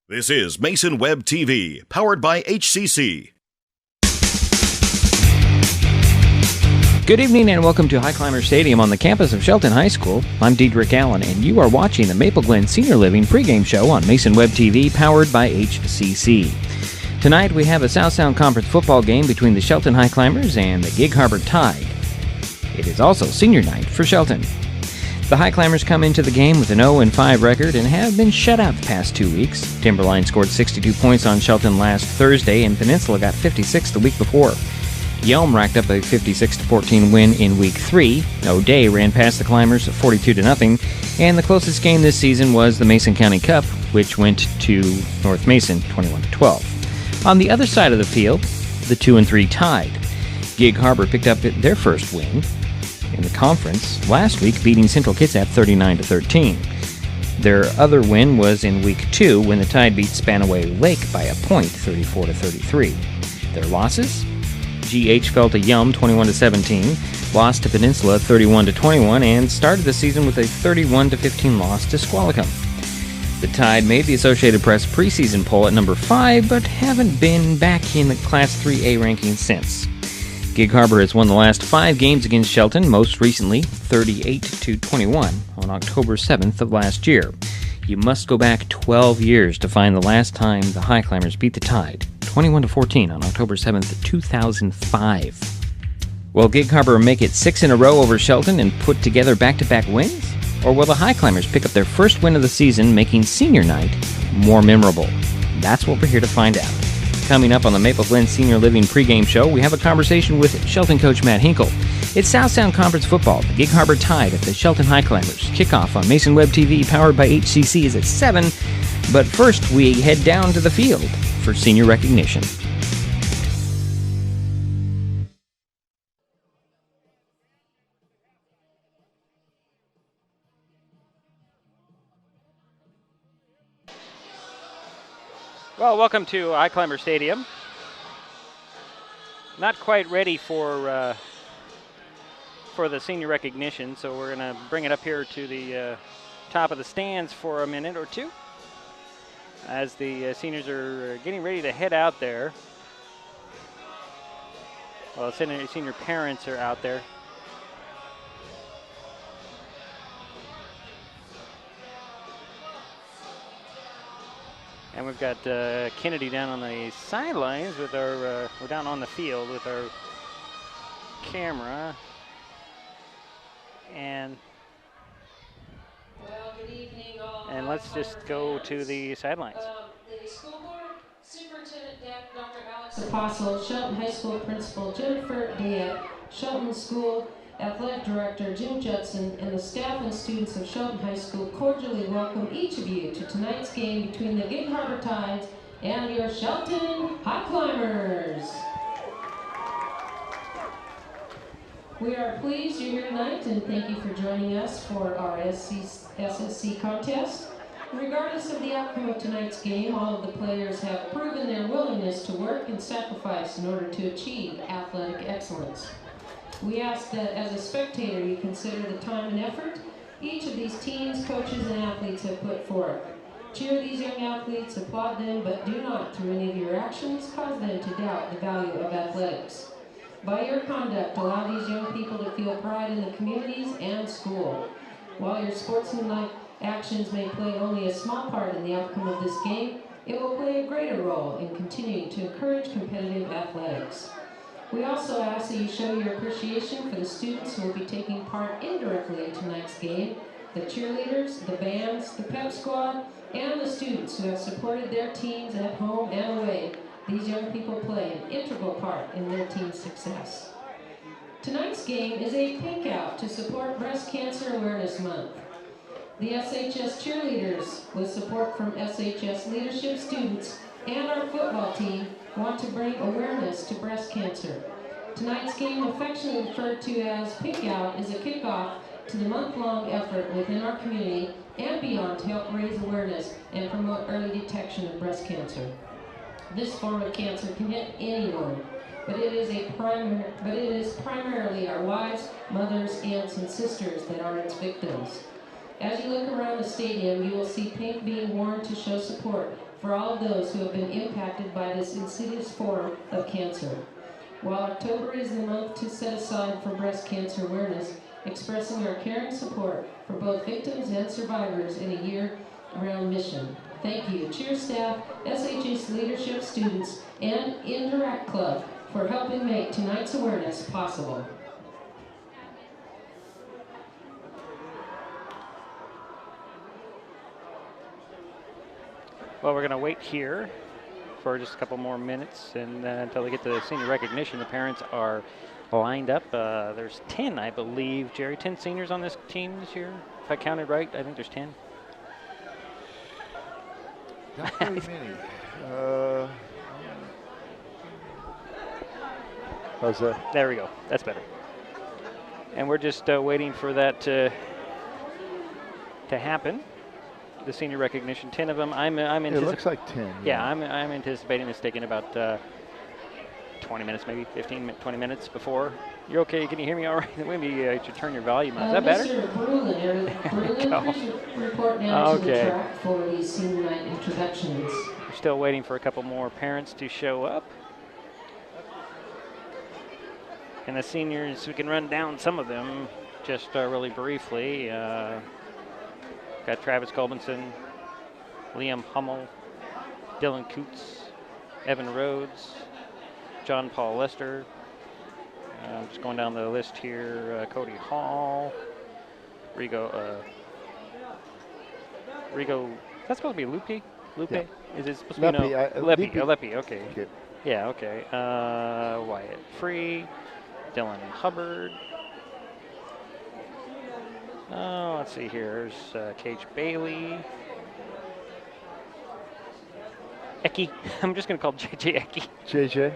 This is Mason Web TV, powered by HCC. Good evening and welcome to Highclimbers Stadium on the campus of Shelton High School. I'm Diedrich Allen and you are watching the Maple Glen Senior Living pregame show on Mason Web TV, powered by HCC. Tonight we have a South Sound Conference football game between the Shelton Highclimbers and the Gig Harbor Tide. It is also senior night for Shelton. The Highclimbers come into the game with an 0-5 record and have been shut out the past 2 weeks. Timberline scored 62 points on Shelton last Thursday, and Peninsula got 56 the week before. Yelm racked up a 56-14 win in Week 3. O'Day ran past the Climbers 42-0, and the closest game this season was the Mason County Cup, which went to North Mason 21-12. On the other side of the field, the 2-3 Tide. Gig Harbor picked up their first win in the conference last week, beating Central Kitsap 39-13. Their other win was in Week 2 when the Tide beat Spanaway Lake by a point, 34-33. Their losses? GH fell to Yelm 21-17, lost to Peninsula 31-21, and started the season with a 31-15 loss to Squalicum. The Tide made the Associated Press preseason poll at number 5, but haven't been back in the Class 3A ranking since. Gig Harbor has won the last 5 games against Shelton, most recently 38-21 on October 7th of last year. You must go back 12 years to find the last time the Highclimbers beat the Tide, 21-14 on October 7th, 2005. Will Gig Harbor make it 6 in a row over Shelton and put together back-to-back wins? Or will the Highclimbers pick up their first win of the season, making senior night more memorable? That's what we're here to find out. Coming up on the Maple Glen Senior Living pregame show, we have a conversation with Shelton coach Matt Hinkle. It's South Sound Conference football. The Gig Harbor Tide at the Shelton Highclimbers. Kickoff on Mason Web TV, powered by HCC, is at 7. But first, we head down to the field for senior recognition. Well, welcome to Highclimber Stadium. Not quite ready for the senior recognition, so we're going to bring it up here to the top of the stands for a minute or two as the seniors are getting ready to head out there. Well, senior parents are out there. And we've got Kennedy down on the sidelines with our, we're down on the field with our camera. And let's just go to the sidelines. The school board superintendent, Dr. Alex Apostle, Shelton High School principal Jennifer Diet, Shelton School Athletic Director Jim Judson, and the staff and students of Shelton High School cordially welcome each of you to tonight's game between the Gig Harbor Tides and your Shelton Highclimbers. We are pleased you're here tonight, and thank you for joining us for our SSC contest. Regardless of the outcome of tonight's game, all of the players have proven their willingness to work and sacrifice in order to achieve athletic excellence. We ask that as a spectator you consider the time and effort each of these teams, coaches, and athletes have put forth. Cheer these young athletes, applaud them, but do not, through any of your actions, cause them to doubt the value of athletics. By your conduct, allow these young people to feel pride in the communities and school. While your sportsmanlike actions may play only a small part in the outcome of this game, it will play a greater role in continuing to encourage competitive athletics. We also ask that you show your appreciation for the students who will be taking part indirectly in tonight's game, the cheerleaders, the bands, the pep squad, and the students who have supported their teams at home and away. These young people play an integral part in their team's success. Tonight's game is a pink out to support Breast Cancer Awareness Month. The SHS cheerleaders, with support from SHS leadership students and our football team, want to bring awareness to breast cancer. Tonight's game, affectionately referred to as Pink Out, is a kickoff to the month-long effort within our community and beyond to help raise awareness and promote early detection of breast cancer. This form of cancer can hit anyone, but it is primarily our wives, mothers, aunts, and sisters that are its victims. As you look around the stadium, you will see pink being worn to show support for all of those who have been impacted by this insidious form of cancer. While October is the month to set aside for breast cancer awareness, expressing our caring support for both victims and survivors in a year-round mission. Thank you, cheer staff, SHS leadership, students, and Interact Club for helping make tonight's awareness possible. Well, we're going to wait here for just a couple more minutes and until they get to the senior recognition. The parents are lined up. There's 10, I believe, Jerry, 10 seniors on this team this year. If I counted right, I think there's 10. Not very many. How's that? There we go. That's better. And we're just waiting for that to happen. The senior recognition, 10 of them. It looks like 10. Yeah, I'm anticipating this taking about 20 minutes, maybe 15, 20 minutes before. You're okay? Can you hear me all right? Maybe you should turn your volume up. Is that better? Mr. Brulin, please report now to the track for these senior night introductions. We're still waiting for a couple more parents to show up. And the seniors, we can run down some of them just really briefly. Got Travis Colbinson, Liam Hummel, Dylan Coots, Evan Rhodes, John Paul Lester. Just going down the list here, Cody Hall, Rigo, that's supposed to be Lupe? Yeah. Is it supposed to be Lepi, okay. Okay. Yeah, okay. Wyatt Free, Dylan Hubbard. Oh, let's see here. There's Cage Bailey. Eki. I'm just going to call JJ Eki. JJ?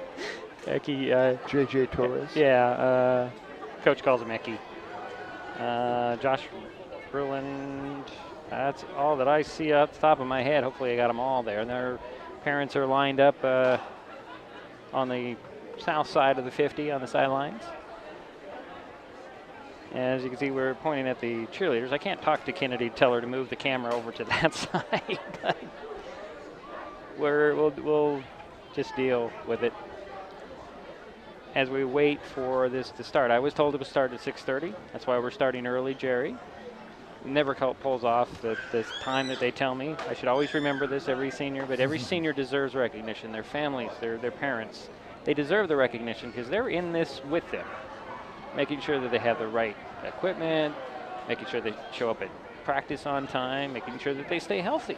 Eki. JJ Torres? Yeah. Coach calls him Eki. Josh Bruland. That's all that I see off the top of my head. Hopefully I got them all there. And their parents are lined up on the south side of the 50 on the sidelines. As you can see, we're pointing at the cheerleaders. I can't talk to Kennedy to tell her to move the camera over to that side. But we'll just deal with it as we wait for this to start. I was told it would start at 6:30. That's why we're starting early, Jerry. Never pulls off the time that they tell me. I should always remember this, every senior, but every senior deserves recognition. Their families, their parents, they deserve the recognition because they're in this with them. Making sure that they have the right equipment, making sure they show up at practice on time, making sure that they stay healthy.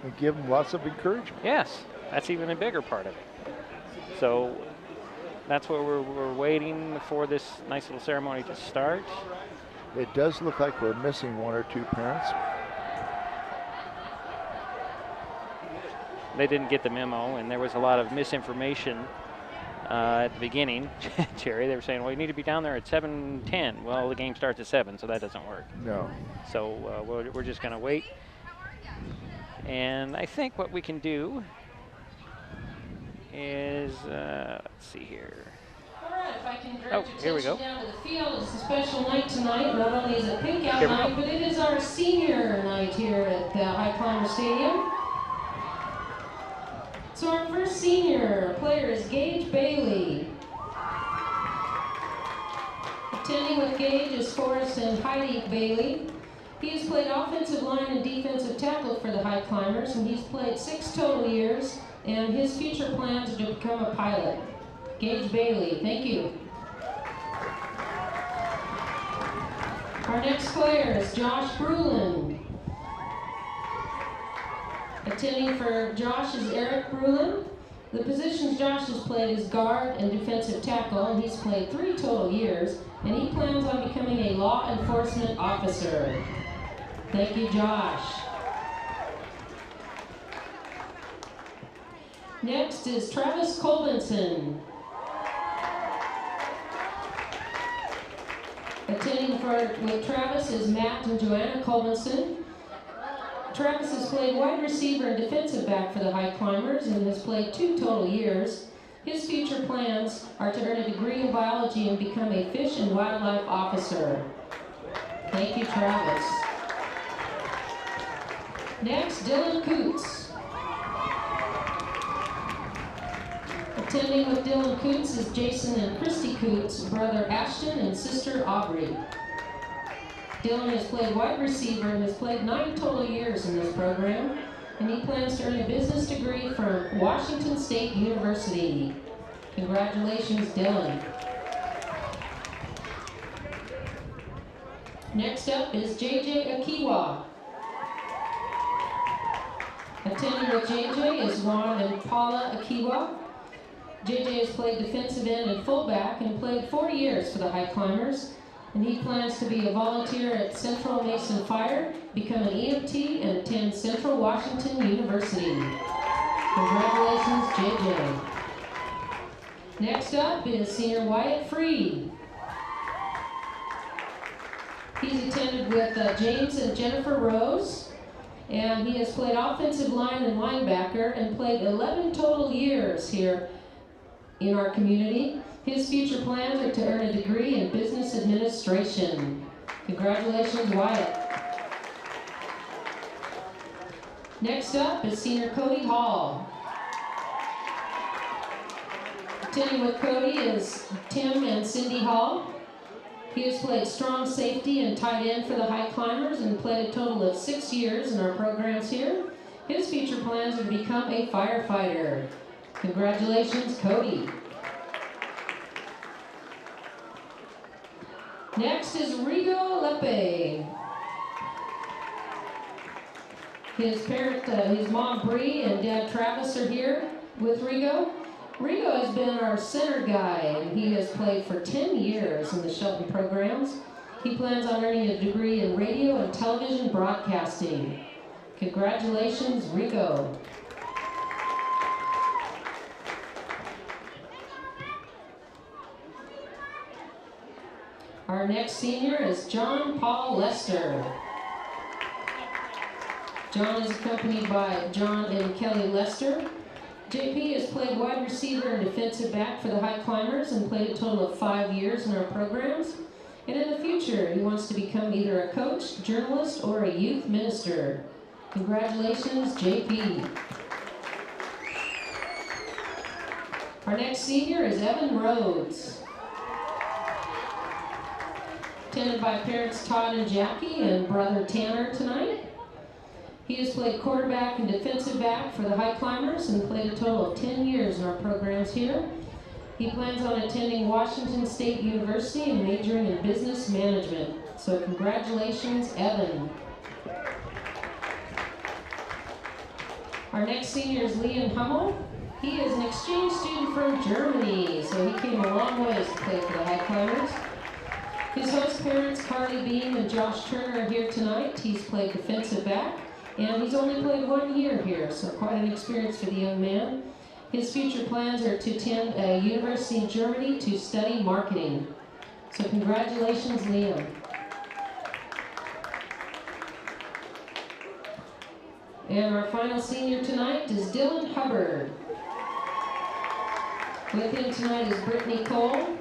And give them lots of encouragement. Yes, that's even a bigger part of it. So that's what we're waiting for this nice little ceremony to start. It does look like we're missing one or two parents. They didn't get the memo, and there was a lot of misinformation at the beginning, Jerry. They were saying, well, you need to be down there at 7:10. Well, the game starts at 7, so that doesn't work. No. So we're just going to wait. And I think what we can do is, let's see here. All right, if I can direct here we go. down to the field, it's a special night tonight. Not only is it pink out night, but it is our senior night here at the Highclimbers Stadium. So our first senior player is Gage Bailey. Attending with Gage is Forrest and Heidi Bailey. He has played offensive line and defensive tackle for the Highclimbers, and he's played 6 total years, and his future plans are to become a pilot. Gage Bailey, thank you. Our next player is Josh Brulin. Attending for Josh is Eric Brulin. The positions Josh has played is guard and defensive tackle, and he's played 3 total years, and he plans on becoming a law enforcement officer. Thank you, Josh. Next is Travis Colbinson. Attending with Travis is Matt and Joanna Colbinson. Travis has played wide receiver and defensive back for the Highclimbers and has played 2 total years. His future plans are to earn a degree in biology and become a fish and wildlife officer. Thank you, Travis. Next, Dylan Coots. Attending with Dylan Coots is Jason and Christy Coots, brother Ashton and sister Aubrey. Dylan has played wide receiver and has played 9 total years in this program, and he plans to earn a business degree from Washington State University. Congratulations, Dylan. Next up is JJ Akiwa. Attending with JJ is Juan and Paula Akiwa. JJ has played defensive end and fullback and played 4 years for the Highclimbers, and he plans to be a volunteer at Central Mason Fire, become an EMT, and attend Central Washington University. Congratulations, JJ. Next up is senior Wyatt Freed. He's attended with James and Jennifer Rose, and he has played offensive line and linebacker and played 11 total years here in our community. His future plans are to earn a degree in business administration. Congratulations, Wyatt. Next up is senior Cody Hall. Attending with Cody is Tim and Cindy Hall. He has played strong safety and tight end for the Highclimbers and played a total of 6 years in our programs here. His future plans are to become a firefighter. Congratulations, Cody. Next is Rigo Lepe. His mom Bree and dad Travis are here with Rigo. Rigo has been our center guy, and he has played for 10 years in the Shelton programs. He plans on earning a degree in radio and television broadcasting. Congratulations, Rigo. Our next senior is John Paul Lester. John is accompanied by John and Kelly Lester. JP has played wide receiver and defensive back for the Highclimbers and played a total of 5 years in our programs. And in the future, he wants to become either a coach, journalist, or a youth minister. Congratulations, JP. Our next senior is Evan Rhodes. Attended by parents Todd and Jackie and brother Tanner tonight. He has played quarterback and defensive back for the Highclimbers and played a total of 10 years in our programs here. He plans on attending Washington State University and majoring in business management. So congratulations, Evan. Our next senior is Liam Hummel. He is an exchange student from Germany, so he came a long ways to play for the Highclimbers. His host parents, Carly Beam and Josh Turner, are here tonight. He's played defensive back, and he's only played 1 year here, so quite an experience for the young man. His future plans are to attend a university in Germany to study marketing. So congratulations, Liam. And our final senior tonight is Dylan Hubbard. With him tonight is Brittany Cole.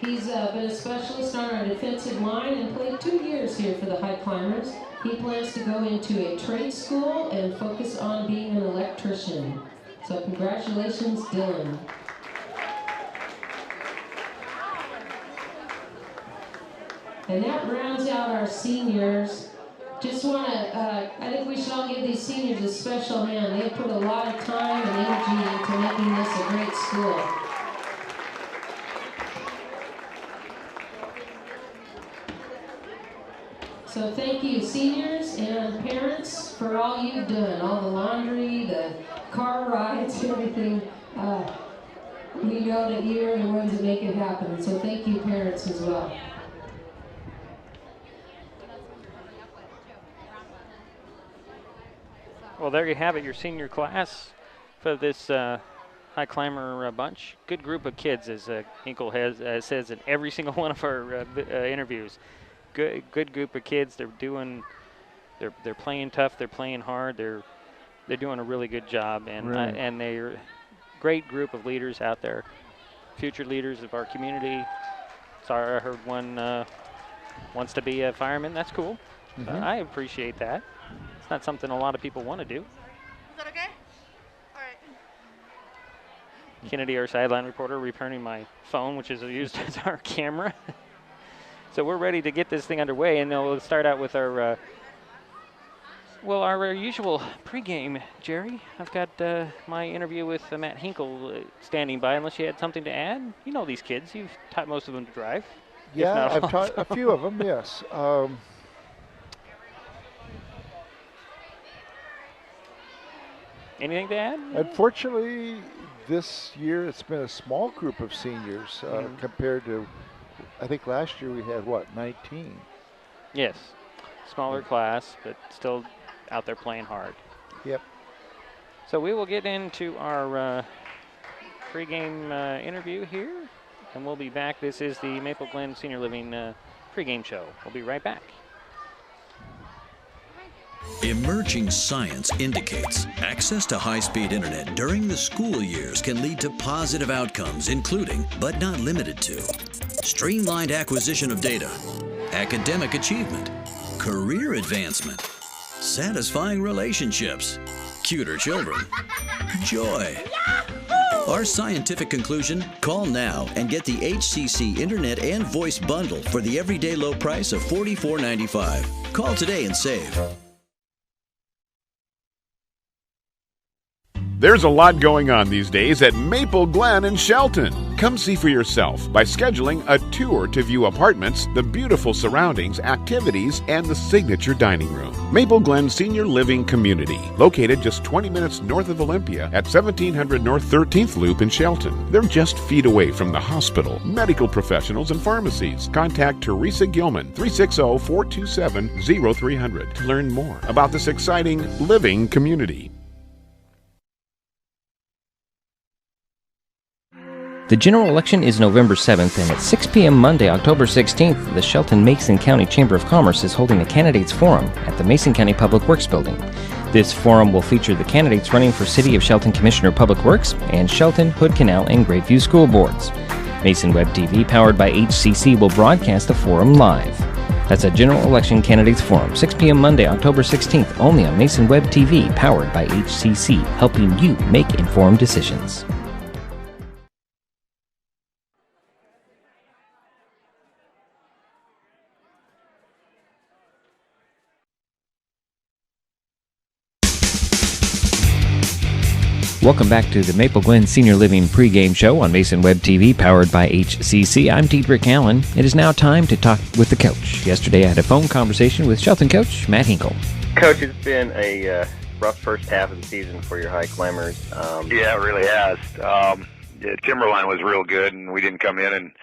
He's been a specialist on our defensive line and played 2 years here for the Highclimbers. He plans to go into a trade school and focus on being an electrician. So congratulations, Dylan. And that rounds out our seniors. Just want to, I think we should all give these seniors a special hand. They put a lot of time and energy into making this a great school. So thank you, seniors and parents, for all you've done, all the laundry, the car rides, everything. We know that you're the ones that make it happen, so thank you, parents, as well. Well, there you have it, your senior class for this high climber bunch. Good group of kids, as Hinkle says in every single one of our interviews. Good group of kids. They're playing tough. They're playing hard. They're doing a really good job, and Right. And they're a great group of leaders out there, future leaders of our community. Sorry, I heard one wants to be a fireman. That's cool. Mhm. I appreciate that. It's not something a lot of people want to do. Is that okay? All right. Kennedy, our sideline reporter, returning my phone, which is used as our camera. So we're ready to get this thing underway, and we'll start out with our our usual pregame, Jerry. I've got my interview with Matt Hinkle standing by, unless you had something to add. You know these kids. You've taught most of them to drive. Yeah, I've taught a few of them, yes. Anything to add? Unfortunately, this year it's been a small group of seniors compared to, I think last year we had, 19? Yes. Smaller class, but still out there playing hard. Yep. So we will get into our pregame interview here, and we'll be back. This is the Maple Glen Senior Living pregame show. We'll be right back. Emerging science indicates access to high-speed internet during the school years can lead to positive outcomes, including, but not limited to, streamlined acquisition of data, academic achievement, career advancement, satisfying relationships, cuter children, joy. Our scientific conclusion? Call now and get the HCC Internet and Voice Bundle for the everyday low price of $44.95. Call today and save. There's a lot going on these days at Maple Glen in Shelton. Come see for yourself by scheduling a tour to view apartments, the beautiful surroundings, activities, and the signature dining room. Maple Glen Senior Living Community, located just 20 minutes north of Olympia at 1700 North 13th Loop in Shelton. They're just feet away from the hospital, medical professionals, and pharmacies. Contact Teresa Gilman, 360-427-0300 to learn more about this exciting living community. The general election is November 7th, and at 6 p.m. Monday, October 16th, the Shelton-Mason County Chamber of Commerce is holding a candidates forum at the Mason County Public Works Building. This forum will feature the candidates running for City of Shelton Commissioner of Public Works and Shelton, Hood Canal, and Greatview School Boards. Mason Web TV, powered by HCC, will broadcast the forum live. That's a general election candidates forum, 6 p.m. Monday, October 16th, only on Mason Web TV, powered by HCC, helping you make informed decisions. Welcome back to the Maple Glen Senior Living pregame show on Mason Web TV, powered by HCC. I'm Diedrich Allen. It is now time to talk with the coach. Yesterday I had a phone conversation with Shelton coach Matt Hinkle. Coach, it's been a rough first half of the season for your Highclimbers. Yeah, it really has. Timberline was real good, and we didn't come in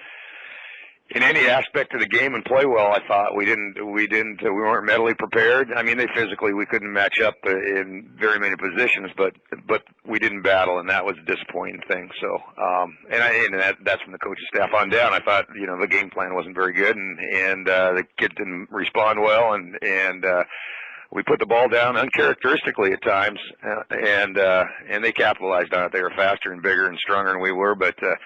any aspect of the game and play well. I thought we weren't mentally prepared. I mean, we couldn't match up in very many positions, but we didn't battle, and that was a disappointing thing. So, that's from the coaching staff on down. I thought, the game plan wasn't very good, and the kids didn't respond well, and we put the ball down uncharacteristically at times, and they capitalized on it. They were faster and bigger and stronger than we were, but the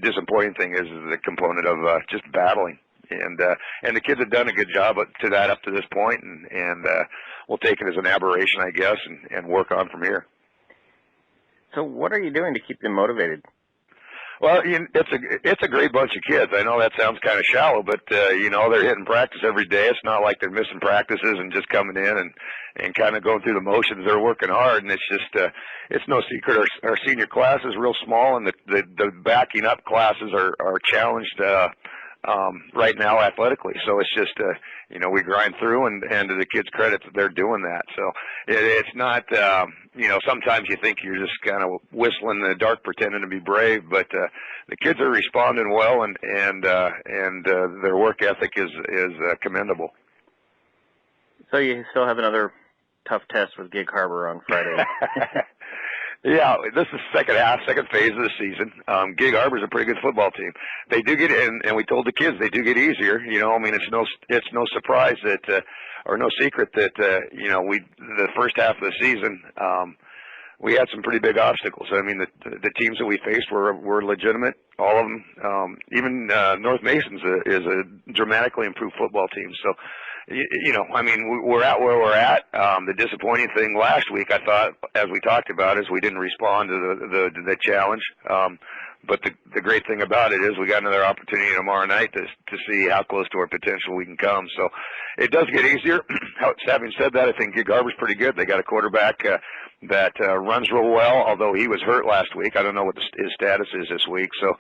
disappointing thing is the component of just battling, and the kids have done a good job up to this point, and we'll take it as an aberration, I guess, and work on from here. So, what are you doing to keep them motivated? Well, it's a great bunch of kids. I know that sounds kind of shallow, but they're hitting practice every day. It's not like they're missing practices and just coming in and kind of going through the motions. They're working hard, and it's just it's no secret. Our senior class is real small, and the backing up classes are challenged right now athletically. So it's just we grind through, and to the kids' credit, they're doing that. So it's not sometimes you think you're just kind of whistling in the dark, pretending to be brave, but the kids are responding well, and their work ethic is commendable. So you still have another tough test with Gig Harbor on Friday. Yeah, this is second phase of the season. Gig Harbor's a pretty good football team. They do get in, and we told the kids they do get easier. It's no surprise that, or no secret that, the first half of the season, we had some pretty big obstacles. I mean, the teams that we faced were legitimate, all of them. Even North Mason's is a dramatically improved football team. So I mean, we're at where we're at. The disappointing thing last week, I thought, as we talked about, is we didn't respond to the challenge. But the great thing about it is we got another opportunity tomorrow night to see how close to our potential we can come. So it does get easier. Having said that, I think Gig Harbor's pretty good. They got a quarterback that runs real well, although he was hurt last week. I don't know what his status is this week. So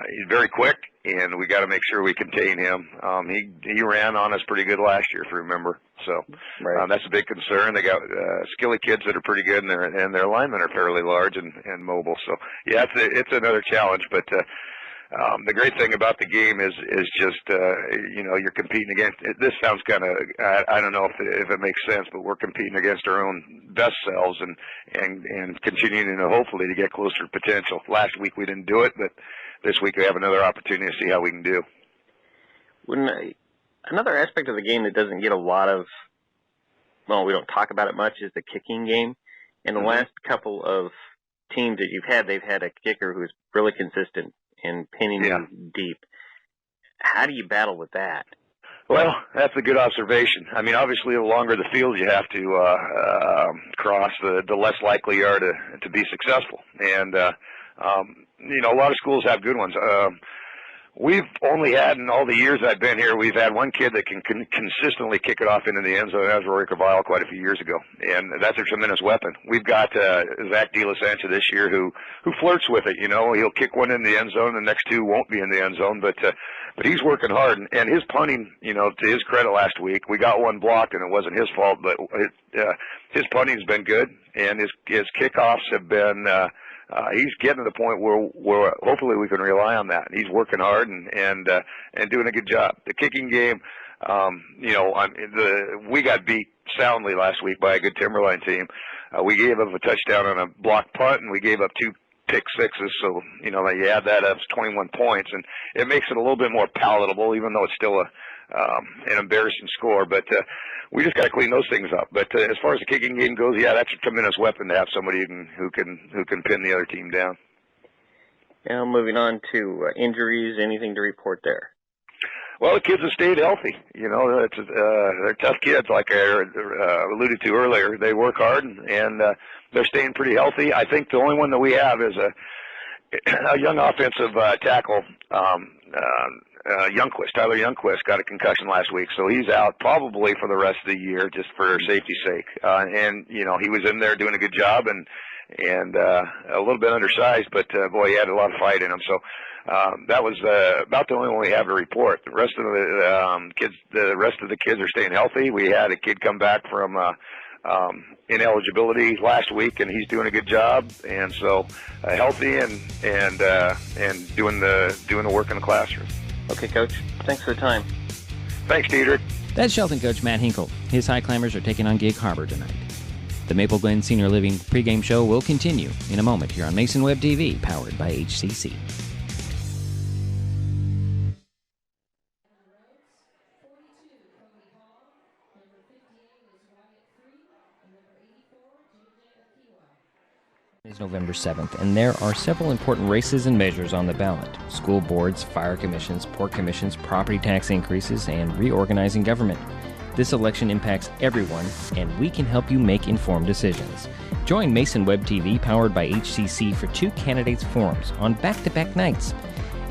he's very quick, and we got to make sure we contain him. He ran on us pretty good last year, if you remember. So that's a big concern. They got skilly kids that are pretty good, and their linemen are fairly large and mobile. So yeah, it's another challenge. But the great thing about the game is just you're competing against. This sounds kind of I don't know if it makes sense, but we're competing against our own best selves and continuing to hopefully to get closer to potential. Last week we didn't do it, but this week we have another opportunity to see how we can do. Another aspect of the game that doesn't get a lot of, well, we don't talk about it much, is the kicking game. In the last couple of teams that you've had, they've had a kicker who's really consistent in pinning you deep. How do you battle with that? Well, that's a good observation. I mean, obviously, the longer the field you have to cross, the less likely you are to be successful. And a lot of schools have good ones. We've only had, in all the years I've been here, we've had one kid that can consistently kick it off into the end zone. That was Rory Cavallo quite a few years ago, and that's a tremendous weapon. We've got Zach De La Sancha this year who flirts with it. He'll kick one in the end zone, the next two won't be in the end zone, but he's working hard. And his punting, to his credit, last week we got one blocked, and it wasn't his fault, but his punting's been good, and his kickoffs have been. He's getting to the point where hopefully we can rely on that. He's working hard and doing a good job. The kicking game, we got beat soundly last week by a good Timberline team. We gave up a touchdown on a blocked punt, and we gave up 2 pick sixes. So you add that up, it's 21 points, and it makes it a little bit more palatable, even though it's still an embarrassing score. But we just got to clean those things up. But as far as the kicking game goes, yeah, that's a tremendous weapon to have somebody who can pin the other team down. Now, moving on to injuries, anything to report there? Well, the kids have stayed healthy. They're tough kids, like I alluded to earlier. They work hard, and they're staying pretty healthy. I think the only one that we have is a young offensive tackle, Tyler Youngquist got a concussion last week, so he's out probably for the rest of the year, just for safety's sake. And he was in there doing a good job and a little bit undersized, but boy, he had a lot of fight in him. So that was about the only one we have to report. The rest of the kids are staying healthy. We had a kid come back from ineligibility last week, and he's doing a good job. And so healthy and doing the work in the classroom. Okay, Coach. Thanks for the time. Thanks, Dietrich. That's Shelton coach Matt Hinkle. His Highclimbers are taking on Gig Harbor tonight. The Maple Glen Senior Living pregame show will continue in a moment here on Mason Web TV, powered by HCC. Is November 7th, and there are several important races and measures on the ballot. School boards, fire commissions, port commissions, property tax increases, and reorganizing government. This election impacts everyone, and we can help you make informed decisions. Join Mason Web TV, powered by HCC, for 2 candidates forums on back-to-back nights.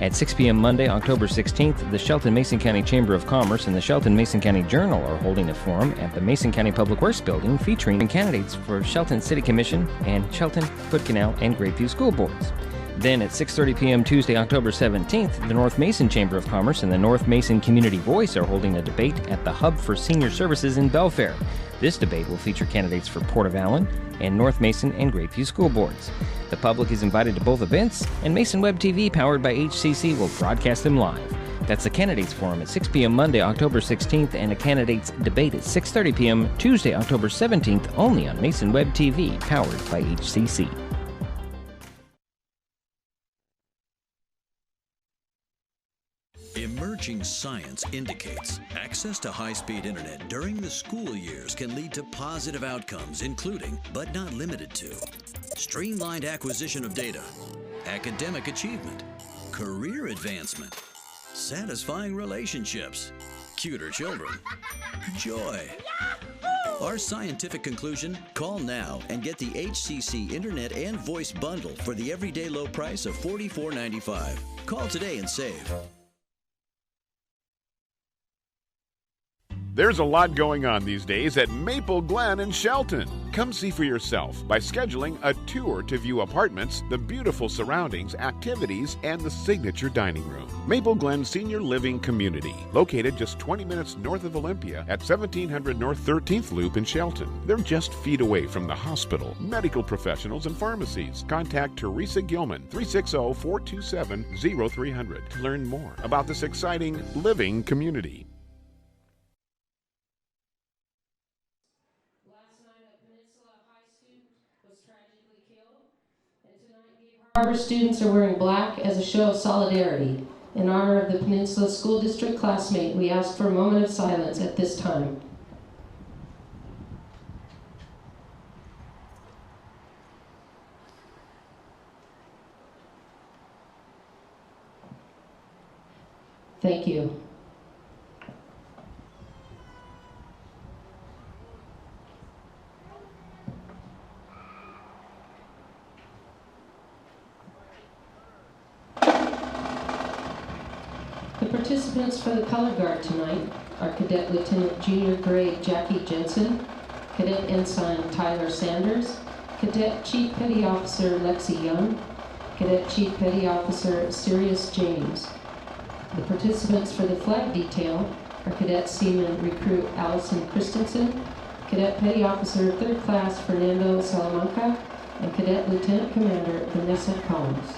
At 6 p.m. Monday, October 16th, the Shelton Mason County Chamber of Commerce and the Shelton Mason County Journal are holding a forum at the Mason County Public Works Building featuring candidates for Shelton City Commission and Shelton, Foot Canal, and Grapeview School Boards. Then at 6:30 p.m. Tuesday, October 17th, the North Mason Chamber of Commerce and the North Mason Community Voice are holding a debate at the Hub for Senior Services in Belfair. This debate will feature candidates for Port of Allen and North Mason and Grapeview School Boards. The public is invited to both events, and Mason Web TV, powered by HCC, will broadcast them live. That's the Candidates Forum at 6 p.m. Monday, October 16th, and a Candidates Debate at 6:30 p.m. Tuesday, October 17th, only on Mason Web TV, powered by HCC. Emerging science indicates access to high-speed internet during the school years can lead to positive outcomes, including, but not limited to, streamlined acquisition of data, academic achievement, career advancement, satisfying relationships, cuter children. Joy. Our scientific conclusion? Call now and get the HCC Internet and Voice Bundle for the everyday low price of $44.95. Call today and save. There's a lot going on these days at Maple Glen in Shelton. Come see for yourself by scheduling a tour to view apartments, the beautiful surroundings, activities, and the signature dining room. Maple Glen Senior Living Community, located just 20 minutes north of Olympia at 1700 North 13th Loop in Shelton. They're just feet away from the hospital, medical professionals, and pharmacies. Contact Teresa Gilman, 360-427-0300 to learn more about this exciting living community. Harbor students are wearing black as a show of solidarity. In honor of the Peninsula School District classmate, we ask for a moment of silence at this time. Thank you. The participants for the color guard tonight are Cadet Lieutenant Junior Grade Jackie Jensen, Cadet Ensign Tyler Sanders, Cadet Chief Petty Officer Lexi Young, Cadet Chief Petty Officer Sirius James. The participants for the flag detail are Cadet Seaman Recruit Allison Christensen, Cadet Petty Officer 3rd Class Fernando Salamanca, and Cadet Lieutenant Commander Vanessa Collins.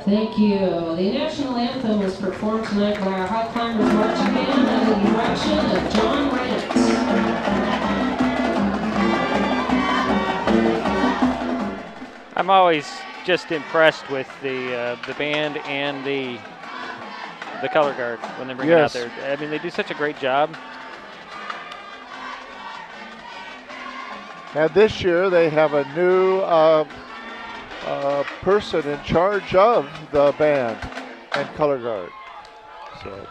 Thank you. The national anthem was performed tonight by our Highclimbers marching band under the direction of John Rance. I'm always just impressed with the band and the color guard when they bring it out there. I mean, they do such a great job. And this year they have a new person in charge of the band and color guard. So,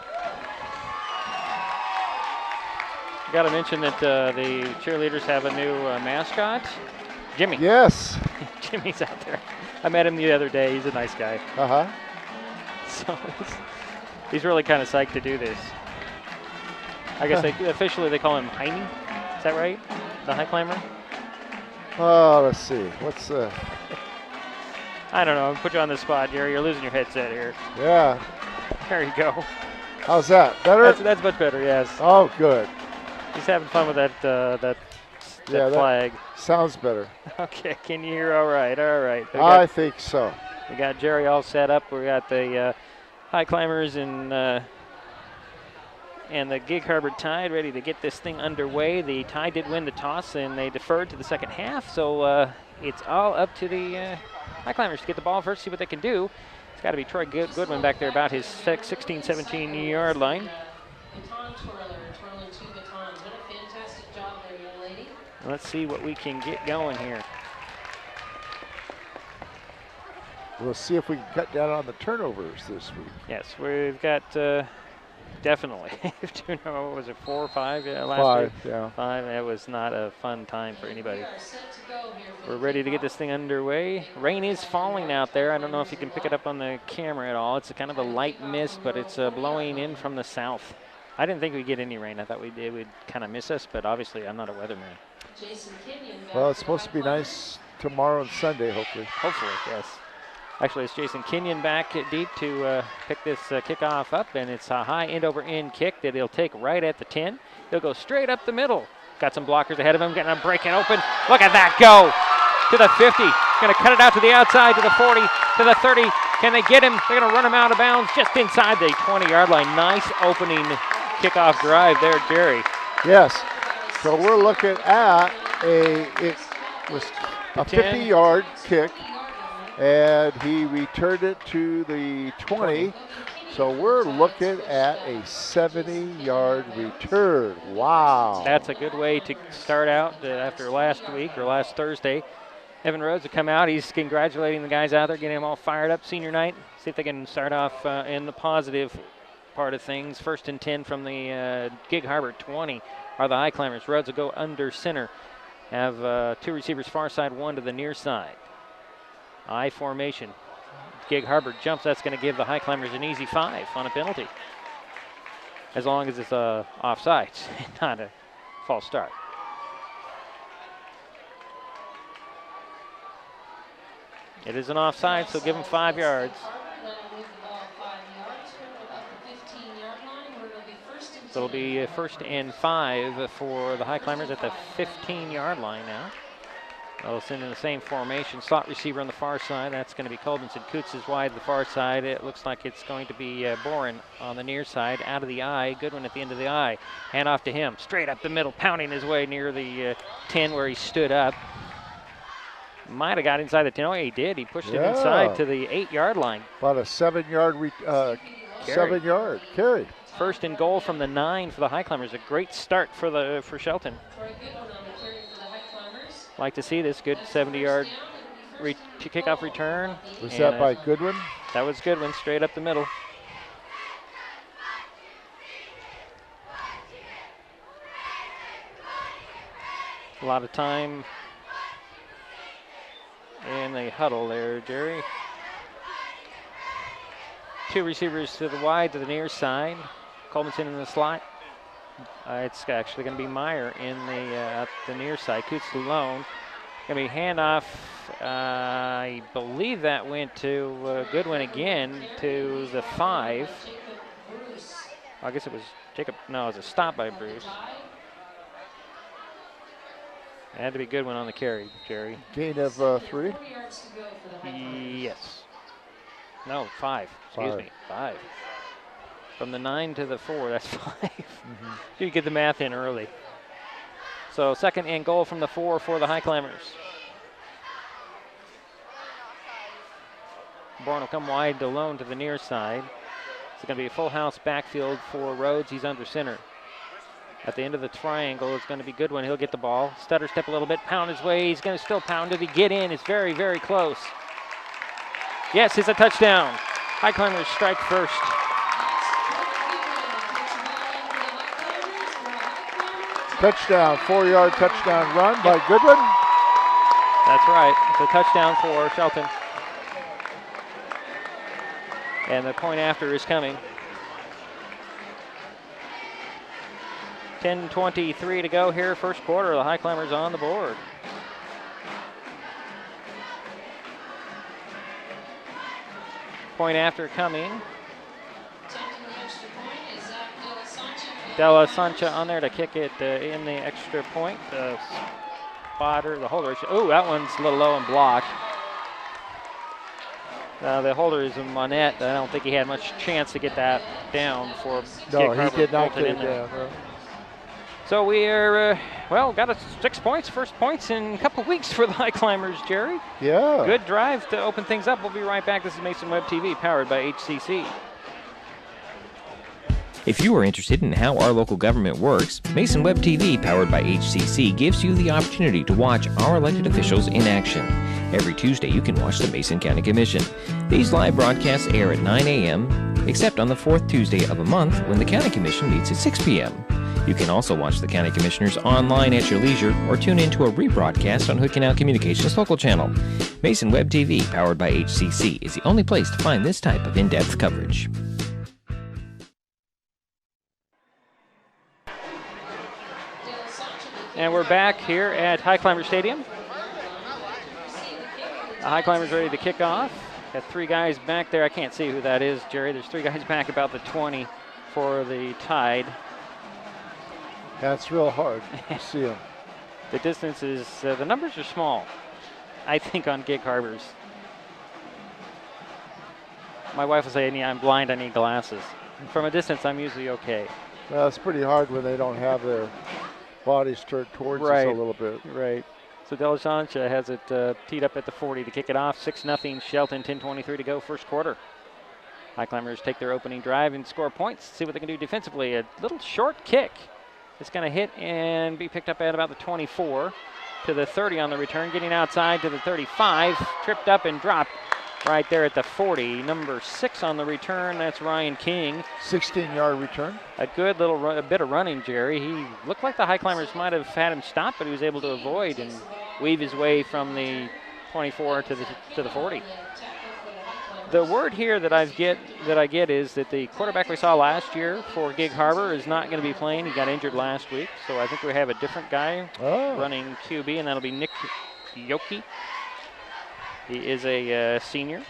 got to mention that the cheerleaders have a new mascot, Jimmy. Yes. Jimmy's out there. I met him the other day. He's a nice guy. Uh-huh. So he's really kind of psyched to do this. I guess officially they call him Heine. Is that right? The high climber? Oh, let's see. What's I don't know. I'll put you on the spot, Jerry. You're losing your headset here. Yeah. There you go. How's that? Better? That's much better, yes. Oh, good. He's having fun with that flag. Sounds better. Okay, can you hear all right? All right. I think so. We got Jerry all set up. We got the high climbers and the Gig Harbor Tide ready to get this thing underway. The Tide did win the toss, and they deferred to the second half, so it's all up to the high climbers to get the ball first, see what they can do. It's got to be Troy Goodwin back there about his 16, 17-yard line. Baton twirler, twirling 2 batons. What a fantastic job there, young lady. Let's see what we can get going here. We'll see if we can cut down on the turnovers this week. Yes, we've got definitely. What was it, 4 or 5 last 5, week? yeah. 5. That was not a fun time for anybody. We are set to go here for We're ready to get this thing underway. Rain is falling out there. I don't know if you can pick it up on the camera at all. It's a kind of a light mist, but it's blowing in from the south. I didn't think we'd get any rain. I thought it would kind of miss us, but obviously I'm not a weatherman. Jason Kenyon back Well, it's for supposed to be nice tomorrow and Sunday, hopefully. Hopefully, yes. Actually, it's Jason Kenyon back deep to pick this kickoff up, and it's a high end-over-end kick that he'll take right at the 10. He'll go straight up the middle. Got some blockers ahead of him, getting him breaking open. Look at that go to the 50. Going to cut it out to the outside, to the 40, to the 30. Can they get him? They're going to run him out of bounds just inside the 20-yard line. Nice opening kickoff drive there, Jerry. Yes. So we're looking at a 50-yard kick, and he returned it to the 20. So we're looking at a 70-yard return. Wow. That's a good way to start out after last week or last Thursday. Evan Rhodes will come out. He's congratulating the guys out there, getting them all fired up senior night. See if they can start off in the positive part of things. 1st and 10 from the Gig Harbor 20 are the high climbers. Rhodes will go under center. Have 2 receivers far side, 1 to the near side. I formation. Gig Harbor jumps. That's going to give the high climbers an easy 5 on a penalty, as long as it's offsides, not a false start. It is an offside, so give them 5 yards. So it'll be 1st and 5 for the high climbers at the 15-yard line now. They'll send in the same formation. Slot receiver on the far side. That's going to be Colbinson. Coots is wide to the far side. It looks like it's going to be Boren on the near side. Out of the eye. Goodwin at the end of the eye. Hand off to him. Straight up the middle, pounding his way near the 10 where he stood up. Might have got inside the 10. Oh, he did. He pushed it inside to the 8-yard line. About a 7-yard carry. 1st and goal from the 9 for the high climbers. A great start for Shelton. Like to see this good 70-yard kickoff return. Was that by Goodwin? That was Goodwin, straight up the middle. A lot of time in the huddle there, Jerry. 2 receivers to the wide, to the near side. Colmanson in the slot. It's actually going to be Meyer in the near side. Coots alone. Going to be handoff. I believe that went to Goodwin again to the 5. I guess it was Jacob. No, it was a stop by Bruce. It had to be Goodwin on the carry, Jerry. Gain of 3? Yes. No, 5. Excuse me. 5. From the 9 to the 4, that's 5. You get the math in early. So 2nd and goal from the 4 for the high climbers. Bourne will come wide alone to the near side. It's going to be a full house backfield for Rhodes. He's under center. At the end of the triangle, it's going to be Goodwin. He'll get the ball. Stutter step a little bit, pound his way. He's going to still pound it. He get in. It's very, very close. Yes, it's a touchdown. High climbers strike first. Touchdown, 4-yard touchdown run by Goodwin. That's right. It's a touchdown for Shelton. And the point after is coming. 10:23 to go here, first quarter. The Highclimbers on the board. Point after coming. De La Sancha on there to kick it in the extra point. The spotter, the holder. Oh, that one's a little low and blocked. The holder is a Monette. I don't think he had much chance to get that down for No, Gig he did not Harbor get it there. down. So we are, got us 6 points, first points in a couple weeks for the Highclimbers, Jerry. Yeah. Good drive to open things up. We'll be right back. This is Mason Web TV, powered by HCC. If you are interested in how our local government works, Mason Web TV, powered by HCC, gives you the opportunity to watch our elected officials in action. Every Tuesday, you can watch the Mason County Commission. These live broadcasts air at 9 a.m., except on the fourth Tuesday of a month when the County Commission meets at 6 p.m. You can also watch the County Commissioners online at your leisure or tune into a rebroadcast on Hood Canal Communications local channel. Mason Web TV, powered by HCC, is the only place to find this type of in-depth coverage. And we're back here at Highclimber Stadium. The Highclimbers ready to kick off. Got 3 guys back there. I can't see who that is, Jerry. There's 3 guys back about the 20 for the Tide. That's real hard to see them. The distance is, the numbers are small, I think, on Gig Harbors. My wife will say, I'm blind, I need glasses. From a distance, I'm usually okay. Well, it's pretty hard when they don't have their bodies turned towards us a little bit. Right. So De La Sancha has it teed up at the 40 to kick it off. 6-0 Shelton, 10:23 to go, first quarter. Highclimbers take their opening drive and score points. See what they can do defensively. A little short kick. It's going to hit and be picked up at about the 24 to the 30 on the return. Getting outside to the 35. Tripped up and dropped right there at the 40. Number 6 on the return. That's Ryan King. 16-yard return. A good little a bit of running, Jerry. He looked like the Highclimbers might have had him stop, but he was able to avoid and weave his way from the 24 to the 40. The word here that I get is that the quarterback we saw last year for Gig Harbor is not going to be playing. He got injured last week, so I think we have a different guy running QB, and that'll be Nick Yoki. He is a senior.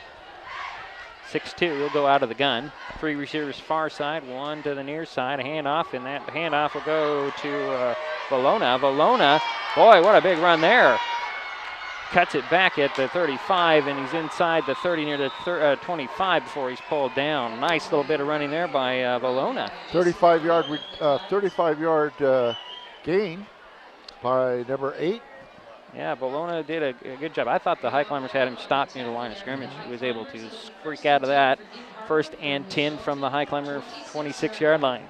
6'2", he'll go out of the gun. 3 receivers far side, 1 to the near side. A handoff, and that handoff will go to Valona. Valona, boy, what a big run there. Cuts it back at the 35, and he's inside the 30 near the 25 before he's pulled down. Nice little bit of running there by Valona. 35-yard gain by number 8. Yeah, Valona did a good job. I thought the Highclimbers had him stopped near the line of scrimmage. He was able to squeak out of that. 1st and 10 from the Highclimber 26-yard line.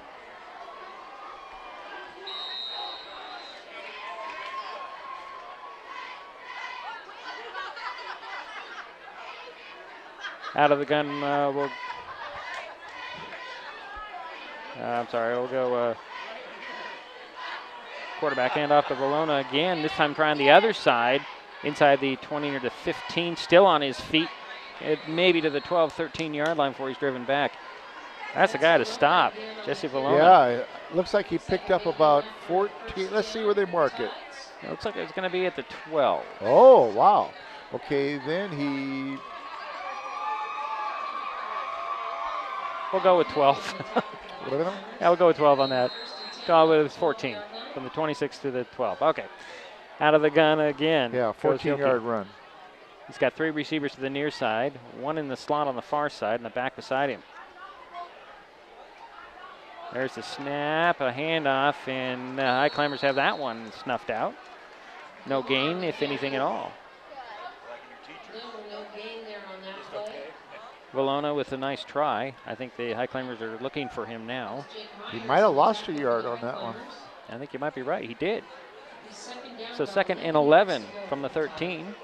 Out of the gun, we'll go quarterback handoff to Valona again, this time trying the other side, inside the 20 or the 15, still on his feet, maybe to the 12, 13-yard line before he's driven back. That's the guy to stop, Jesse Valona. Yeah, it looks like he picked up about 14. Let's see where they mark it. It looks like it's going to be at the 12. Oh, wow. Okay, then he... We'll go with 12. Yeah, we'll go with 12 on that. Oh, it was 14, from the 26 to the 12. Okay. Out of the gun again. Yeah, 14-yard run. He's got 3 receivers to the near side, 1 in the slot on the far side, and the back beside him. There's the snap, a handoff, and Highclimbers have that one snuffed out. No gain, if anything at all. Valona with a nice try. I think the Highclimbers are looking for him now. He might have lost a yard on that one. I think you might be right. He did. So 2nd and 11 from the 13.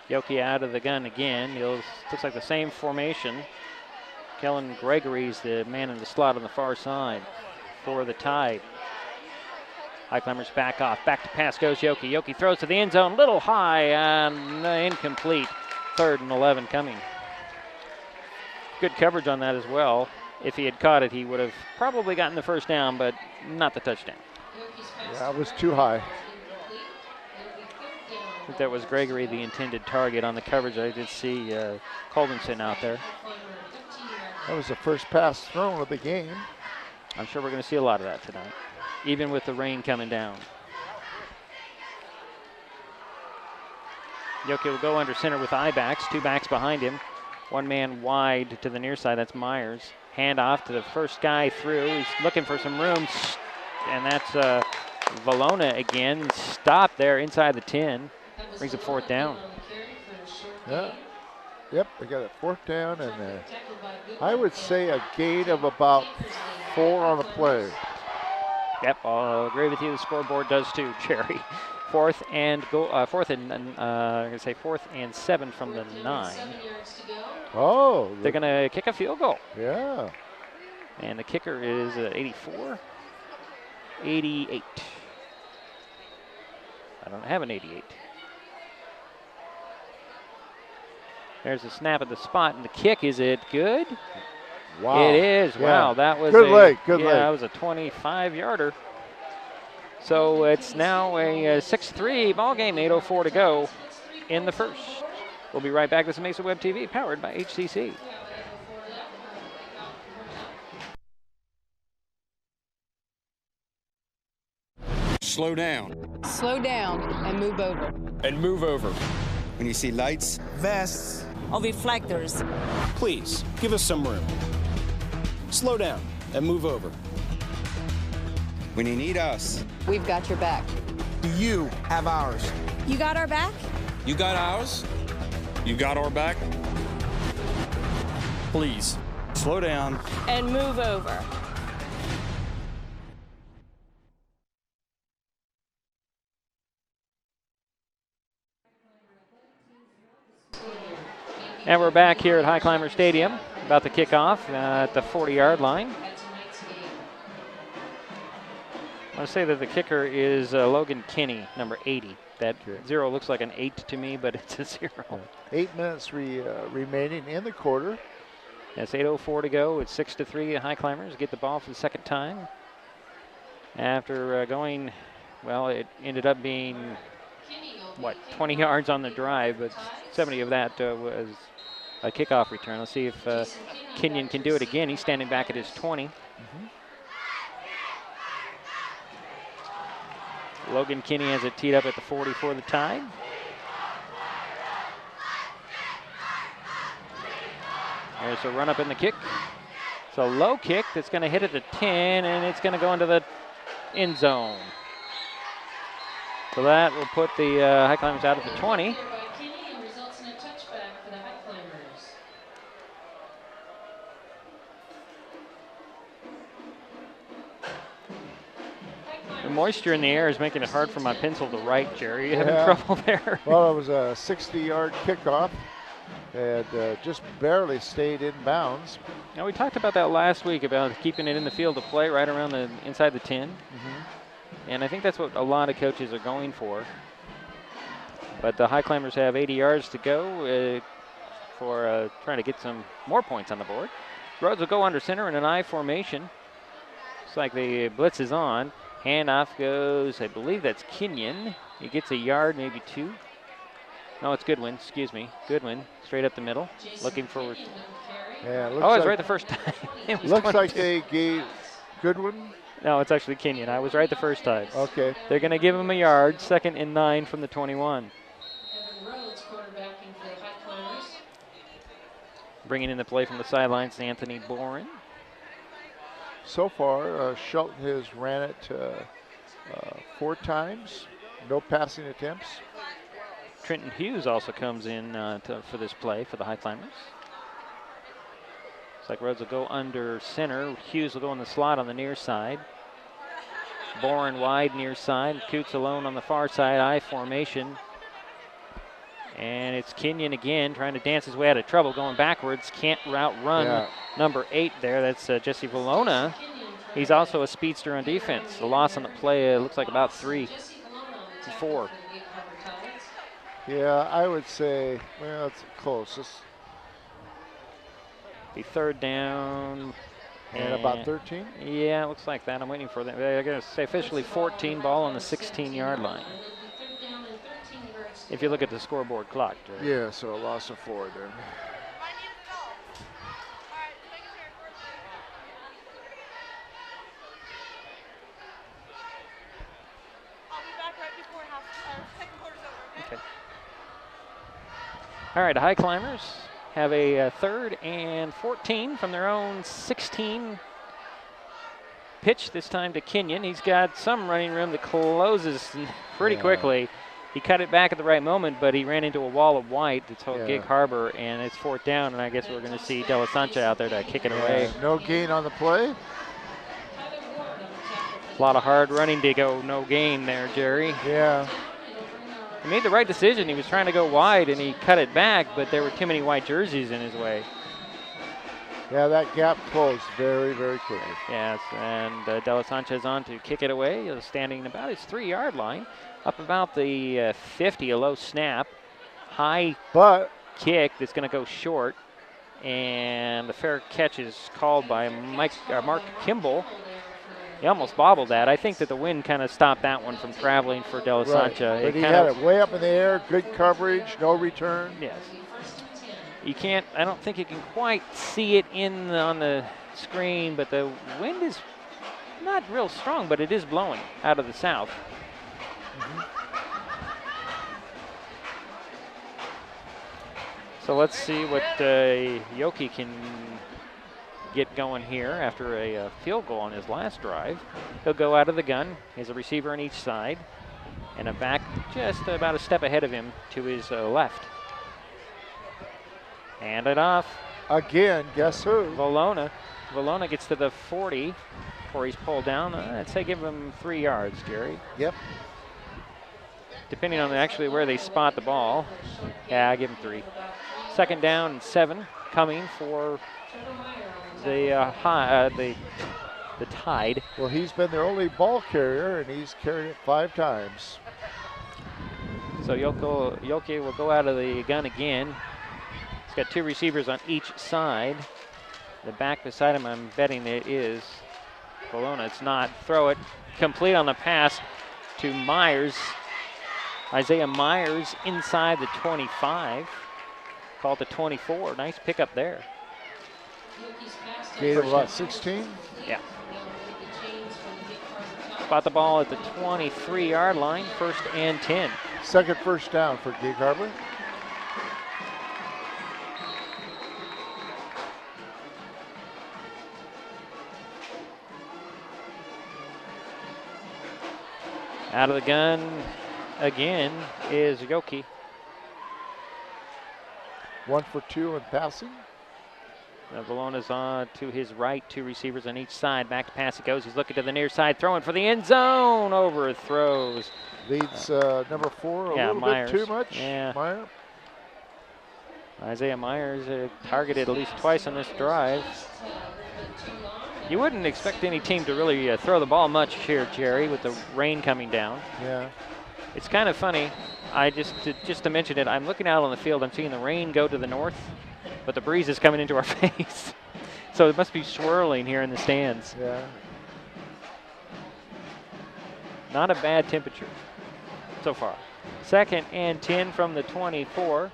Yoki out of the gun again. Looks like the same formation. Kellen Gregory's the man in the slot on the far side for the Tide. Highclimbers back off. Back to pass goes Yoki. Yoki throws to the end zone. Little high and incomplete. 3rd and 11 coming. Good coverage on that as well. If he had caught it, he would have probably gotten the first down, but not the touchdown. Yeah, it was too high. I think that was Gregory, the intended target on the coverage. I did see Coldenson out there. That was the first pass thrown of the game. I'm sure we're going to see a lot of that tonight, even with the rain coming down. Yoki will go under center with I-backs, 2 backs behind him. 1 man wide to the near side, that's Myers. Hand off to the first guy through. He's looking for some room, and that's Valona again. Stop there inside the 10. Brings a 4th down. Yeah. Yep, they got a 4th down, and I would say a gain of about 4 on the play. Yep, I'll agree with you. The scoreboard does too, Jerry. 4th and 7 from the 9. Oh, they're going to kick a field goal. Yeah. And the kicker is 84, 88. I don't have an 88. There's a snap at the spot, and the kick, is it good? Wow. It is. Yeah. Wow, that was good leg. Good leg. That was a 25-yarder. So it's now a 6-3 ball game, 8:04 to go in the first. We'll be right back. This is Mesa Web TV, powered by HCC. Slow down. Slow down and move over. And move over. When you see lights, vests, or reflectors, please give us some room. Slow down and move over. When you need us, we've got your back. Do you have ours? You got our back? You got ours? You got our back? Please, slow down. And move over. And we're back here at Highclimber Stadium, about to kick off at the 40-yard line. I want to say that the kicker is Logan Kinney, number 80. That 0 looks like an 8 to me, but it's a 0. 8 minutes remaining in the quarter. It's 8:04 to go. It's 6-3. Highclimbers get the ball for the 2nd time. After going, well, it ended up being, 20 yards on the drive, but 70 of that was a kickoff return. Let's see if Kenyon can do it again. He's standing back at his 20. Logan Kinney has it teed up at the 40 for the tie. There's a run up in the kick. It's a low kick that's going to hit at the 10, and it's going to go into the end zone. So that will put the Highclimbers out at the 20. The moisture in the air is making it hard for my pencil to write, Jerry. You having trouble there? Well, it was a 60-yard kickoff and just barely stayed in bounds. Now, we talked about that last week, about keeping it in the field of play right around the inside the 10. And I think that's what a lot of coaches are going for. But the Highclimbers have 80 yards to go for trying to get some more points on the board. Rhodes will go under center in an I formation. Looks like the blitz is on. Handoff goes, I believe that's Kenyon. He gets a yard, maybe 2. No, it's Goodwin, excuse me. Goodwin, straight up the middle, looking for. Yeah, it was right the first time. Looks 22. Like they gave Goodwin. No, it's actually Kenyon. I was right the first time. Okay. They're going to give him a yard, 2nd and 9 from the 21. Bringing in the play from the sidelines, Anthony Boren. So far, Shelton has ran it 4 times. No passing attempts. Trenton Hughes also comes in for this play for the Highclimbers. Looks like Rhodes will go under center. Hughes will go in the slot on the near side. Boren wide near side. Coots alone on the far side. I formation. And it's Kenyon again trying to dance his way out of trouble, going backwards. Can't route run. Number 8 there. That's Jesse Valona. He's also a speedster on defense. The loss on the play looks like about 3 to 4. Yeah, I would say, well, it's close. Be third down. And about 13? Yeah, it looks like that. I'm waiting for that. They're going to say officially 14, ball on the 16-yard line. If you look at the scoreboard clock. Jerry. Yeah, so a loss of 4 there. Okay. All right, Highclimbers have a 3rd and 14 from their own 16. Pitch this time to Kenyon. He's got some running room that closes pretty quickly. He cut it back at the right moment, but he ran into a wall of white that told Gig Harbor, and it's 4th down, and I guess we're going to see De La Sancha out there to kick it away. No gain on the play. A lot of hard running to go no gain there, Jerry. Yeah. He made the right decision. He was trying to go wide, and he cut it back, but there were too many white jerseys in his way. Yeah, that gap closed very, very quickly. Yes, and De La Sancha's on to kick it away, standing about his 3-yard line, up about the 50, a low snap, high kick that's going to go short, and the fair catch is called by Mark Kimball. He almost bobbled that. I think that the wind kind of stopped that one from traveling for De La Sancha. But he had it way up in the air, good coverage, no return. Yes. You can't, I don't think you can quite see it on the screen, but the wind is not real strong, but it is blowing out of the south. So let's see what Yoki can get going here after a field goal on his last drive. He'll go out of the gun. He has a receiver on each side and a back just about a step ahead of him to his left. Hand it off. Again, guess who? Valona. Valona gets to the 40 before he's pulled down. I'd say give him 3 yards, Jerry. Yep. Depending on actually where they spot the ball. Yeah, I give him 3. 2nd down and 7 coming for the Tide. Well, he's been their only ball carrier, and he's carried it 5 times. So Yoki will go out of the gun again. He's got 2 receivers on each side. The back beside him, I'm betting it is Bologna. It's not. Throw it complete on the pass to Myers. Isaiah Myers inside the 25. Called to 24. Nice pickup there. Gain of about 16? Yeah. Spot the ball at the 23-yard line. 1st and 10. Second first down for Gig Harbor. Out of the gun again is Yoki. 1 for 2 in passing. Vallona's on to his right, 2 receivers on each side. Back to pass it goes. He's looking to the near side, throwing for the end zone. Overthrows. Leads number 4 a little Myers. bit too much. Yeah. Meyer. Isaiah Myers targeted at least twice on this drive. You wouldn't expect any team to really throw the ball much here, Jerry, with the rain coming down. Yeah. It's kind of funny. Just to mention it, I'm looking out on the field. I'm seeing the rain go to the north, but the breeze is coming into our face. So it must be swirling here in the stands. Yeah. Not a bad temperature so far. 2nd and 10 from the 24.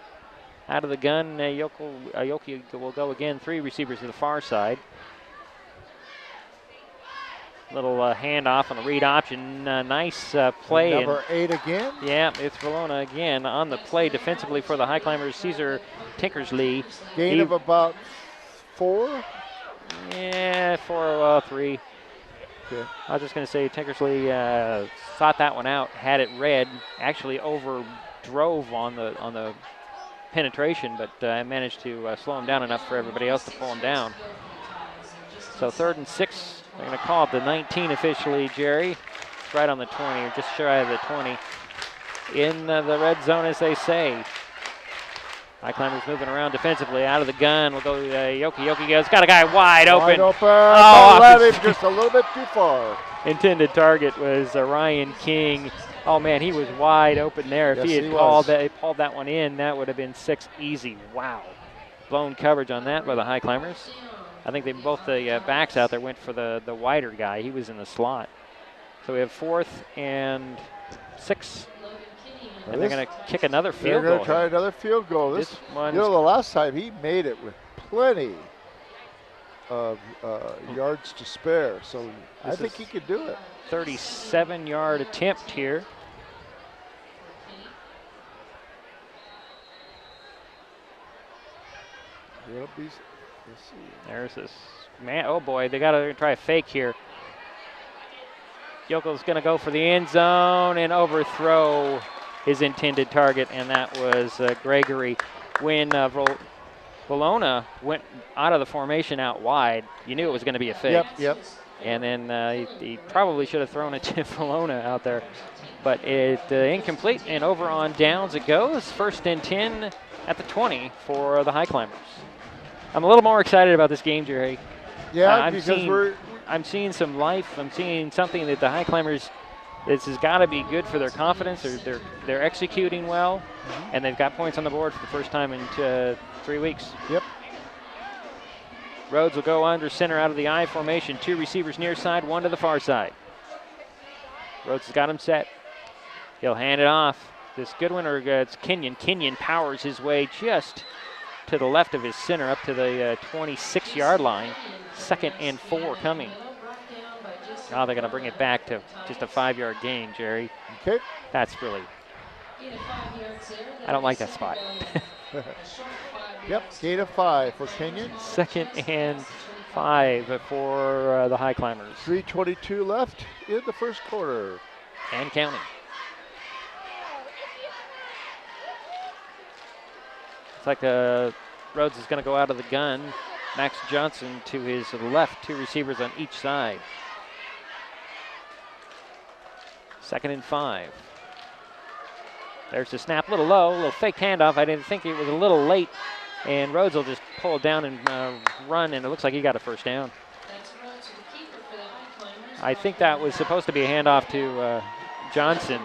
Out of the gun, Yoki will go again. 3 receivers to the far side. Little handoff on a read option. Nice play. And number 8 again? Yeah, it's Valona again on the play defensively for the Highclimbers. Caesar Tinkersley. Gain of about 4? Yeah, 4, 3. Okay. I was just going to say Tinkersley thought that one out, had it read, actually overdrove on the penetration, but managed to slow him down enough for everybody else to pull him down. So 3rd and 6. They're going to call it the 19 officially, Jerry. It's right on the 20, or just shy of the 20. In the red zone, as they say. Highclimbers moving around defensively. Out of the gun will go Yoki. Yoki goes, got a guy wide open. Wide open. Oh, Let him just a little bit too far. Intended target was Ryan King. Oh, man, he was wide open there. If he had pulled that one in, that would have been 6 easy. Wow. Blown coverage on that by the Highclimbers. I think both the backs out there went for the wider guy. He was in the slot. So we have 4th and 6. And they're going to kick another field goal. They're going to try another field goal. This one, the last time he made it with plenty of yards to spare. So I think he could do it. 37-yard attempt here. There's this man. Oh boy, they got to try a fake here. Yokel's going to go for the end zone and overthrow his intended target, and that was Gregory. When Bologna went out of the formation out wide, you knew it was going to be a fake. Yep. And then he probably should have thrown it to Bologna out there. But it incomplete, and over on downs it goes. 1st and 10 at the 20 for the Highclimbers. I'm a little more excited about this game, Jerry. Yeah, I'm seeing some life. I'm seeing something that the Highclimbers, this has got to be good for their confidence. They're executing well, and they've got points on the board for the first time in 3 weeks. Yep. Rhodes will go under center out of the I formation. 2 receivers near side, 1 to the far side. Rhodes has got him set. He'll hand it off. This good one, or it's Kenyon. Kenyon powers his way just to the left of his center up to the 26-yard line. 2nd and 4 coming. Now they're going to bring it back to just a 5-yard gain, Jerry. Okay. That's really, I don't like that spot. Yep, gain of 5 for Kenyon. 2nd and 5 for the Highclimbers. 3:22 left in the first quarter. And counting. It's like Rhodes is going to go out of the gun. Max Johnson to his left, 2 receivers on each side. 2nd and 5. There's the snap, a little low, a little fake handoff. I didn't think it was a little late, and Rhodes will just pull it down and run, and it looks like he got a first down. I think that was supposed to be a handoff to Johnson,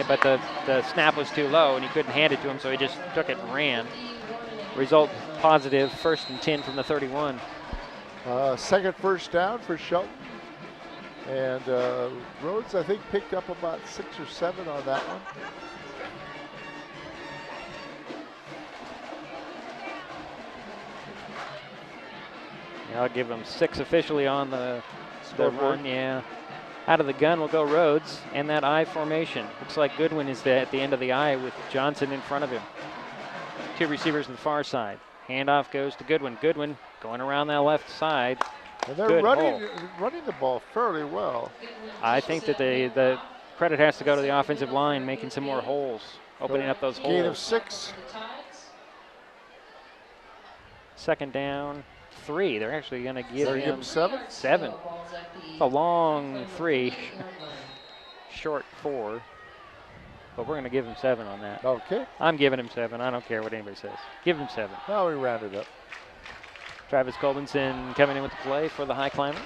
but the snap was too low, and he couldn't hand it to him, so he just took it and ran. Result positive, 1st and 10 from the 31. Second first down for Shelton. And Rhodes, I think, picked up about 6 or 7 on that one. Yeah, I'll give him 6 officially on the run, yeah. Out of the gun will go Rhodes, and that I formation. Looks like Goodwin is at the end of the I with Johnson in front of him. 2 receivers on the far side. Handoff goes to Goodwin. Goodwin going around that left side. And they're running the ball fairly well. I think that the credit has to go to the offensive line, making some more holes, opening up those holes. Gain of 6. 2nd down, 3. They're actually going to give him 7. 7. It's a long 3, short 4. But we're going to give him 7 on that. Okay. I'm giving him 7. I don't care what anybody says. Give him 7. Now we round it up. Travis Colbinson coming in with the play for the Highclimbers.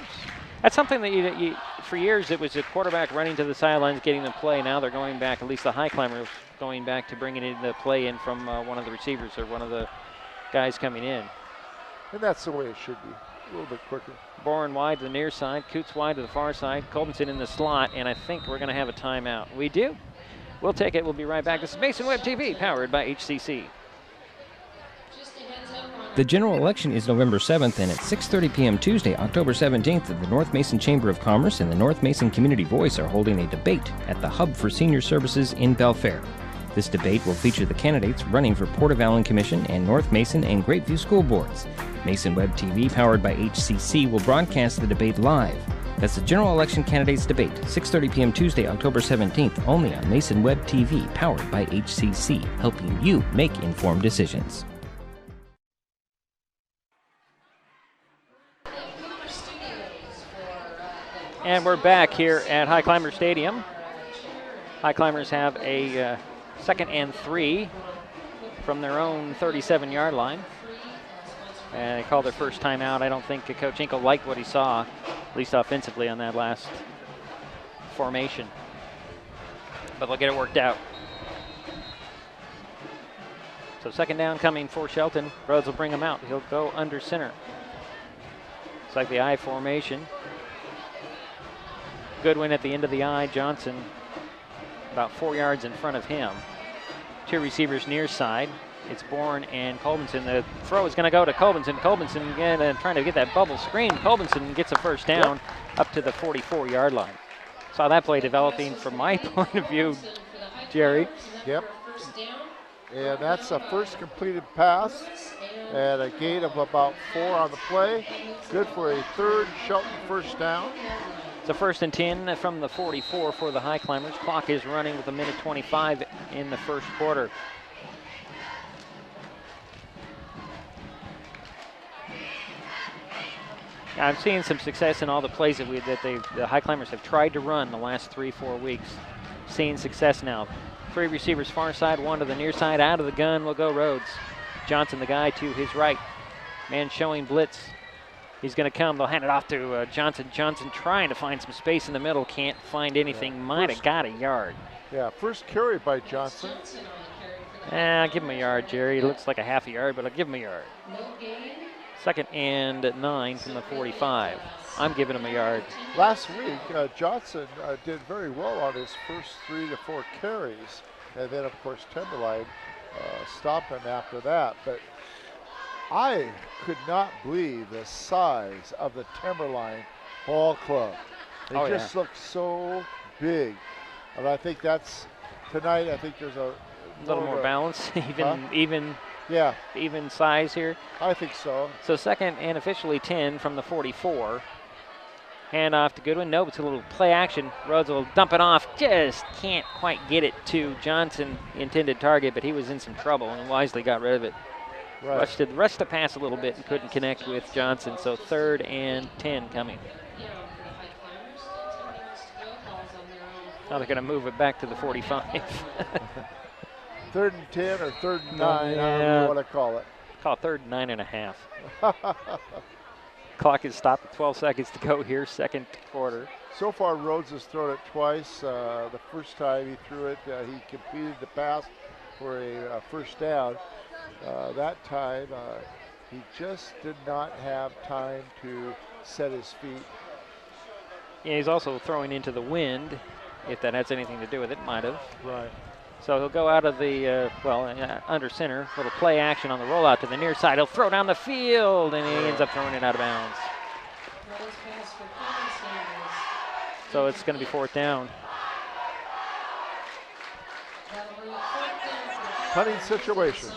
That's something that you for years it was a quarterback running to the sidelines getting the play. Now they're going back, at least the Highclimbers going back to bringing in the play in from one of the receivers or one of the guys coming in. And that's the way it should be, a little bit quicker. Bourne wide to the near side, Coots wide to the far side, Colbinson in the slot, and I think we're going to have a timeout. We do. We'll take it. We'll be right back. This is Mason Web TV, powered by HCC. The general election is November 7th, and at 6:30 p.m. Tuesday, October 17th, the North Mason Chamber of Commerce and the North Mason Community Voice are holding a debate at the Hub for Senior Services in Belfair. This debate will feature the candidates running for Port of Allen Commission and North Mason and Greatview School Boards. Mason Web TV, powered by HCC, will broadcast the debate live. That's the general election candidates debate, 6:30 p.m. Tuesday, October 17th, only on Mason Web TV, powered by HCC, helping you make informed decisions. And we're back here at Highclimber Stadium. Highclimbers have a 2nd and 3 from their own 37-yard line. And they called their first timeout. I don't think Coach Hinkle liked what he saw, at least offensively, on that last formation. But they'll get it worked out. So second down coming for Shelton. Rhodes will bring him out. He'll go under center. It's like the I formation. Goodwin at the end of the I. Johnson about 4 yards in front of him. Two receivers near side. It's Bourne and Colbinson. The throw is going to go to Colbinson. Colbinson again trying to get that bubble screen. Colbinson gets a first down up to the 44-yard line. Saw that play developing from my point of view, Jerry. Yep. And that's a first completed pass and a gain of about 4 on the play. Good for a third Shelton first down. It's a 1st and 10 from the 44 for the Highclimbers. Clock is running with 1:25 in the first quarter. I'm seeing some success in all the plays that the Highclimbers have tried to run the last 3-4 weeks. Seeing success now. 3 receivers far side, 1 to the near side. Out of the gun will go Rhodes. Johnson, the guy to his right. Man showing blitz. He's going to come. They'll hand it off to Johnson. Johnson trying to find some space in the middle. Can't find anything. Might have got a yard. Yeah, first carry by Johnson. I'll give him a yard, Jerry. It looks like a half a yard, but I'll give him a yard. 2nd and 9 from the 45. I'm giving him a yard. Last week, Johnson did very well on his first 3 to 4 carries. And then, of course, Timberline stopped him after that. But I could not believe the size of the Timberline ball club. They just look so big. And I think that's, tonight, I think there's a little more balance, even size here. I think so. So 2nd and officially 10 from the 44. Hand off to Goodwin. Nope, it's a little play action. Rhodes will dump it off. Just can't quite get it to Johnson, intended target, but he was in some trouble and wisely got rid of it. Right. Rushed the pass a little bit and couldn't connect with Johnson. So 3rd and 10 coming. Now they're going to move it back to the 45. 3rd and 10 or 3rd and 9, I don't know what I call it. Call it 3rd and 9.5. Clock is stopped with 12 seconds to go here, second quarter. So far, Rhodes has thrown it twice. The first time he threw it, he completed the pass for a first down. That time, he just did not have time to set his feet. Yeah, he's also throwing into the wind. If that has anything to do with it, might have. Right. So he'll go out of the, under center. Little play action on the rollout to the near side. He'll throw down the field, and he ends up throwing it out of bounds. So it's going to be 4th down. Punting situation.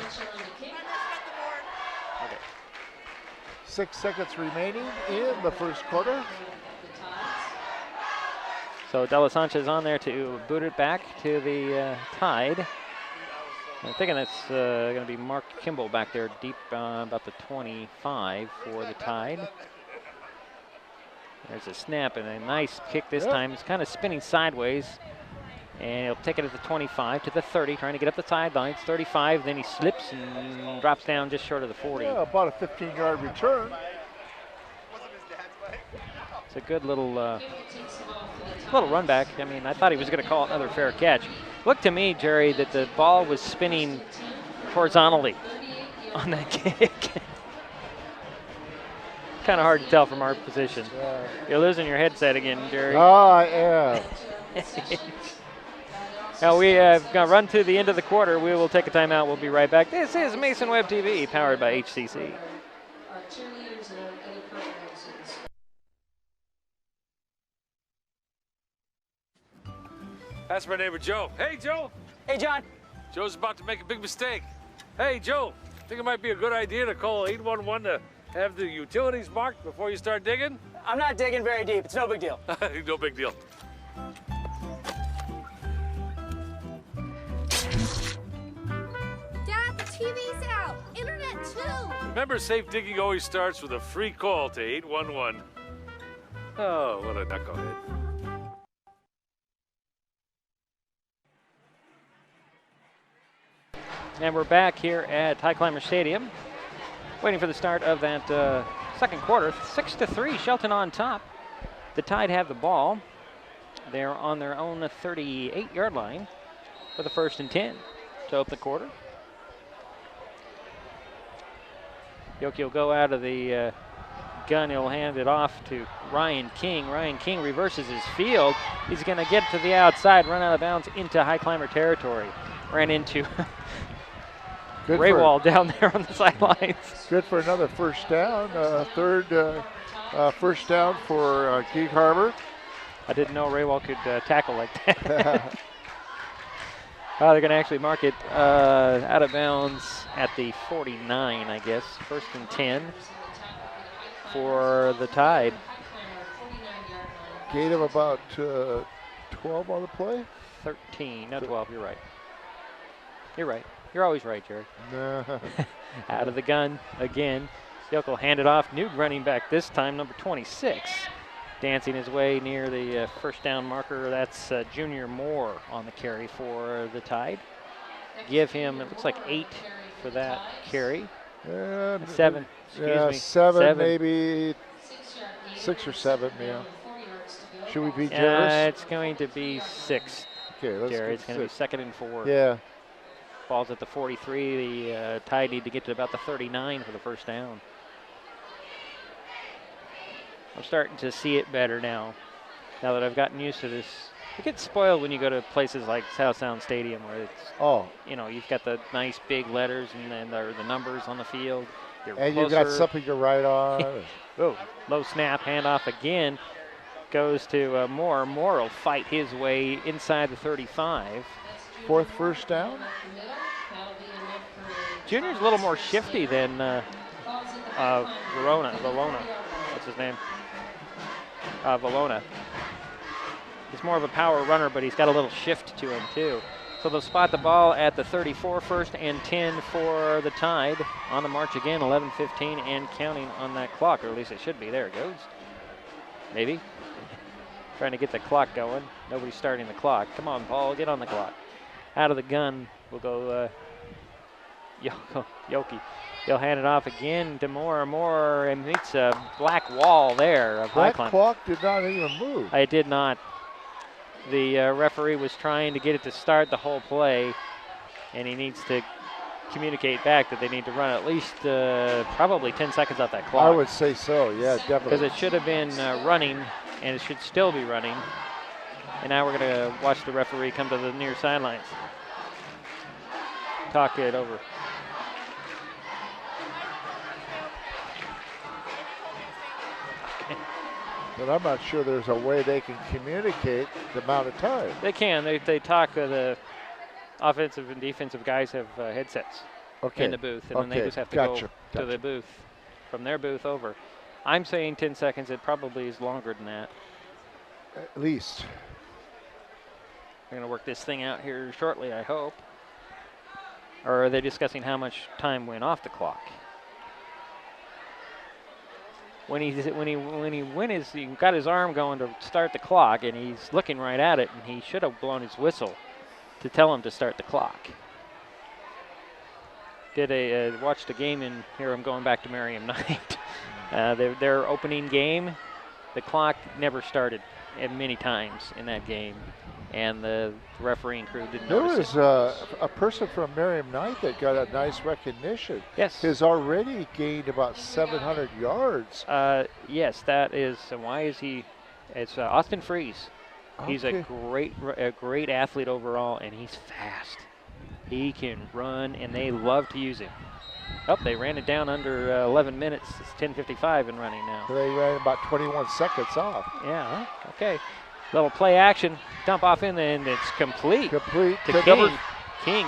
Okay. 6 seconds remaining in the first quarter. So Dela Sanchez on there to boot it back to the Tide. I'm thinking that's going to be Mark Kimball back there deep about the 25 for the Tide. There's a snap and a nice kick this time. It's kind of spinning sideways. And he'll take it at the 25 to the 30, trying to get up the sidelines. 35, then he slips and drops down just short of the 40. Yeah, about a 15-yard return. It's a good little run back. I mean, I thought he was going to call another fair catch. Looked to me, Jerry, that the ball was spinning horizontally on that kick. Kind of hard to tell from our position. Yeah. You're losing your headset again, Jerry. Oh, I am. Now we have run to the end of the quarter. We will take a timeout. We'll be right back. This is Mason Web TV, powered by HCC. That's my neighbor Joe. Hey, Joe. Hey, John. Joe's about to make a big mistake. Hey, Joe. Think it might be a good idea to call 811 to have the utilities marked before you start digging? I'm not digging very deep. It's no big deal. No big deal. Dad, the TV's out. Internet, too. Remember, safe digging always starts with a free call to 811. Oh, what a knucklehead. And we're back here at Highclimbers Stadium, waiting for the start of that second quarter. 6-3, Shelton on top. The Tide have the ball. They're on their own 38-yard line for the 1st and 10 to open the quarter. Yoki will go out of the gun. He'll hand it off to Ryan King. Ryan King reverses his field. He's going to get to the outside, run out of bounds into Highclimber territory. Ran into Raywall down there on the sidelines. Good for another first down. Third first down for Gig Harbor. I didn't know Raywall could tackle like that. They're going to actually mark it out of bounds at the 49, I guess. 1st and 10 for the Tide. Gain of about 12 on the play? 13, no 12, you're right. You're right. You're always right, Jerry. Out of the gun again. Yoke will hand it off. New running back this time, number 26. Dancing his way near the first down marker. That's Junior Moore on the carry for the Tide. Give him, it looks like 8 for that carry. 7. Excuse me. 7, maybe 6 or 7, yeah. Should we be generous? It's going to be 6. Okay, let's Jerry. It's going to be 2nd and 4. Yeah. Ball's at the 43. The Tide need to get to about the 39 for the first down. I'm starting to see it better now that I've gotten used to this. You get spoiled when you go to places like South Sound Stadium where it's, you've got the nice big letters and then the numbers on the field. And you've got something to write on. Oh, low snap, handoff again. Goes to Moore. Moore will fight his way inside the 35. 4th first down. Junior's a little more shifty than Valona. What's his name? Valona. He's more of a power runner, but he's got a little shift to him too. So they'll spot the ball at the 34, 1st and 10 for the Tide. On the march again, 11:15 and counting on that clock, or at least it should be. There it goes. Maybe. Trying to get the clock going. Nobody's starting the clock. Come on, Paul, get on the clock. Out of the gun, we'll go Yoki. He'll hand it off again to Moore. Moore and meets a black wall there of That Highclimber. clock did not even move. I did not. The referee was trying to get it to start the whole play, and he needs to communicate back that they need to run at least probably 10 seconds off that clock. I would say so, yeah, definitely. Because it should have been running, and it should still be running. And now we're going to watch the referee come to the near sidelines. Talk it over. But I'm not sure there's a way they can communicate the amount of time. They can. They talk. The offensive and defensive guys have headsets in the booth, and then they just have to go to the booth, from their booth over. I'm saying 10 seconds. It probably is longer than that. At least. We're going to work this thing out here shortly, I hope. Or are they discussing how much time went off the clock? When he got his arm going to start the clock, and he's looking right at it, and he should have blown his whistle to tell him to start the clock. Watched a game in here. I'm going back to Merriam Knight. Their opening game, the clock never started many times in that game, and the refereeing crew didn't notice it. There was a person from Merriam Knight that got a nice recognition. Yes. Has already gained about 700 yards. Yes, that is. Why is he? It's Austin Freeze. Okay. He's a great athlete overall, and he's fast. He can run, and they love to use him. Oh, they ran it down under 11 minutes. It's 10:55 and running now. They ran about 21 seconds off. Yeah, okay. Little play action, dump off in, and it's complete. Complete to King.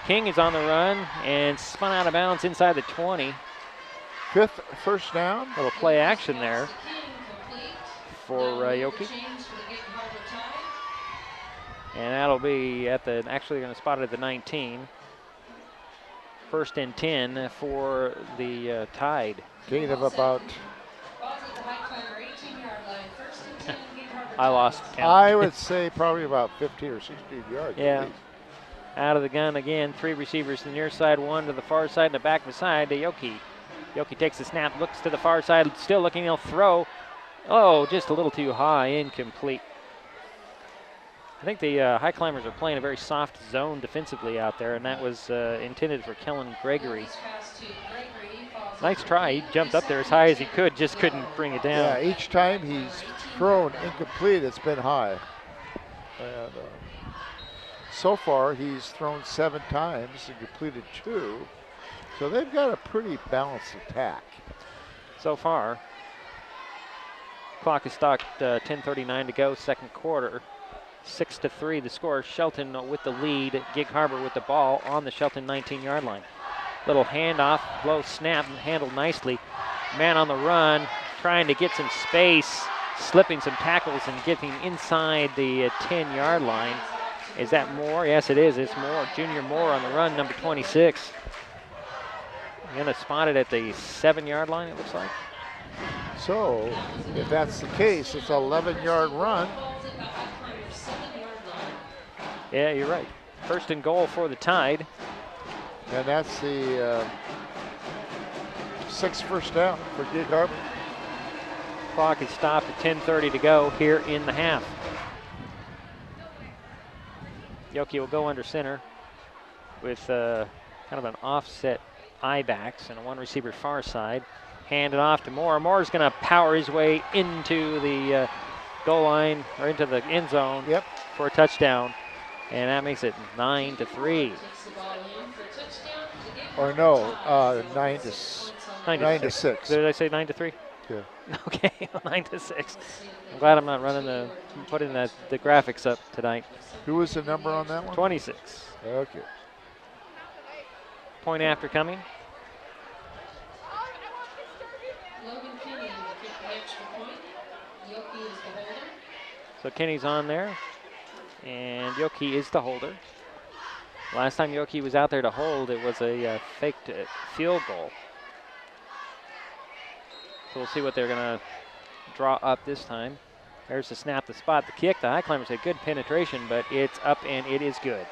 King is on the run and spun out of bounds inside the 20. 5th first down. Little play action there for Yoki. And that'll be actually going to spot it at the 19. 1st and 10 for the Tide. Gain of about... I lost count. I would say probably about 15 or 16 yards. Yeah. Out of the gun again, 3 receivers to the near side, 1 to the far side, and the back beside to Yoki. Yoki takes the snap, looks to the far side, still looking, he'll throw. Oh, just a little too high, incomplete. I think the Highclimbers are playing a very soft zone defensively out there, and that was intended for Kellen Gregory. Nice try, he jumped up there as high as he could, just couldn't bring it down. Yeah, each time he's thrown incomplete, it's been high. And so far, he's thrown 7 times and completed 2. So they've got a pretty balanced attack. So far. Clock is stopped, 10:39 to go, second quarter. 6-3 the score. Shelton with the lead. Gig Harbor with the ball on the Shelton 19-yard line. Little handoff, low snap, handled nicely. Man on the run, trying to get some space, slipping some tackles and getting inside the 10-yard line. Is that Moore? Yes, it is. It's Moore. Junior Moore on the run, number 26. Going to spot it at the 7-yard line, it looks like. So, if that's the case, it's an 11-yard run. Yeah, you're right. First and goal for the Tide. And that's the 6th first down for Gig Harbor. Clock is stopped at 10:30 to go here in the half. Yoki will go under center with kind of an offset I-backs and a 1 receiver far side. Hand it off to Moore. Moore's going to power his way into the goal line or into the end zone for a touchdown. And that makes it 9-3. Or no, 9-6. Did I say 9-3? Yeah. Okay, 9-6. I'm glad I'm not putting the graphics up tonight. Who was the number on that one? 26. Okay. Point after coming. So Kenny's on there, and Yoki is the holder. Last time Yoki was out there to hold, it was a faked field goal. So we'll see what they're going to draw up this time. There's the snap, the spot, the kick. The Highclimbers had good penetration, but it's up and it is good.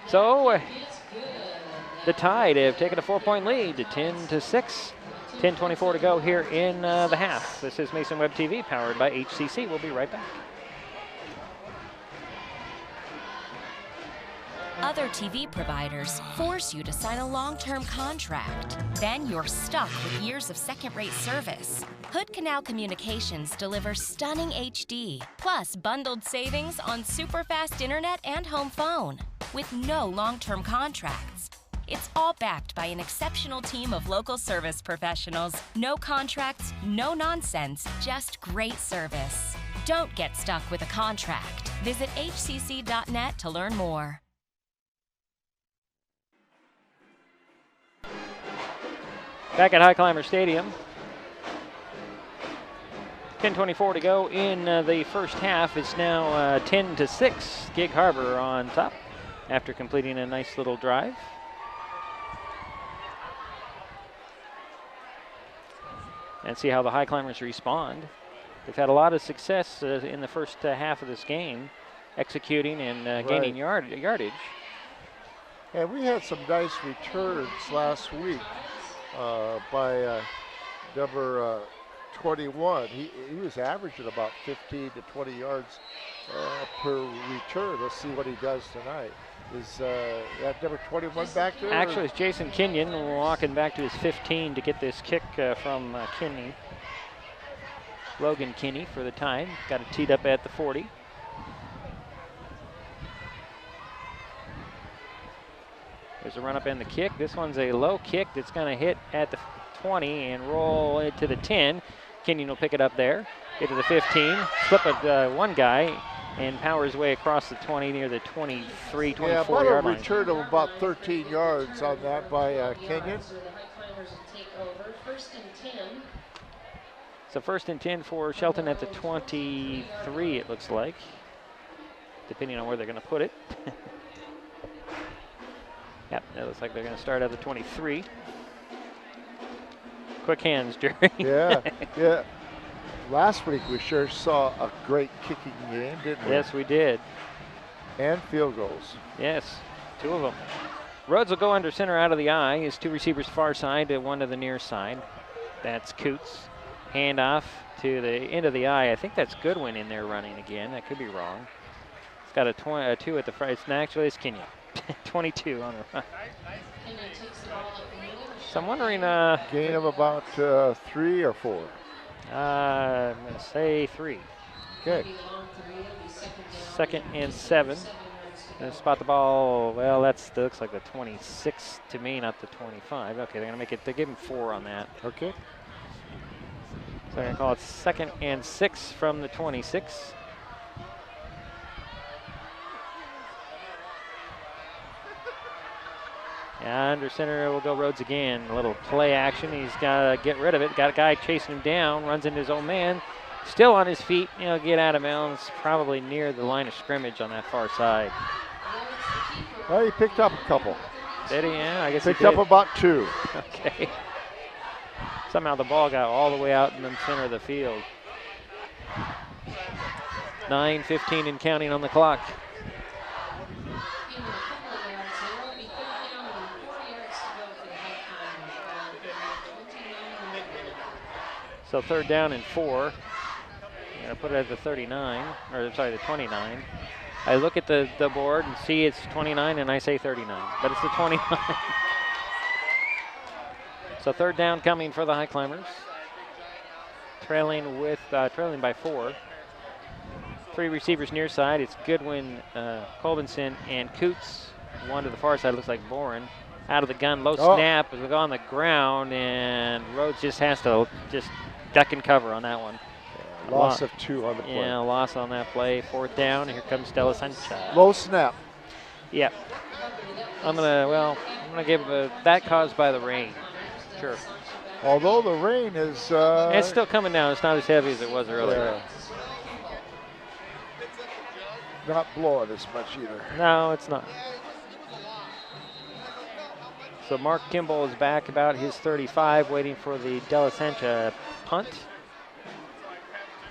So the Tide have taken a 4-point lead to 10-6. 10:24 to go here in the half. This is Mason Web TV, powered by HCC. We'll be right back. Other TV providers force you to sign a long-term contract. Then you're stuck with years of second-rate service. Hood Canal Communications delivers stunning HD, plus bundled savings on super-fast internet and home phone, with no long-term contracts. It's all backed by an exceptional team of local service professionals. No contracts, no nonsense, just great service. Don't get stuck with a contract. Visit hcc.net to learn more. Back at Highclimber Stadium. 10:24 to go in the first half. It's now 10-6. Gig Harbor on top after completing a nice little drive. And see how the Highclimbers respond. They've had a lot of success in the first half of this game, executing and gaining yardage. And we had some nice returns last week by number 21. He was averaging about 15 to 20 yards per return. Let's see what he does tonight. Is that number 21 back there? Actually, it's Jason Kenyon walking back to his 15 to get this kick from Kinney. Logan Kinney for the Tide. Got it teed up at the 40. There's a run up and the kick. This one's a low kick that's going to hit at the 20 and roll it to the 10. Kenyon will pick it up there. Get to the 15. Slip of one guy and power his way across the 20 near the 23, 24 yard line. Yeah, about a return of about 13 yards on that by Kenyon. So first and 10 for Shelton at the 23, it looks like, depending on where they're going to put it. Yep, it looks like they're going to start at the 23. Quick hands, Jerry. Yeah. Last week we sure saw a great kicking game, didn't we? Yes, we did. And field goals. Yes. Two of them. Rhodes will go under center out of the eye. His two receivers far side to one to the near side. That's Coots. Hand off to the end of the eye. I think that's Goodwin in there running again. That could be wrong. It's got a 2 at the front. Actually, it's Kenya. 22 on the run. So I'm wondering. Gain of about 3 or 4. I'm going to say 3. Okay. 2nd and 7. Gonna spot the ball. Well, that looks like the 26 to me, not the 25. Okay, they're gonna make it. They give him 4 on that. Okay. So they're gonna call it 2nd and 6 from the 26. Yeah, under center will go Rhodes again. A little play action. He's got to get rid of it. Got a guy chasing him down. Runs into his own man. Still on his feet. Get out of bounds. Probably near the line of scrimmage on that far side. Well, he picked up a couple. Did he? Yeah, I guess picked he did. up about 2. Okay. Somehow the ball got all the way out in the center of the field. 9:15 and counting on the clock. So 3rd down and 4. I'm going to put it at the 39, or sorry, the 29. I look at the board and see it's 29, and I say 39, but it's the 29. So 3rd down coming for the Highclimbers. Trailing by 4. 3 receivers near side. It's Goodwin, Colbinson, and Coots. One to the far side looks like Boren. Out of the gun, low snap, is on the ground, and Rhodes just has to duck and cover on that one. Loss of 2 on the play. Yeah, loss on that play. 4th down. Here comes Stella Sanchez. Low snap. Yep. I'm gonna give that caused by the rain. Sure. Although the rain is. It's still coming down. It's not as heavy as it was earlier. Yeah. Not blowing as much either. No, it's not. So Mark Kimball is back about his 35, waiting for the De La Sancha punt.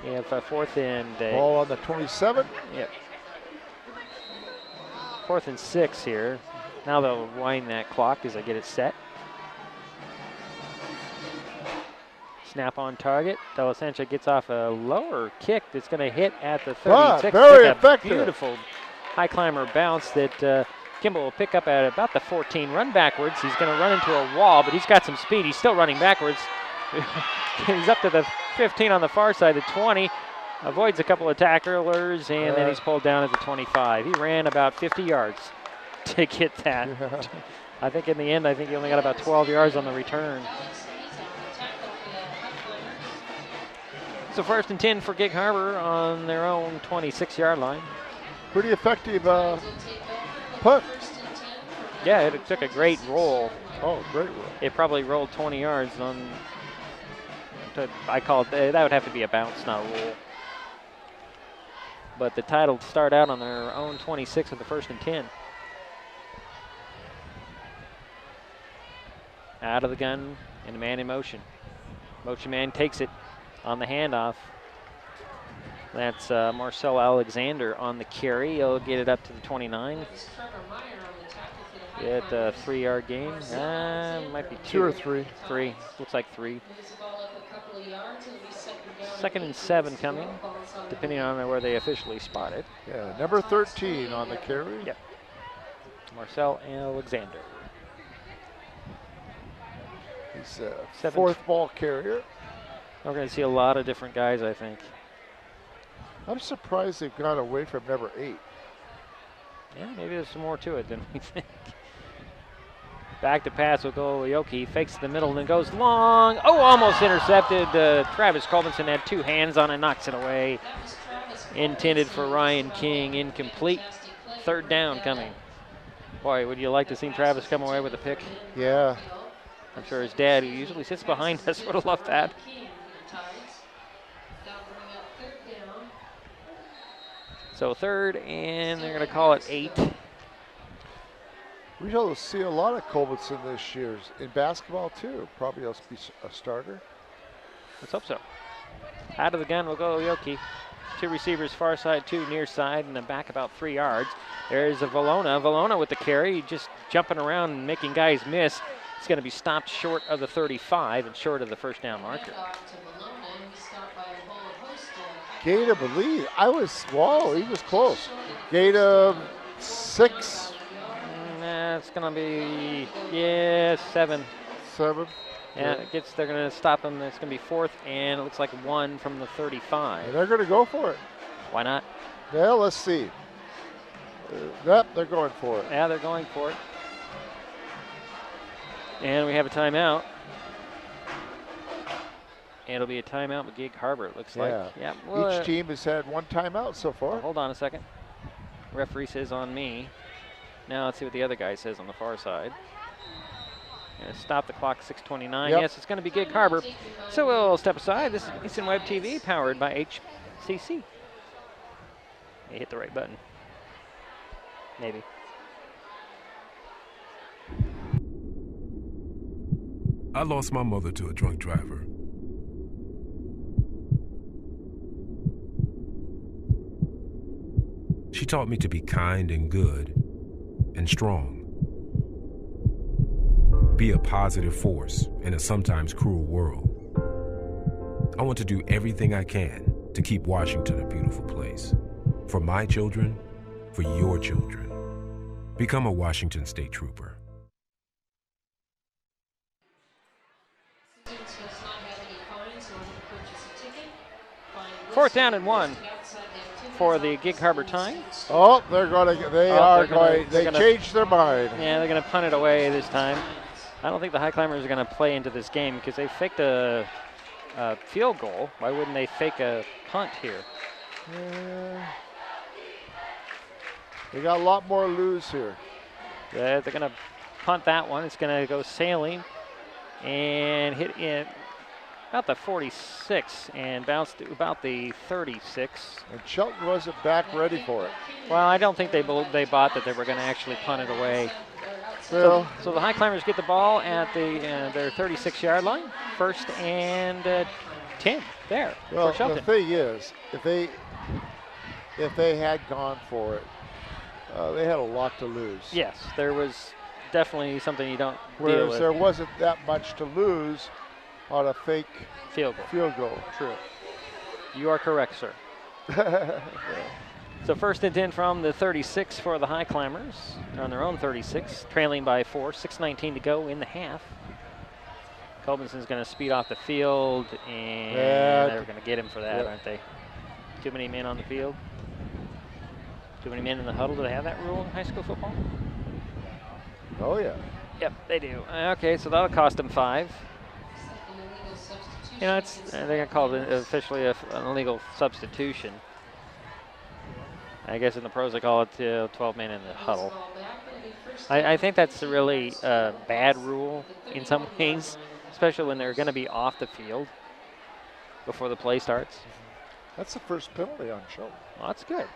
We have 4th and... Ball on the 27? Yep. 4th and 6 here. Now they'll wind that clock as I get it set. Snap on target. De La Sancha gets off a lower kick that's going to hit at the 36. Very effective. Beautiful high climber bounce that Kimball will pick up at about the 14. Run backwards. He's going to run into a wall, but he's got some speed. He's still running backwards. He's up to the 15 on the far side, the 20. Avoids a couple of tacklers, and then he's pulled down at the 25. He ran about 50 yards to get that. Yeah. I think in the end, he only got about 12 yards on the return. So 1st and 10 for Gig Harbor on their own 26-yard line. Pretty effective punt. Yeah, it took a great roll. Oh, great roll. It probably rolled 20 yards on. I call it, that would have to be a bounce, not a roll. But the Tide will start out on their own 26 with the 1st and 10. Out of the gun and a man in motion. Motion man takes it on the handoff. That's Marcel Alexander on the carry. He'll get it up to the 29. Get a 3-yard gain. Might be 2 or 3. 3. Looks like 3. 2nd and 7 coming, depending on where they officially spot it. Yeah, number 13 on the carry. Yep. Marcel Alexander. He's a 4th ball carrier. We're going to see a lot of different guys, I think. I'm surprised they've gone away from number 8. Yeah, maybe there's some more to it than we think. Back to pass will go Yoki. Fakes the middle and then goes long. Oh, almost intercepted. Travis Colbinson had 2 hands on it, knocks it away. Intended for Ryan King, incomplete. 3rd down coming. Boy, would you like to see Travis come away with a pick? Yeah. I'm sure his dad, who usually sits behind us, would have loved that. So 3rd, and they're going to call it 8. We'll see a lot of Colbinson this year in basketball too. Probably he'll be a starter. Let's hope so. Out of the gun will go Yoki. 2 receivers far side, 2 near side, and then back about 3 yards. There's a Valona. Valona with the carry, just jumping around and making guys miss. It's going to be stopped short of the 35 and short of the first down marker. Gator, believe. Whoa, he was close. Gator 6. It's going to be, 7. 7. Yeah, they're going to stop him. It's going to be 4th, and it looks like 1 from the 35. And they're going to go for it. Why not? Well, let's see. Yep, they're going for it. Yeah, they're going for it. And we have a timeout. And it'll be a timeout with Gig Harbor, it looks like. Yeah. Well, each team has had 1 timeout so far. Hold on a second. Referee says on me. Now let's see what the other guy says on the far side. Stop the clock, 6:29. Yep. Yes, it's going to be Gig Harbor. So we'll step aside. This is Mason Web TV, powered by HCC. You hit the right button. Maybe. I lost my mother to a drunk driver. She taught me to be kind and good and strong. Be a positive force in a sometimes cruel world. I want to do everything I can to keep Washington a beautiful place. For my children, for your children. Become a Washington State Trooper. Fourth down and 1 for the Gig Harbor time. Oh, they changed their mind. Yeah, they're going to punt it away this time. I don't think the Highclimbers are going to play into this game because they faked a field goal. Why wouldn't they fake a punt here? They got a lot more loose here. They're going to punt that one. It's going to go sailing and hit in about the 46 and bounce to about the 36. And Shelton wasn't back ready for it. Well, I don't think they bought that they were going to actually punt it away. Well, so the Highclimbers get the ball at their 36-yard line. 1st and 10 there for Shelton. The thing is, if they had gone for it, they had a lot to lose. Yes, there was definitely something you don't Whereas deal with. there wasn't that much to lose on a fake field goal. True. You are correct, sir. So 1st and 10 from the 36 for the Highclimbers. They're on their own 36, trailing by 4, 6:19 to go in the half. Colbinson's going to speed off the field, and they're going to get him for that, aren't they? Too many men on the field? Too many men in the huddle? Do they have that rule in high school football? Oh, yeah. Yep, they do. Okay, so that'll cost them 5. You know, they're going to call it officially an illegal substitution. I guess in the pros they call it 12 men in the huddle. I think that's a really bad rule in some ways, especially when they're going to be off the field before the play starts. That's the first penalty on Shelton. Well, that's good.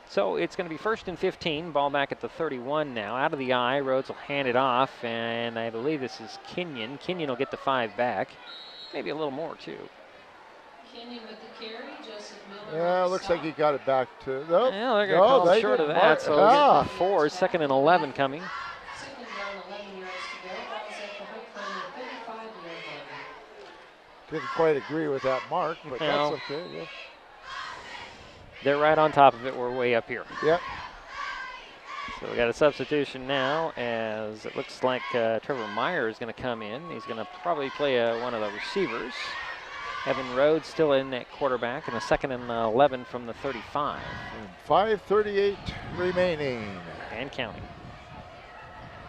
So it's going to be 1st and 15, ball back at the 31 now. Out of the eye, Rhodes will hand it off, and I believe this is Kenyon. Kenyon will get the 5 back, maybe a little more too. Kenyon with the carry, Joseph Miller. Yeah, looks like he got it back to. Nope. Yeah, they're going to call short of that, so we'll get 4, 2nd and 11 coming. 2nd down, 11 yards to go. Ball's at the Highclimber 35-yard line. Didn't quite agree with that mark, but that's okay. Yeah. They're right on top of it. We're way up here. Yep. So we got a substitution now, as it looks like Trevor Meyer is going to come in. He's going to probably play one of the receivers. Evan Rhodes still in at quarterback, and a 2nd and 11 from the 35. And 5:38 remaining. And counting.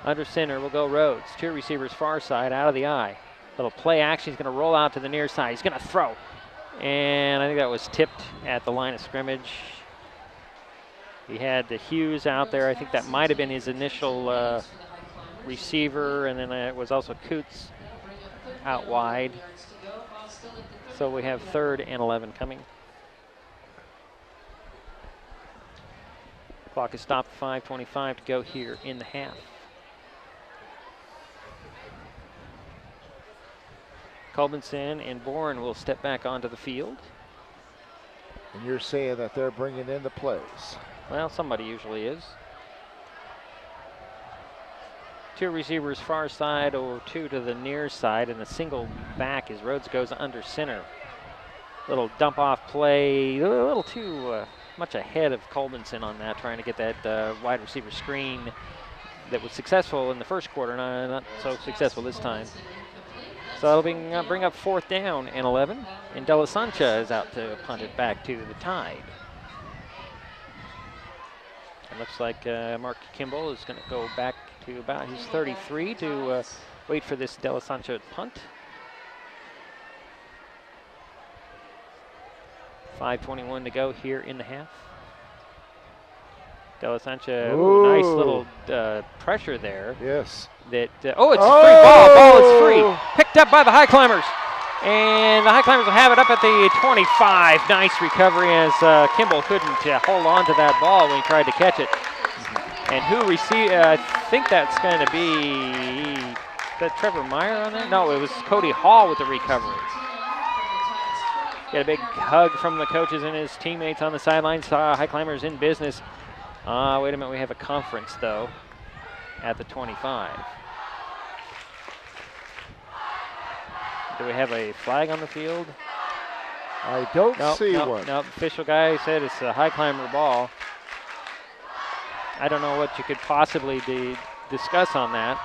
Under center will go Rhodes. 2 receivers far side, out of the eye. Little play action. He's going to roll out to the near side. He's going to throw. And I think that was tipped at the line of scrimmage. He had the Hughes out there. I think that might have been his initial receiver, and then it was also Coots out wide. So we have 3rd and 11 coming. Clock is stopped, 5:25 to go here in the half. Colbinson and Bourne will step back onto the field. And you're saying that they're bringing in the plays. Well, somebody usually is. 2 receivers far side or 2 to the near side, and a single back as Rhodes goes under center. Little dump off play, a little too much ahead of Colbinson on that, trying to get that wide receiver screen that was successful in the first quarter, not so successful this time. So that'll bring up 4th down and 11, and De La Sancha is out to punt it back to the Tide. It looks like Mark Kimball is going to go back to about his 33 to wait for this De La Sancha punt. 5:21 to go here in the half. De La Sancha, nice little pressure there. Yes. That oh, it's a free ball. Ball is free. Picked up by the Highclimbers. And the Highclimbers will have it up at the 25. Nice recovery as Kimball couldn't hold on to that ball when he tried to catch it. And who received, I think that's going to be, that Trevor Meyer on that? No, it was Cody Hall with the recovery. Get a big hug from the coaches and his teammates on the sidelines. Highclimbers in business. Wait a minute, we have a conference though at the 25. Do we have a flag on the field? I don't see one. No, official guy said it's a Highclimber ball. I don't know what you could possibly discuss on that.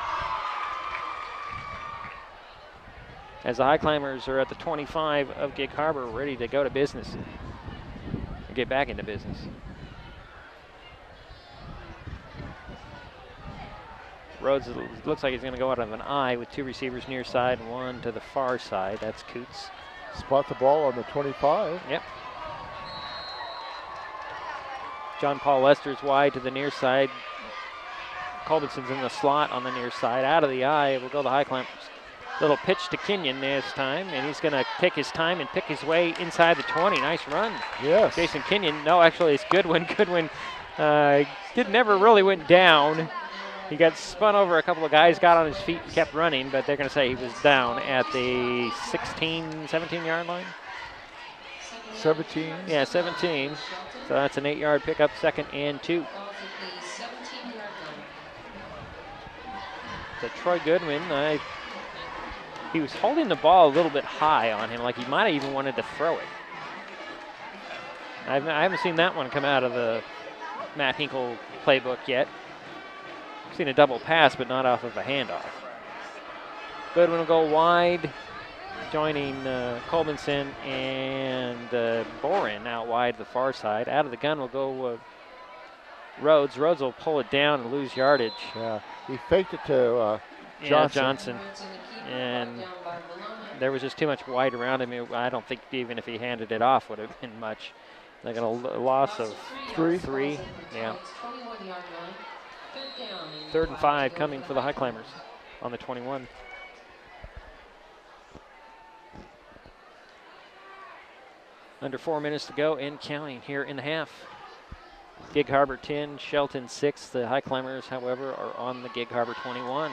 As the Highclimbers are at the 25 of Gig Harbor, ready to go to business. Or get back into business. Rhodes looks like he's going to go out of an I with 2 receivers near side and 1 to the far side. That's Coots. Spot the ball on the 25. Yep. John Paul Lester's wide to the near side. Colbinson's in the slot on the near side. Out of the I will go the Highclimbers. Little pitch to Kenyon this time, and he's going to take his time and pick his way inside the 20. Nice run. Yes. Jason Kenyon. No, actually, it's Goodwin. Goodwin never really went down. He got spun over a couple of guys, got on his feet, and kept running, but they're going to say he was down at the 17-yard line. 17? Yeah, 17. So that's an 8-yard pickup, 2nd and 2. So Troy Goodwin, he was holding the ball a little bit high on him, like he might have even wanted to throw it. I haven't seen that one come out of the Matt Hinkle playbook yet. I've seen a double pass, but not off of a handoff. Goodwin will go wide, joining Colbinson and Boren out wide the far side. Out of the gun will go Rhodes. Rhodes will pull it down and lose yardage. Yeah, he faked it to Johnson. And there was just too much wide around him. I don't think even if he handed it off would have been much. They got a loss of 3. Yeah. 3rd and 5 coming for the Highclimbers on the 21. Under 4 minutes to go and counting here in the half. Gig Harbor 10, Shelton 6. The Highclimbers, however, are on the Gig Harbor 21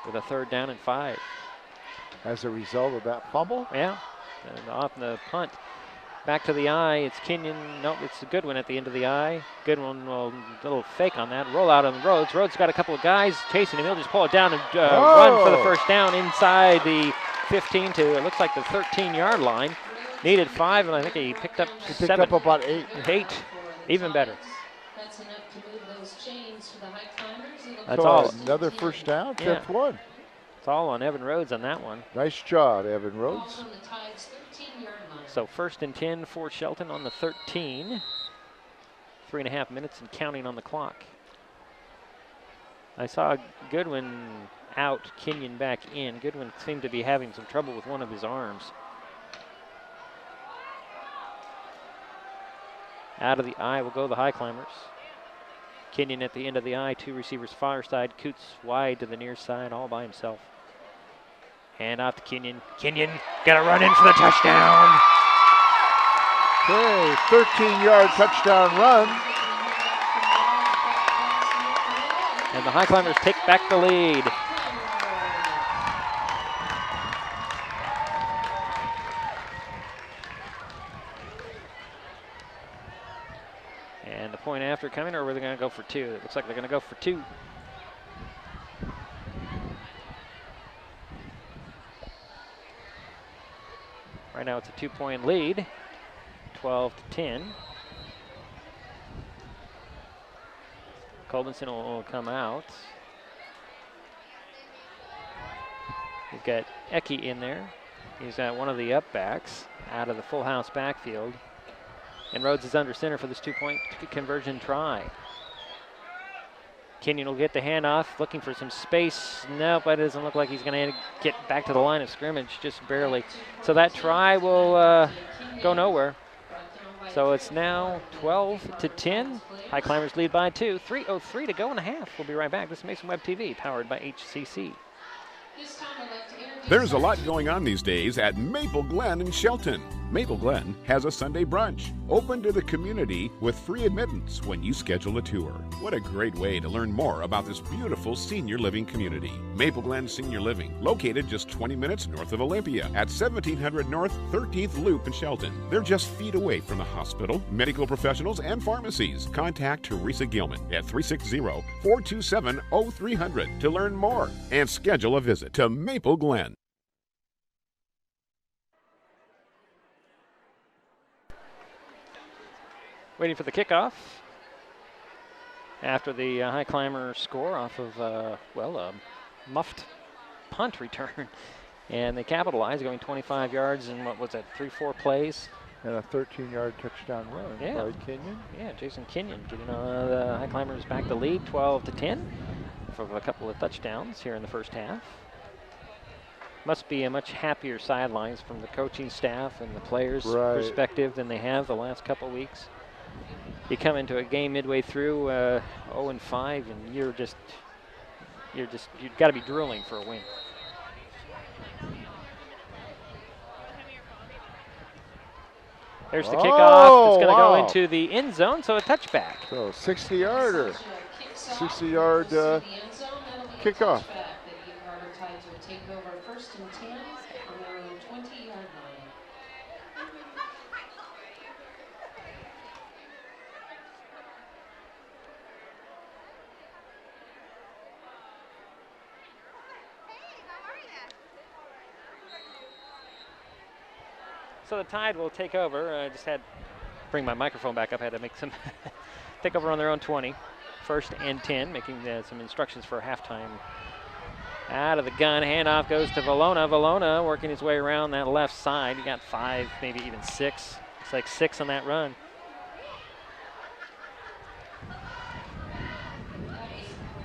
with a 3rd down and 5. As a result of that fumble? Yeah, and off the punt. Back to the I, it's Kenyon. Nope, it's a Goodwin at the end of the I. Goodwin will little fake on that. Roll out on Rhodes. Rhodes got a couple of guys chasing him. He'll just pull it down and run for the 1st down inside the 15 to, it looks like the 13-yard line. Needed 5, and I think he picked up 7. He picked up about 8. 8, even better. That's enough to move those chains for the Highclimbers. That's all. Another 1st down, 5th one. It's all on Evan Rhodes on that one. Nice job, Evan Rhodes. So 1st and 10 for Shelton on the 13. 3.5 minutes and counting on the clock. I saw Goodwin out, Kenyon back in. Goodwin seemed to be having some trouble with one of his arms. Out of the I will go the Highclimbers. Kenyon at the end of the I, 2 receivers far side. Coots wide to the near side, all by himself. Hand off to Kenyon. Kenyon got to run in for the touchdown. Okay, 13-yard touchdown run. And the Highclimbers take back the lead. point after coming, or were they going to go for two? It looks like they're going to go for two. Right now it's a 2-point lead, 12-10. Colbinson will come out. We've got Ecke in there. He's got one of the up backs out of the full house backfield. And Rhodes is under center for this 2-point conversion try. Kenyon will get the handoff, looking for some space. Nope, it doesn't look like he's going to get back to the line of scrimmage, just barely. So that try will go nowhere. So it's now 12-10. Highclimbers lead by 2. 3:03 to go in the half. We'll be right back. This is Mason Web TV, powered by HCC. There's a lot going on these days at Maple Glen in Shelton. Maple Glen has a Sunday brunch, open to the community with free admittance when you schedule a tour. What a great way to learn more about this beautiful senior living community. Maple Glen Senior Living, located just 20 minutes north of Olympia at 1700 North 13th Loop in Shelton. They're just feet away from the hospital, medical professionals, and pharmacies. Contact Teresa Gilman at 360-427-0300 to learn more and schedule a visit to Maple Glen. Waiting for the kickoff after the Highclimber score off of, a muffed punt return. And they capitalized, going 25 yards in, what was that, 3-4 plays? And a 13-yard touchdown run by Kenyon. Yeah, Jason Kenyon getting the Highclimbers back to lead, 12-10, for a couple of touchdowns here in the first half. Must be a much happier sidelines from the coaching staff and the players' perspective than they have the last couple weeks. You come into a game midway through 0-5, and you've got to be drooling for a win. There's the kickoff. It's going to go into the end zone, so a touchback. So 60-yarder, 60-yard kickoff. Take over 1st and 10 on their own 20-yard line. So the Tide will take over. I just had to bring my microphone back up. I had to make some take over on their own 20. 1st and 10, making some instructions for halftime. Out of the gun, handoff goes to Valona. Valona working his way around that left side. He got 5, maybe even 6. Looks like 6 on that run.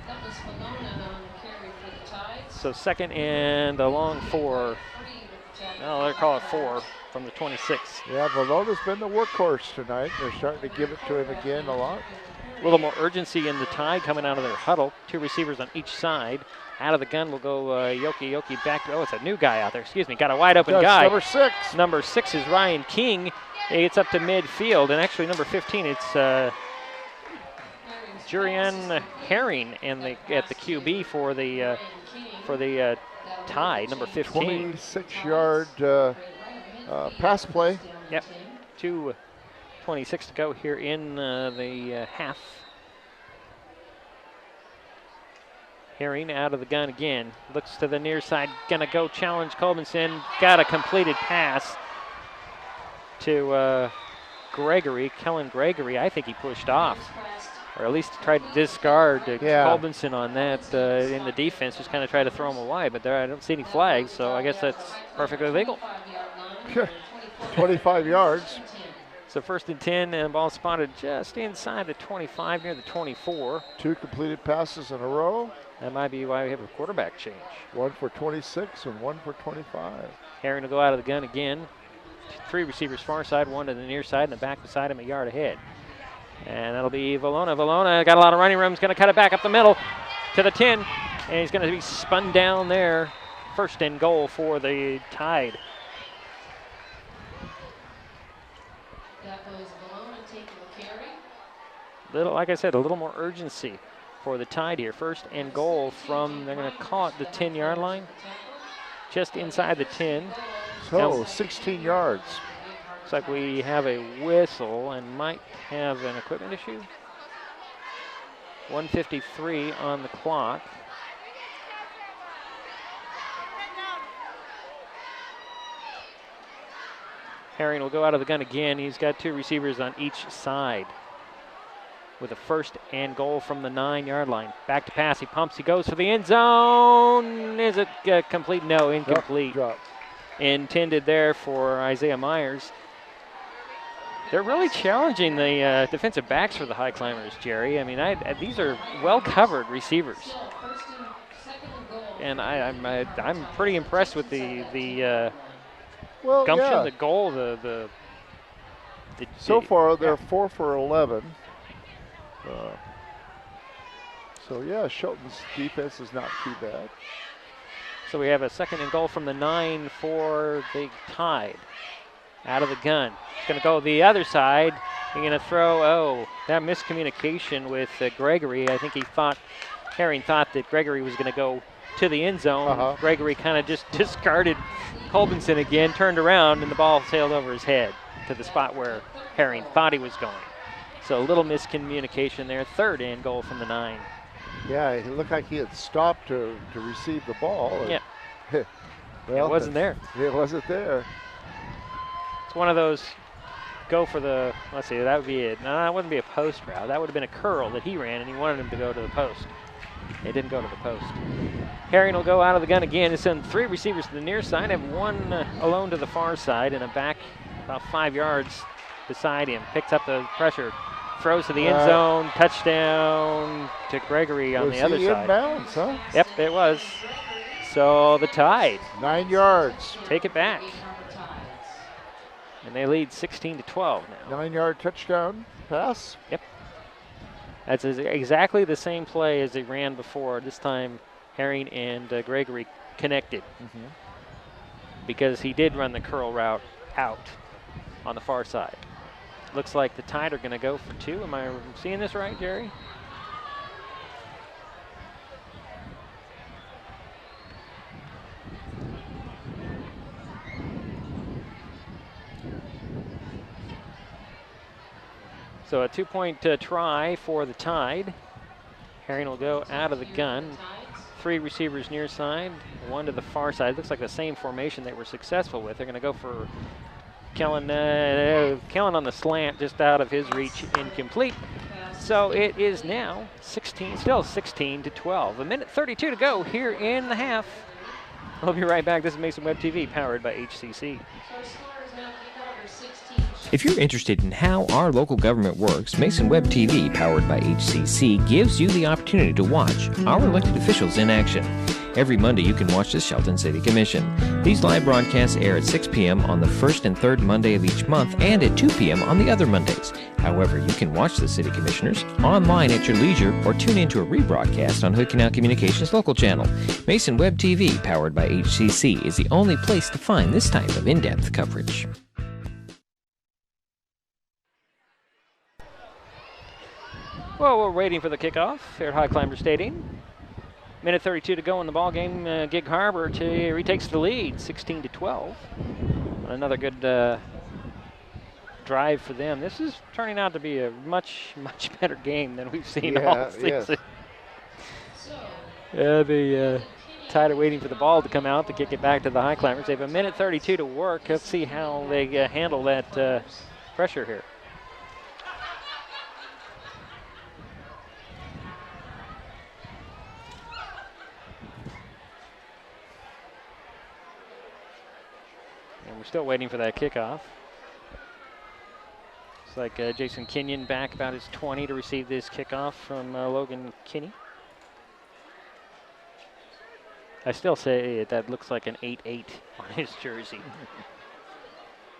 That was Valona on the carry for the Tides. So 2nd and a long 4. Oh, they're calling it 4 from the 26. Yeah, Valona's been the workhorse tonight. They're starting to give it to him again a lot. A little more urgency in the Tide coming out of their huddle. 2 receivers on each side. Out of the gun will go Yoki back. Oh, it's a new guy out there. Excuse me. Got a wide open guy. Number 6. Number 6 is Ryan King. He gets up to midfield. And actually, number 15, it's Jurian Herring at the QB for the Tide, number 15. 26-yard pass play. Yep. 2:26 to go here in the half. Herring out of the gun again. Looks to the near side. Gonna go challenge Colbinson. Got a completed pass to Gregory. Kellen Gregory. I think he pushed off. Or at least tried to discard Colbinson on that in the defense. Just kind of tried to throw him away. But there I don't see any flags. So I guess that's perfectly legal. 25 yards. So 1st and 10, and ball spotted just inside the 25, near the 24. 2 completed passes in a row. That might be why we have a quarterback change. 1 for 26 and 1 for 25. Herring will go out of the gun again. 3 receivers far side, 1 to the near side, and the back beside him a yard ahead. And that'll be Valona. Valona got a lot of running room. He's going to cut it back up the middle to the 10, and he's going to be spun down there. 1st and goal for the Tide. Like I said, a little more urgency for the Tide here. 1st and goal from, they're going to call it the 10-yard line. Just inside the 10. So, now, 16 yards. Looks like we have a whistle and might have an equipment issue. 1:53 on the clock. Herring will go out of the gun again. He's got 2 receivers on each side with a 1st and goal from the 9-yard line. Back to pass. He pumps. He goes for the end zone. Is it complete? No, incomplete. Drop. Intended there for Isaiah Myers. They're really challenging the defensive backs for the Highclimbers, Jerry. I mean, these are well-covered receivers, and I'm pretty impressed with the gumption, the goal, so far they're 4 for 11. So yeah, Shelton's defense is not too bad. So we have a 2nd and goal from the 9 for the Tide. Out of the gun. It's going to go the other side. He's going to throw, that miscommunication with Gregory. I think Herring thought that Gregory was going to go to the end zone. Gregory kind of just discarded Colbinson again, turned around, and the ball sailed over his head to the spot where Herring thought he was going. So a little miscommunication there. 3rd and goal from the 9. Yeah, it looked like he had stopped to receive the ball. Yeah. Well, it wasn't there. It wasn't there. It's one of those go for the, let's see, that would be it. No, that wouldn't be a post route. That would have been a curl that he ran, and he wanted him to go to the post. It didn't go to the post. Herring will go out of the gun again and send 3 receivers to the near side, have 1 alone to the far side, and a back about 5 yards beside him. Picks up the pressure, throws to the end zone, touchdown to Gregory on the other side. Inbounds, huh? Yep, it was. So the Tide 9 yards. Take it back. And they lead 16-12 now. 9-yard touchdown pass. Yep. That's exactly the same play as they ran before. This time Herring and Gregory connected. Because he did run the curl route out on the far side. Looks like the Tide are going to go for 2. Am I seeing this right, Jerry? So a 2-point try for the Tide. Herring will go out of the gun. 3 receivers near side, 1 to the far side. Looks like the same formation they were successful with. They're going to go for Kellen. Kellen on the slant, just out of his reach, incomplete. So it is now still 16-12. 1:32 to go here in the half. We'll be right back. This is Mason Web TV, powered by HCC. If you're interested in how our local government works, Mason Web TV, powered by HCC, gives you the opportunity to watch our elected officials in action. Every Monday, you can watch the Shelton City Commission. These live broadcasts air at 6 p.m. on the 1st and 3rd Monday of each month and at 2 p.m. on the other Mondays. However, you can watch the City Commissioners online at your leisure or tune into a rebroadcast on Hood Canal Communications local channel. Mason Web TV, powered by HCC, is the only place to find this type of in-depth coverage. Well, we're waiting for the kickoff here at Highclimbers Stadium. 1:32 to go in the ball game. Gig Harbor retakes the lead, 16-12. Another good drive for them. This is turning out to be a much better game than we've seen all season. The Tide are waiting for the ball to come out to kick it back to the Highclimbers. They have 1:32 to work. Let's see how they handle that pressure here. We're still waiting for that kickoff. It's like Jason Kenyon back about his 20 to receive this kickoff from Logan Kinney. I still say that looks like an 8-8 on his jersey.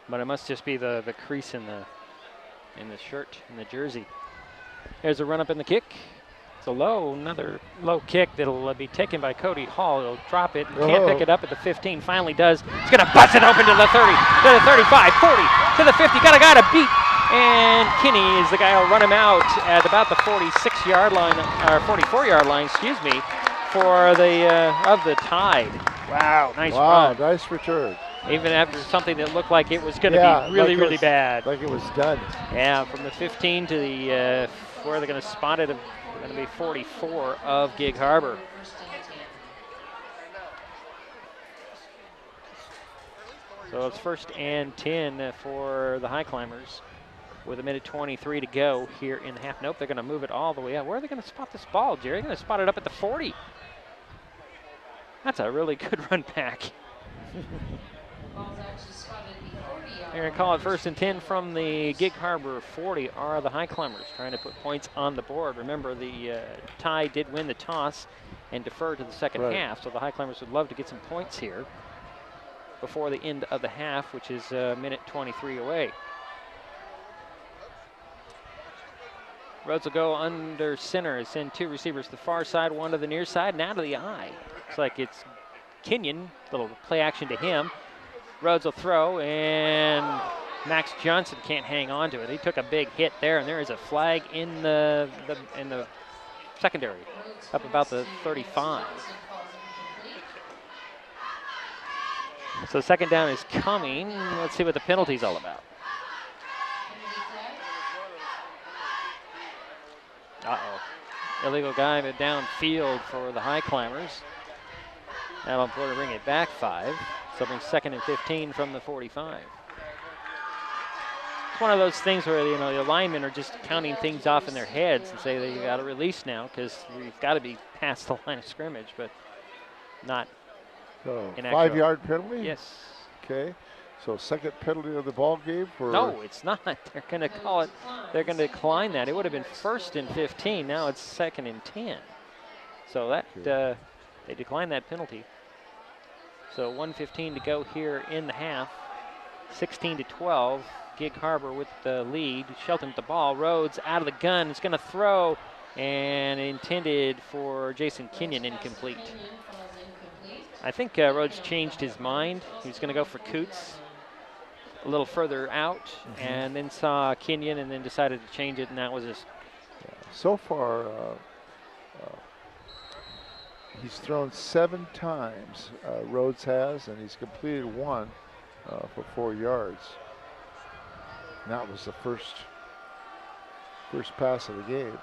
But it must just be the crease in the shirt, in the jersey. There's a run up in the kick. It's another low kick that'll be taken by Cody Hall. He'll drop it, can't pick it up at the 15, finally does. He's gonna bust it open to the 30, to the 35, 40, to the 50, got a guy to beat. And Kinney is the guy who'll run him out at about the 46-yard line, or 44-yard line, excuse me, for the of the Tide. Wow, nice Wow, run. nice return. Even after something that looked like it was going to be really, really bad. Like it was done. Yeah, from the 15 to the, where they're going to spot it, going to be 44 of Gig Harbor. So it's 1st and 10 for the Highclimbers with 1:23 to go here in the half. Nope, they're going to move it all the way out. Where are they going to spot this ball, Jerry? They're going to spot it up at the 40. That's a really good run back. They're going to call it 1st and 10 from the Gig Harbor 40 are the Highclimbers trying to put points on the board. Remember, the tie did win the toss and defer to the second half, so the Highclimbers would love to get some points here before the end of the half, which is 1:23 away. Rhodes will go under center. Send 2 receivers to the far side, 1 to the near side, now to the eye. Looks like it's Kenyon, little play action to him. Rhodes will throw, and Max Johnson can't hang on to it. He took a big hit there, and there is a flag in the secondary, up about the 35. So 2nd down is coming. Let's see what the penalty's all about. Uh-oh. Illegal guy but downfield for the Highclimbers. That'll bring it back 5. So brings 2nd and 15 from the 45. It's one of those things where, you know, the linemen are just counting things off in their heads and say they got to release now because we've got to be past the line of scrimmage, but not. So, in 5-yard penalty? Yes. Okay. So 2nd penalty of the ball game for. No, it's not. They're going to call it. They're going to decline that. It would have been 1st and 15. Now it's 2nd and 10. So that they declined that penalty. So 1:15 to go here in the half. 16-12. Gig Harbor with the lead. Shelton with the ball. Rhodes out of the gun. Is going to throw, and intended for Jason Kenyon, incomplete. I think Rhodes changed his mind. He was going to go for Coots a little further out, and then saw Kenyon, and then decided to change it, and that was his. So far, he's thrown 7 times, Rhodes has, and he's completed 1 for 4 yards. And that was the first pass of the game.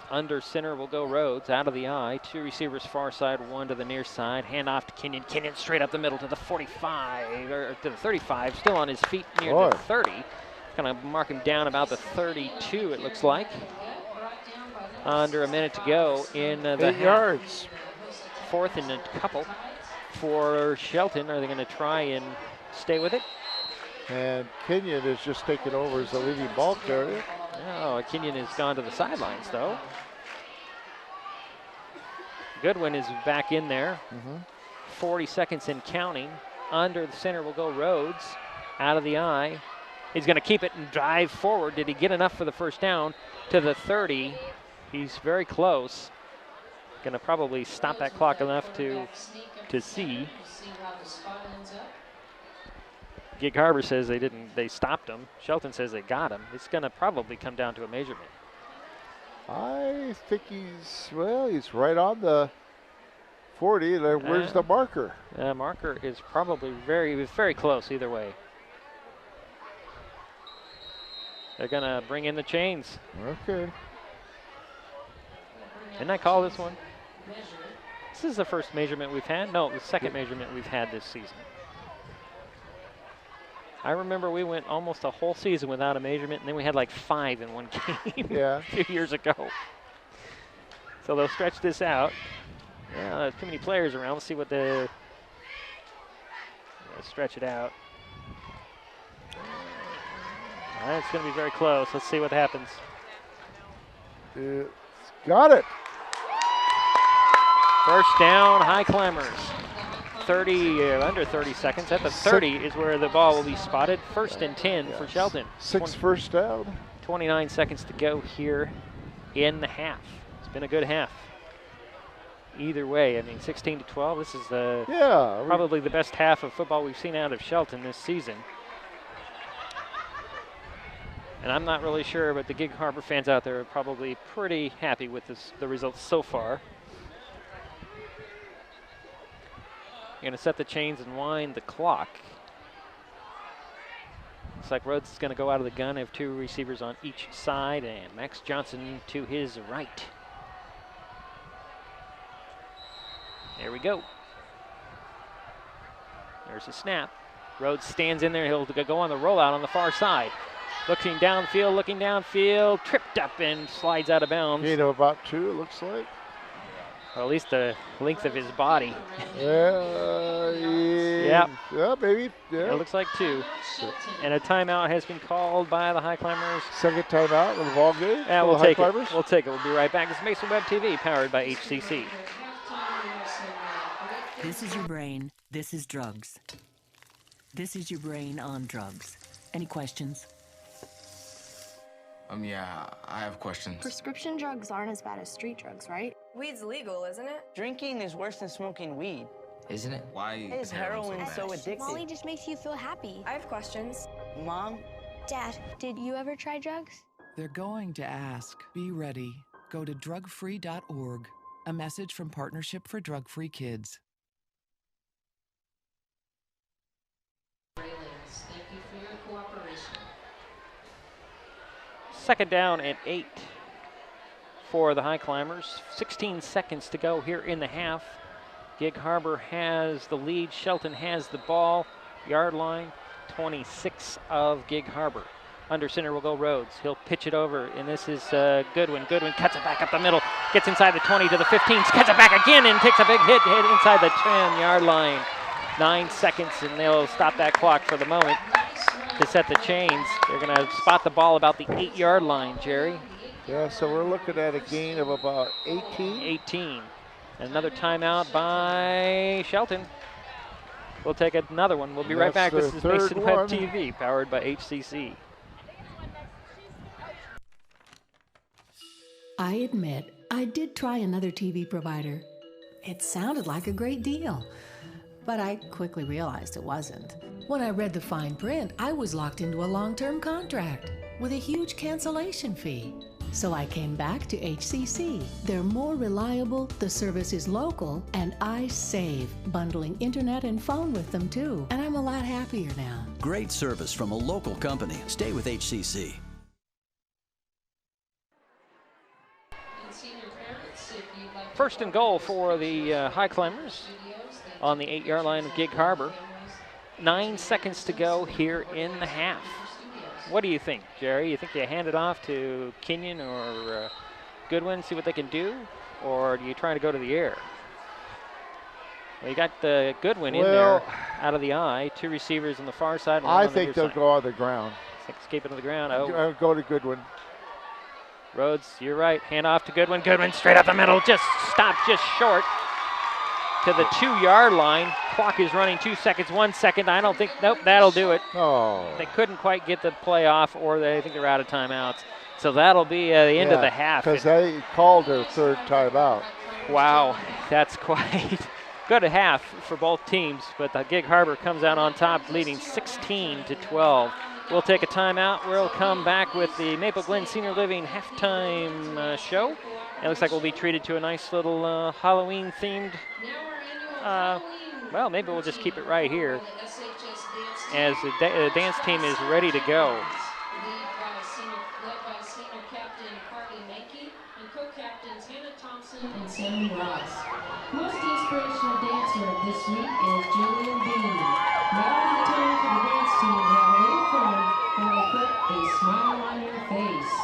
Under center will go Rhodes, out of the eye. 2 receivers far side, 1 to the near side. Hand off to Kenyon. Kenyon straight up the middle to the 45, or to the 35, still on his feet near the 30. Kind of mark him down about the 32, it looks like. Under a minute to go in the 8 yards. 4th and a couple for Shelton. Are they going to try and stay with it? And Kenyon is just taking over as the leading ball carrier. Oh, Kenyon has gone to the sidelines, though. Goodwin is back in there. 40 seconds and counting. Under the center will go Rhodes. Out of the eye. He's going to keep it and drive forward. Did he get enough for the 1st down? To the 30. He's very close. Going to probably stop that clock enough to see. Gig Harbor says they stopped him. Shelton says they got him. It's going to probably come down to a measurement. I think he's right on the 40. Where's the marker? The marker is probably very close either way. They're going to bring in the chains. Okay. Didn't I call this one? This is the first measurement we've had. No, the 2nd measurement we've had this season. I remember we went almost a whole season without a measurement, and then we had like 5 in one game a few years ago. So they'll stretch this out. Yeah, there's too many players around. Let's see what stretch it out. All right, it's going to be very close. Let's see what happens. It's got it. 1st down, Highclimbers. Under 30 seconds. At the 30 is where the ball will be spotted. 1st and 10 for Shelton. 6 first down. 29 seconds to go here in the half. It's been a good half. Either way, I mean, 16-12. This is probably the best half of football we've seen out of Shelton this season. And I'm not really sure, but the Gig Harbor fans out there are probably pretty happy with the results so far. You're going to set the chains and wind the clock. Looks like Rhodes is going to go out of the gun. Have two receivers on each side, and Max Johnson to his right. There we go. There's a snap. Rhodes stands in there. He'll go on the rollout on the far side. Looking downfield, tripped up and slides out of bounds. Gain of about 2, it looks like. Or at least the length of his body. Yeah, maybe. Yeah. It looks like 2. And a timeout has been called by the Highclimbers. Second timeout in the ball game. Yeah, we'll take it. We'll take it. We'll be right back. It's Mason Web TV, powered by HCC. This is your brain. This is drugs. This is your brain on drugs. Any questions? Yeah, I have questions. Prescription drugs aren't as bad as street drugs, right? Weed's legal, isn't it? Drinking is worse than smoking weed. Isn't it? Why Is heroin so addictive? Molly just makes you feel happy. I have questions. Mom? Dad, did you ever try drugs? They're going to ask. Be ready. Go to drugfree.org. A message from Partnership for Drug-Free Kids. Thank you for your cooperation. Second down and 8 for the Highclimbers. 16 seconds to go here in the half. Gig Harbor has the lead. Shelton has the ball. Yard line, 26 of Gig Harbor. Under center will go Rhodes. He'll pitch it over, and this is Goodwin. Goodwin cuts it back up the middle, gets inside the 20 to the 15, cuts it back again, and takes a big hit inside the 10-yard line. 9 seconds, and they'll stop that clock for the moment to set the chains. They're going to spot the ball about the 8-yard line, Jerry. Yeah, so we're looking at a gain of about 18. 18. Another timeout by Shelton. We'll take another one. We'll be right back. This is Mason Web TV, powered by HCC. I admit, I did try another TV provider. It sounded like a great deal, but I quickly realized it wasn't. When I read the fine print, I was locked into a long-term contract with a huge cancellation fee. So I came back to HCC. They're more reliable, the service is local, and I save, bundling internet and phone with them too. And I'm a lot happier now. Great service from a local company. Stay with HCC. First and goal for the Highclimbers on the 8-yard line of Gig Harbor. 9 seconds to go here in the half. What do you think, Jerry? You think you hand it off to Kenyon or Goodwin, see what they can do? Or do you try to go to the air? Well, you got the Goodwin in there out of the eye. 2 receivers on the far side. I think they'll go on the ground. Escape it on the ground. I'll go to Goodwin. Rhodes, you're right. Hand off to Goodwin. Goodwin straight up the middle. Just stopped just short to the 2-yard line. Clock is running 2 seconds, 1 second. I don't think, nope, that'll do it. Oh. They couldn't quite get the play off, or I think they're out of timeouts. So that'll be the end of the half. Because they called their 3rd timeout. Wow, that's quite good a half for both teams, but the Gig Harbor comes out on top, leading 16-12. We'll take a timeout. We'll come back with the Maple Glen Senior Living halftime show. It looks like we'll be treated to a nice little Halloween-themed, well, maybe we'll just keep it right here as the dance team is ready to go. Led by senior captain Carly Mankey and co-captains Hannah Thompson and Sammy Ross. Most inspirational dancer of this week is Julian Bean. Now is the time for the dance team to have a little fun and will put a smile on your face.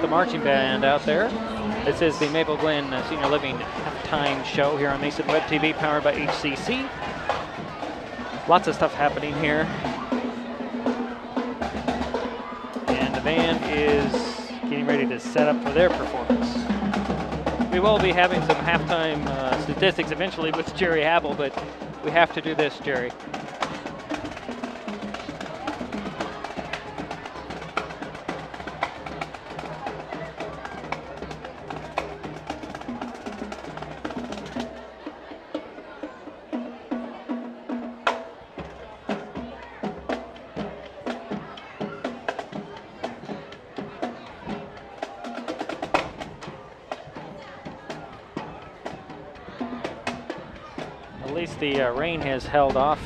Marching band out there. This is the Maple Glen Senior Living halftime show here on Mason Web TV, powered by HCC. Lots of stuff happening here. And the band is getting ready to set up for their performance. We will be having some halftime statistics eventually with Jerry Habel, but we have to do this, Jerry. The rain has held off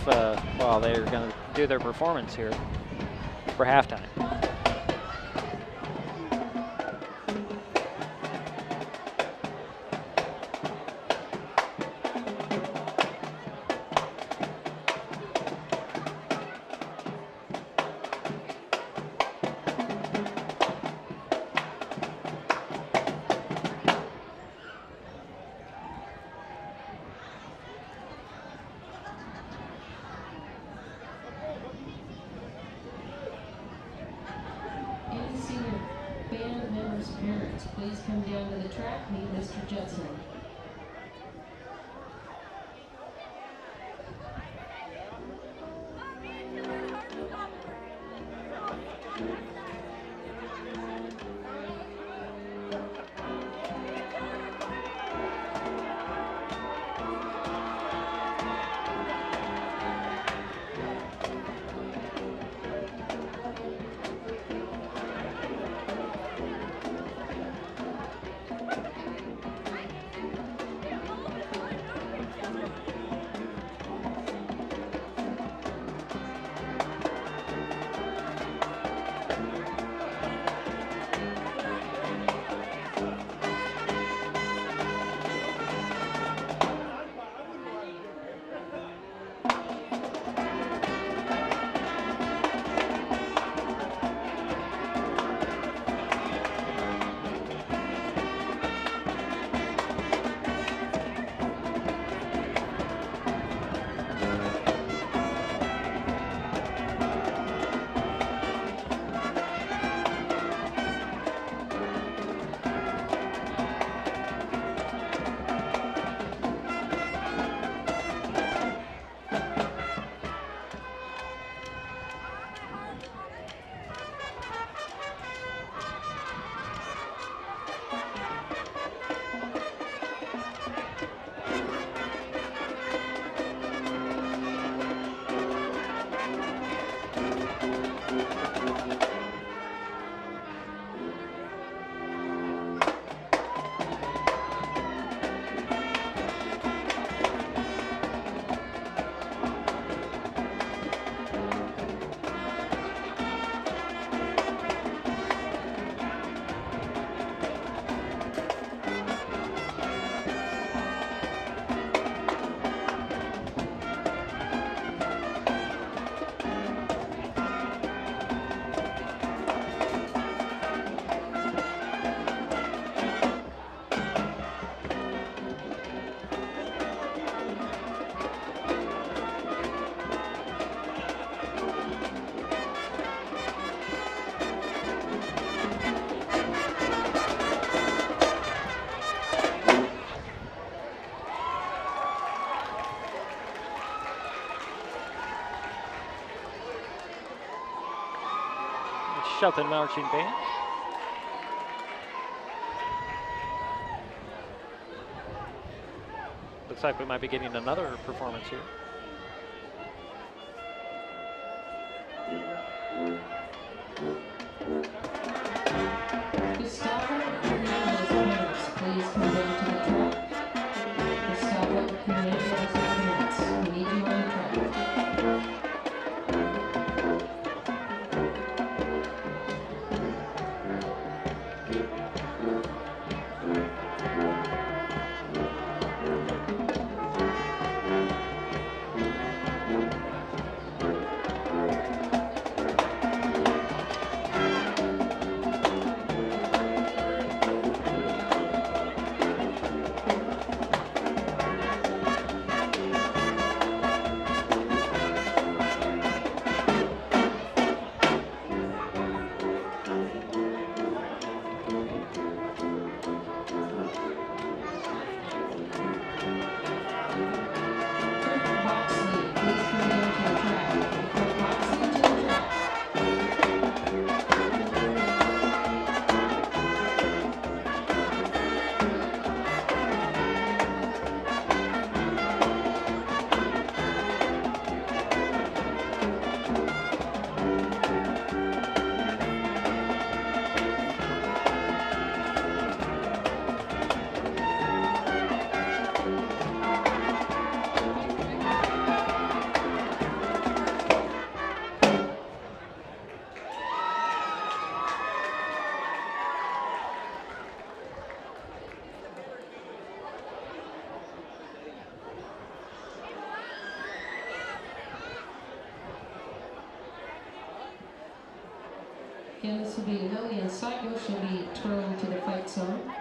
while they're going to do their performance here for halftime. Parents, please come down to the track, meet Mr. Judson. Shelton Marching Band. Looks like we might be getting another performance here. Gustavo Hernandez parents, please come down to the track. Gustavo Hernandez parents, we need you on the track. Again, this will be Lillian Seigel. She'll be twirling to the fight song.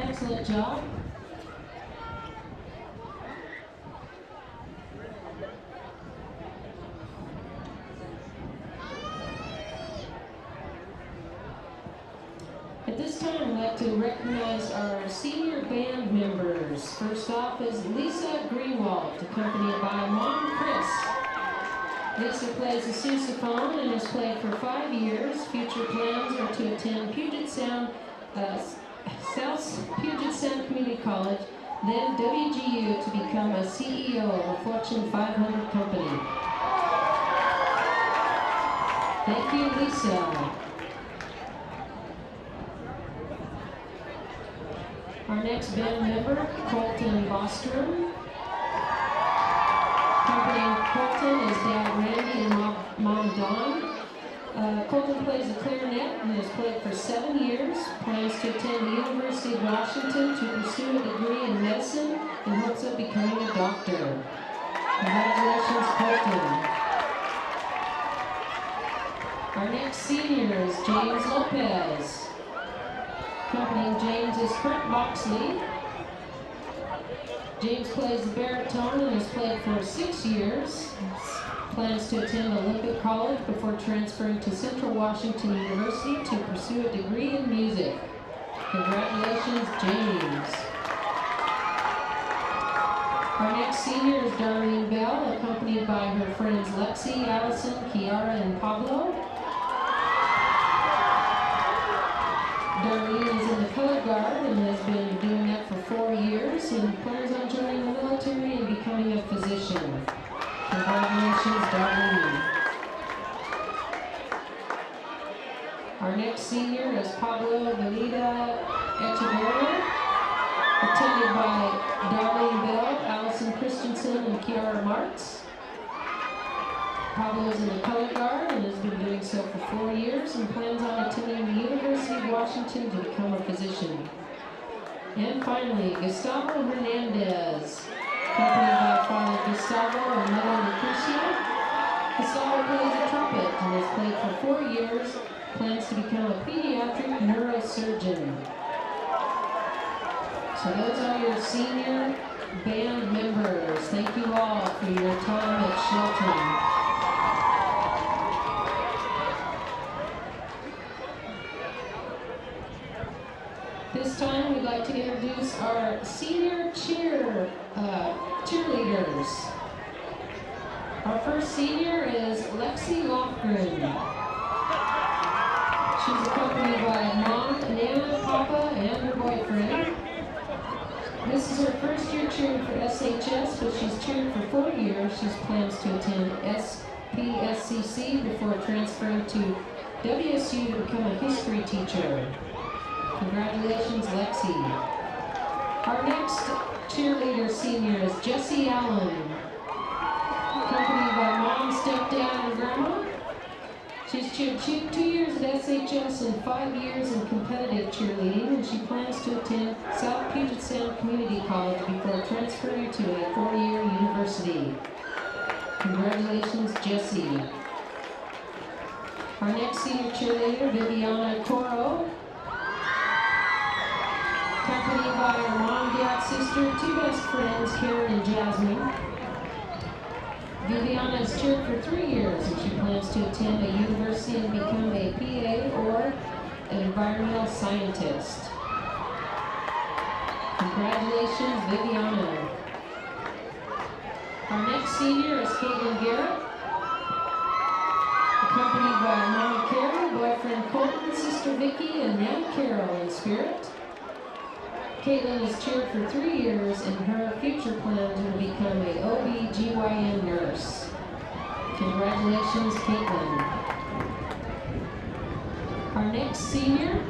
Excellent job. At this time, I'd like to recognize our senior band members. First off is Lisa Greenwald, accompanied by Mom Chris. Lisa plays the sousaphone and has played for 5 years. Future plans are to attend South Puget Sound Community College, then WGU to become a CEO of a Fortune 500 company. Thank you, Lisa. Our next band member, Colton Bostrom. Accompanying Colton is Dad Randy and Mom Dawn. Colton plays the clarinet and has played for 7 years. Plans to attend the University of Washington to pursue a degree in medicine in hopes of becoming a doctor. Congratulations, Colton. Our next senior is James Lopez. Accompanying James is Kurt Boxley. James plays the baritone and has played for 6 years. Plans to attend Olympic College before transferring to Central Washington University to pursue a degree in music. Congratulations, James. Our next senior is Darlene Bell, accompanied by her friends Lexi, Allison, Kiara, and Pablo. Darlene is in the color guard and has been doing that for 4 years and plans on joining the military and becoming a physician. Congratulations, Darlene. Our next senior is Pablo Benita Echeverria, attended by Darlene Bell, Allison Christensen, and Kiara Martz. Pablo is in the color guard and has been doing so for 4 years and plans on attending the University of Washington to become a physician. And finally, Gustavo Hernandez, accompanied by Father Gustavo and Mother Lucrecia. Gustavo plays the trumpet and has played for 4 years, plans to become a pediatric neurosurgeon. So those are your senior band members. Thank you all for your time at Shelton. This time we'd like to introduce our senior cheerleaders. Our first senior is Lexi Lofgren. She's accompanied by Mom, Nana, Papa, and her boyfriend. This is her first year cheering for SHS, but she's cheered for 4 years. She plans to attend SPSCC before transferring to WSU to become a history teacher. Congratulations, Lexi. Our next cheerleader senior is Jessie Allen, accompanied by Mom, Stepdad, and Grandma. She's cheered 2 years at SHS and 5 years in competitive cheerleading, and she plans to attend South Puget Sound Community College before transferring to a 4-year university. Congratulations, Jessie. Our next senior cheerleader, Viviana Coro, accompanied by her mom, dad, sister, 2 best friends, Karen and Jasmine. Viviana has cheered for 3 years and she plans to attend a university and become a PA or an environmental scientist. Congratulations, Viviana. Our next senior is Caitlin Garrett, accompanied by Mama Carol, boyfriend Colton, sister Vicky, and Nana Carol in spirit. Caitlin has cheered for 3 years and her future plans are to become a OB/GYN nurse. Congratulations, Caitlin. Our next senior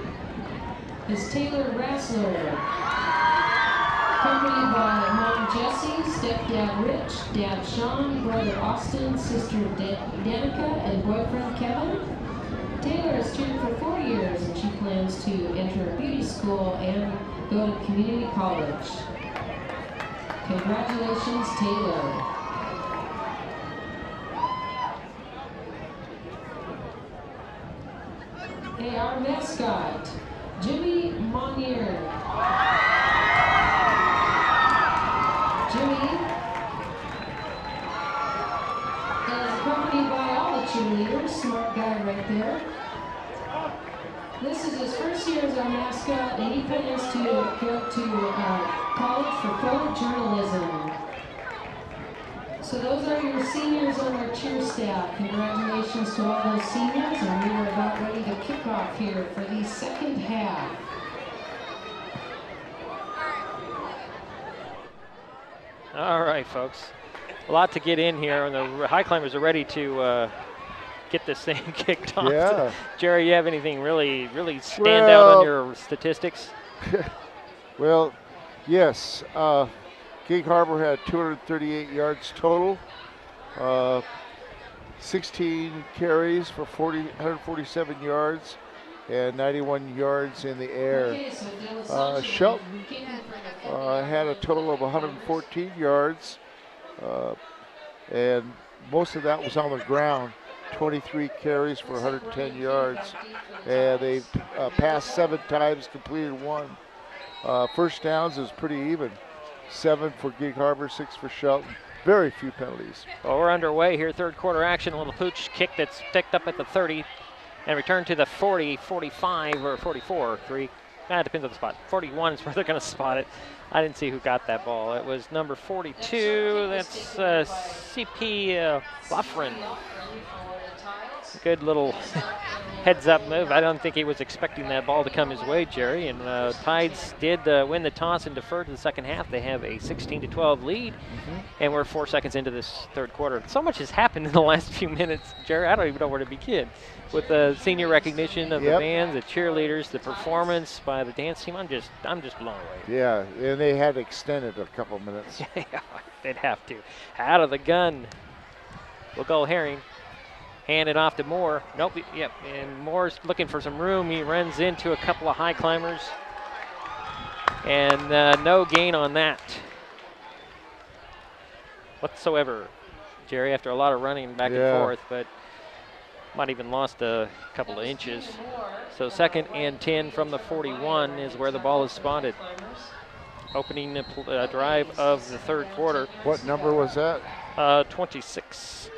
is Taylor Rassler, accompanied by Mom Jessie, stepdad Rich, dad Sean, brother Austin, sister Danica, and boyfriend Kevin. Taylor has cheered for 4 years and she plans to enter a beauty school and go to community college. Congratulations, Taylor. Hey, our mascot, Jimmy Monier. Jimmy is accompanied by all the cheerleaders, smart guy right there. This is his first year as our mascot, and he plans to go to college for photojournalism. So those are your seniors on our cheer staff. Congratulations to all those seniors, and we are about ready to kick off here for the second half. All right, folks. A lot to get in here, and the Highclimbers are ready to get this thing kicked off. Yeah. Jerry, you have anything really stand out on your statistics? Well, yes. Gig Harbor had 238 yards total, 16 carries for 147 yards, and 91 yards in the air. Shelton had a total of 114 yards, and most of that was on the ground. 23 carries for 110 yards, and they passed 7 times, completed 1. First downs is pretty even. 7 for Gig Harbor, 6 for Shelton. Very few penalties. Well, we're underway here, third quarter action. A little pooch kick that's picked up at the 30 and returned to the 40, 45, or 44. It depends on the spot. 41 is where they're going to spot it. I didn't see who got that ball. It was number 42. That's CP Buffrin. Good little heads-up move. I don't think he was expecting that ball to come his way, Jerry. And Tides did win the toss and defer to the second half. They have a 16-12 lead, and we're 4 seconds into this third quarter. So much has happened in the last few minutes, Jerry. I don't even know where to begin. With the senior recognition of the bands, the cheerleaders, the performance by the dance team, I'm just blown away. Yeah, and they had extended a couple minutes. Yeah, they'd have to. Out of the gun, we'll go Herring. Hand it off to Moore. Nope, yep, and Moore's looking for some room. He runs into a couple of high climbers. And no gain on that whatsoever, Jerry, after a lot of running back and forth, but might even lost a couple of inches. So 2nd and 10 from the 41 is where the ball is spotted. Opening the drive of the third quarter. What number was that? 26.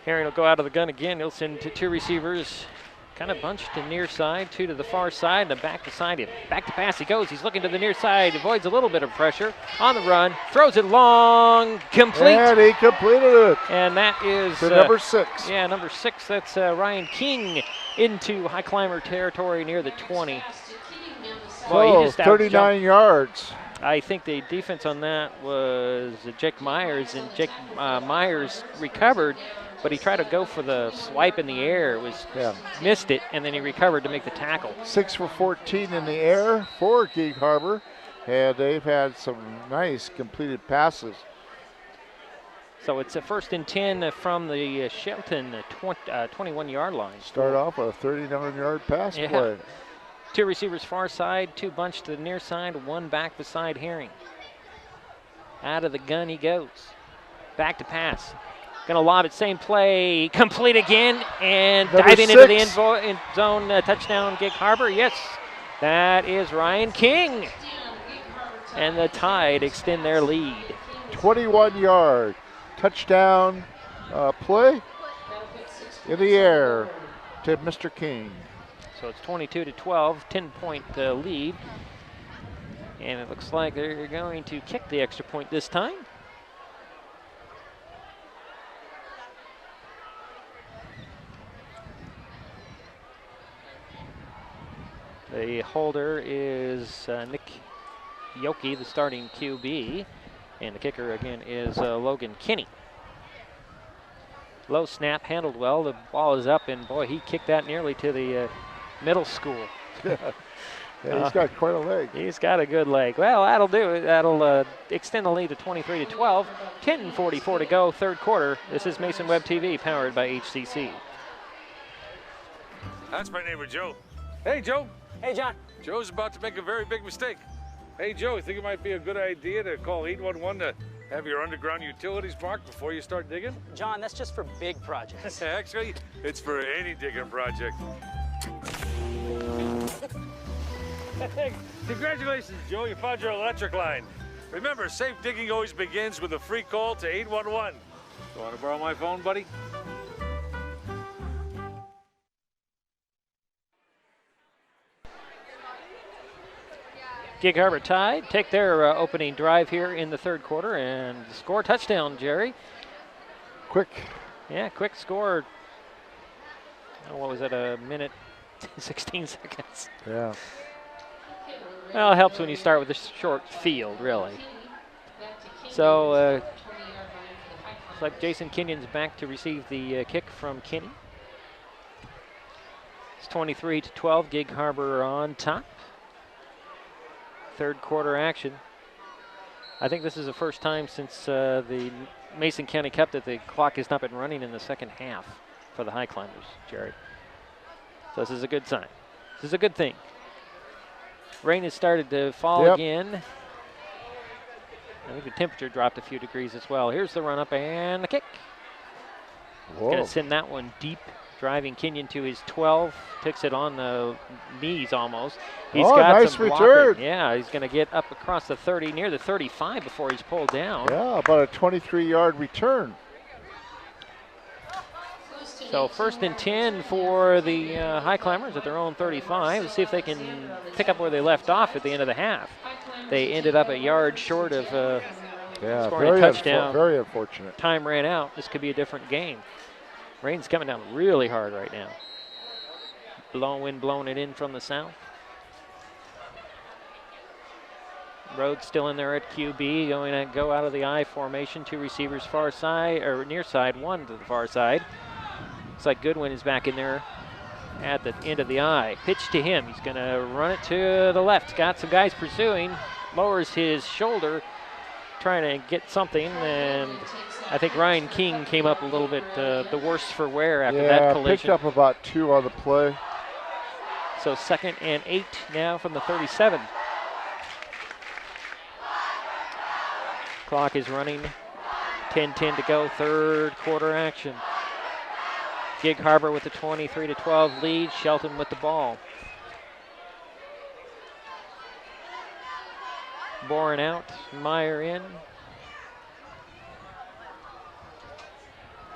Herring will go out of the gun again. He'll send two receivers, kind of bunched to near side, 2 to the far side, and back to side him. Back to pass he goes. He's looking to the near side, avoids a little bit of pressure on the run, throws it long, complete. And he completed it. And that is to number 6. Yeah, number 6. That's Ryan King into high climber territory near the 20. Well, he just 39 yards. I think the defense on that was Jake Myers, and Jake Myers recovered, but he tried to go for the swipe in the air. Missed it, and then he recovered to make the tackle. 6 for 14 in the air for Gig Harbor, and they've had some nice completed passes. So it's a 1st and 10 from the Shelton 21-yard line. Start off with a 39-yard pass play. 2 receivers far side, 2 bunched to the near side, 1 back beside Herring. Out of the gun he goes. Back to pass. Gonna lob it, same play, complete again, and diving into the end zone, touchdown, Gig Harbor. Yes, that is Ryan King. And the Tide extend their lead. 21-yard touchdown play in the air to Mr. King. So it's 22-12, 10-point lead. And it looks like they're going to kick the extra point this time. The holder is Nick Yoki, the starting QB. And the kicker again is Logan Kinney. Low snap, handled well. The ball is up, and boy, he kicked that nearly to the middle school. Yeah, he's got quite a leg. He's got a good leg. Well, that'll do it. That'll extend the lead to 23-12. 10:44 to go, third quarter. This is Mason Web TV, powered by HCC. That's my neighbor, Joe. Hey, Joe. Hey, John. Joe's about to make a very big mistake. Hey, Joe, you think it might be a good idea to call 811 to have your underground utilities marked before you start digging? John, that's just for big projects. Actually, it's for any digging project. Congratulations, Joe. You found your electric line. Remember, safe digging always begins with a free call to 811. You want to borrow my phone, buddy? Gig Harbor Tide take their opening drive here in the third quarter and score touchdown, Jerry. Quick. Yeah, quick score. Oh, what was it, a minute, 16 seconds? Yeah. Well, it helps when you start with a short field, really. So, it's like Jason Kenyon's back to receive the kick from Kinney. It's 23-12, Gig Harbor on top. Third quarter action. I think this is the first time since the Mason County Cup that the clock has not been running in the second half for the Highclimbers, Jerry. So this is a good sign. This is a good thing. Rain has started to fall again. I think the temperature dropped a few degrees as well. Here's the run up and the kick. Going to send that one deep, driving Kenyon to his 12. Takes it on the knees almost. He's got nice some return. blocking. Yeah, he's going to get up across the 30, near the 35 before he's pulled down. Yeah, about a 23-yard return. So 1st and 10 for the Highclimbers at their own 35. Let's see if they can pick up where they left off at the end of the half. They ended up a yard short of scoring a touchdown. Very unfortunate. Time ran out. This could be a different game. Rain's coming down really hard right now. Wind blowing it in from the south. Rhodes still in there at QB, going to go out of the I formation. 2 receivers far side, or near side, 1 to the far side. Looks like Goodwin is back in there at the end of the I. Pitch to him. He's going to run it to the left. Got some guys pursuing. Lowers his shoulder, trying to get something, and I think Ryan King came up a little bit the worse for wear after that collision. Picked up about 2 on the play. So 2nd and 8 now from the 37. Clock is running. 10-10 to go, 3rd quarter action. Gig Harbor with the 23-12 lead. Shelton with the ball. Boren out, Meyer in.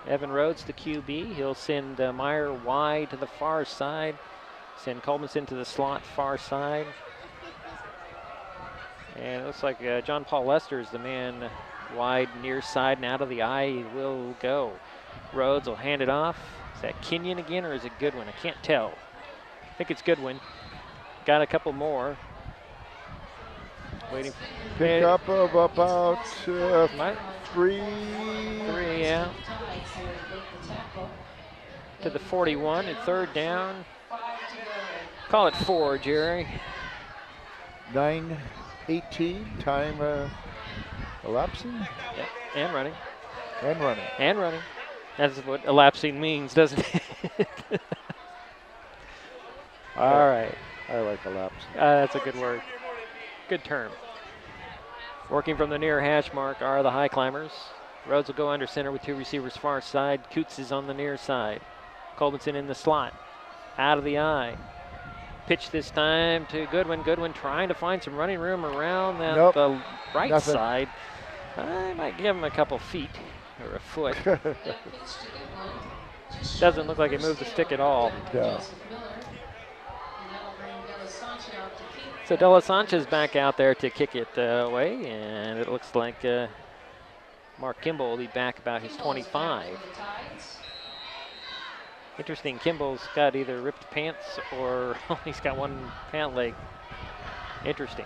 Evan Rhodes, the QB. He'll send Meyer wide to the far side. Send Colemanson to the slot far side. And it looks like John Paul Lester is the man wide near side, and out of the I he will go. Rhodes will hand it off. Is that Kenyon again, or is it Goodwin? I can't tell. I think it's Goodwin. Got a couple more. Waiting. Pick up of about 3. 3, yeah. To the 41 and 3rd down. Call it 4, Jerry. 9:18, time elapsing. Yep. And running. And running. And running. That's what elapsing means, doesn't it? All right. I like elapsing. That's a good word. Good term. Working from the near hash mark are the Highclimbers. Rhodes will go under center with 2 receivers far side. Coots is on the near side. Colbinson in the slot. Out of the I. Pitch this time to Goodwin. Goodwin trying to find some running room around the right side. I might give him a couple feet or a foot. Doesn't look like it moved the stick at all. Yeah. So De La Sanchez back out there to kick it away, and it looks like Mark Kimball will be back about his 25. Interesting, Kimball's got either ripped pants or he's got one pant leg. Interesting.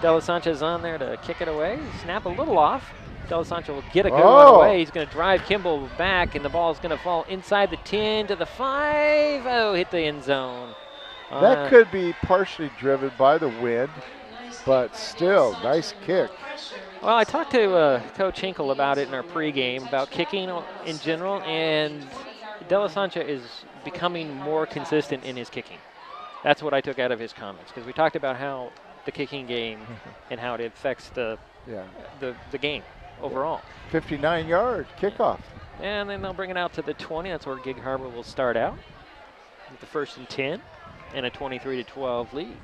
De La Sanchez on there to kick it away. Snap a little off. De La Sanchez will get a good one away. He's going to drive Kimball back, and the ball is going to fall inside the 10 to the 5. Oh, hit the end zone. That could be partially driven by the wind, but still, nice kick. Well, I talked to Coach Hinkle about it in our pregame, about kicking in general, and De La Sanchez is becoming more consistent in his kicking. That's what I took out of his comments, because we talked about how the kicking game and how it affects the game overall. 59-yard kickoff. And then they'll bring it out to the 20. That's where Gig Harbor will start out with the 1st and 10 and a 23-12 lead.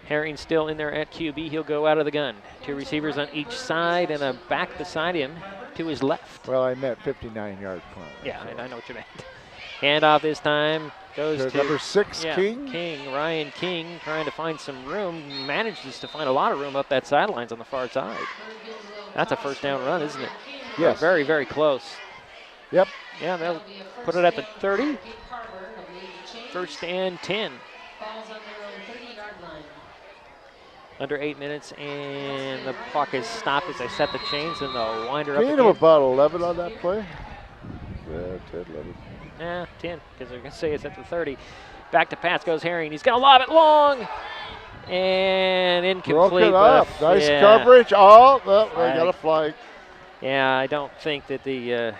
Herring still in there at QB. He'll go out of the gun. 2 receivers on each side and a back beside him to his left. Well, I meant 59-yard punt. Yeah, I know what you meant. Handoff this time goes to number 6, King. Ryan King, trying to find some room. Manages to find a lot of room up that sidelines on the far side. That's a 1st down run, isn't it? Yes. Very, very close. Yep. Yeah, they'll put it at the 30. 1st and 10. Under 8 minutes, and the clock is stopped as I set the chains, and they'll wind her up Gain again. of about 11 on that play. Yeah, 10, 11. Yeah, 10, because they're going to say it's at the 30. Back to pass goes Herring. He's going to lob it long, and incomplete. Broke it up. Nice coverage. Oh, they got a flag. Yeah, I don't think that the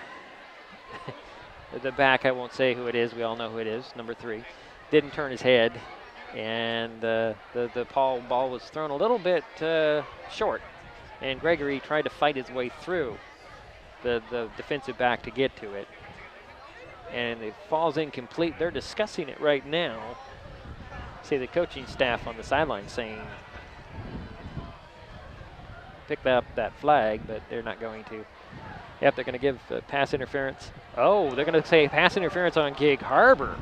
back, I won't say who it is. We all know who it is, number 3. Didn't turn his head. And the ball was thrown a little bit short, and Gregory tried to fight his way through the defensive back to get to it, and it falls incomplete. They're discussing it right now. See the coaching staff on the sideline saying pick up that flag, but they're not going to. Yep, they're going to give pass interference. Oh, they're going to say pass interference on Gig Harbor.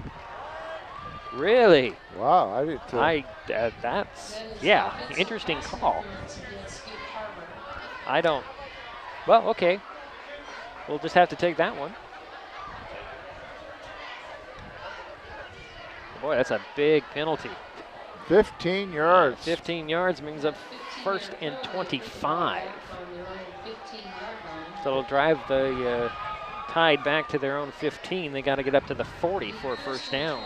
Really? Wow, I didn't. That's, yeah, interesting call. I don't, well, okay. we'll just have to take that one. Boy, that's a big penalty. 15 yards. 15 yards means a first and 25. So it'll drive the Tide back to their own 15. They got to get up to the 40 for a first down.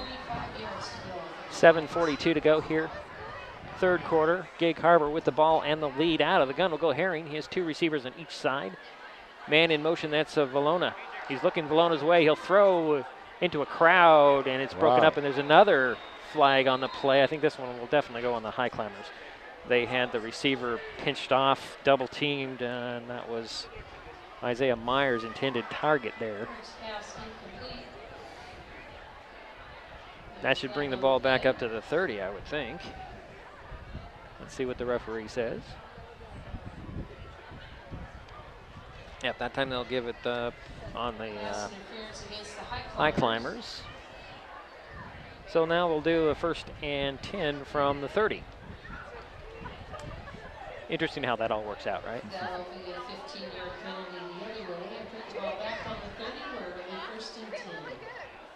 7:42 to go here. Third quarter. Gig Harbor with the ball and the lead. Out of the gun will go Herring. He has two receivers on each side. Man in motion, that's Valona. He's looking Valona's way. He'll throw into a crowd, and it's broken up, and there's another flag on the play. I think this one will definitely go on the Highclimbers. They had the receiver pinched off, double teamed, and that was Isaiah Myers' intended target there. That should bring the ball back up to the 30, I would think. Let's see what the referee says. Yep, that time they'll give it on the Highclimbers. So now we'll do a first and 10 from the 30. Interesting how that all works out, right? That'll be a 15-yard penalty the other way. And put the ball back on the 30 where it'll be first and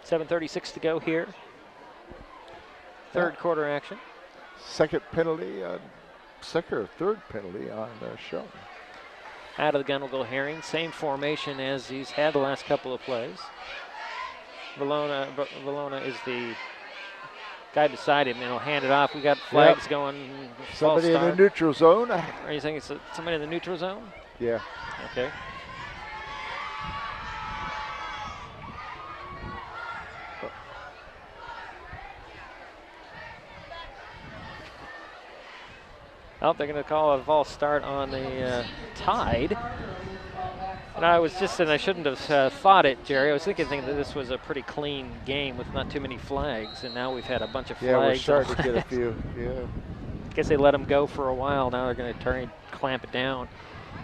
10. 7:36 to go here. Third quarter action. Second penalty, second or third penalty on Shelton. Out of the gun will go Herring. Same formation as he's had the last couple of plays. Valona is the guy beside him, and he'll hand it off. We got flags going. Somebody in the neutral zone. Are you saying it's somebody in the neutral zone? Yeah. Okay. Oh, they're going to call a false start on the Tide. And I shouldn't have thought it, Jerry. I was thinking that this was a pretty clean game with not too many flags, and now we've had a bunch of flags. Yeah, we're starting to get a few, yeah. Guess they let them go for a while. Now they're going to try and clamp it down.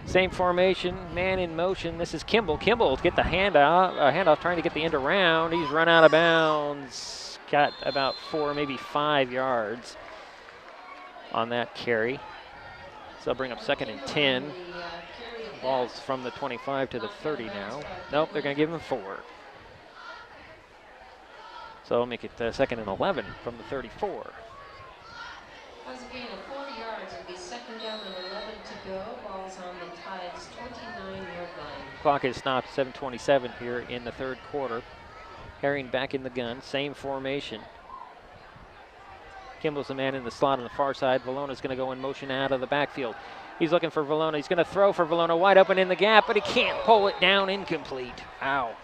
Same formation, man in motion. This is Kimball. Kimball will get the handoff, trying to get the end around. He's run out of bounds. Got about 4, maybe 5 yards on that carry. So they'll bring up second and 10. Ball's from the 25 to the 30 now. Nope, they're going to give him 4. So they'll make it second and 11 from the 34. That's a gain of 4 yards. It'll be second down and 11 to go. Ball's on the Tide's 29-yard line. Clock is stopped, 7:27 here in the third quarter. Herring back in the gun, same formation. Kimball's the man in the slot on the far side. Valona's going to go in motion out of the backfield. He's looking for Valona. He's going to throw for Valona, wide open in the gap, but he can't pull it down, incomplete. Ow.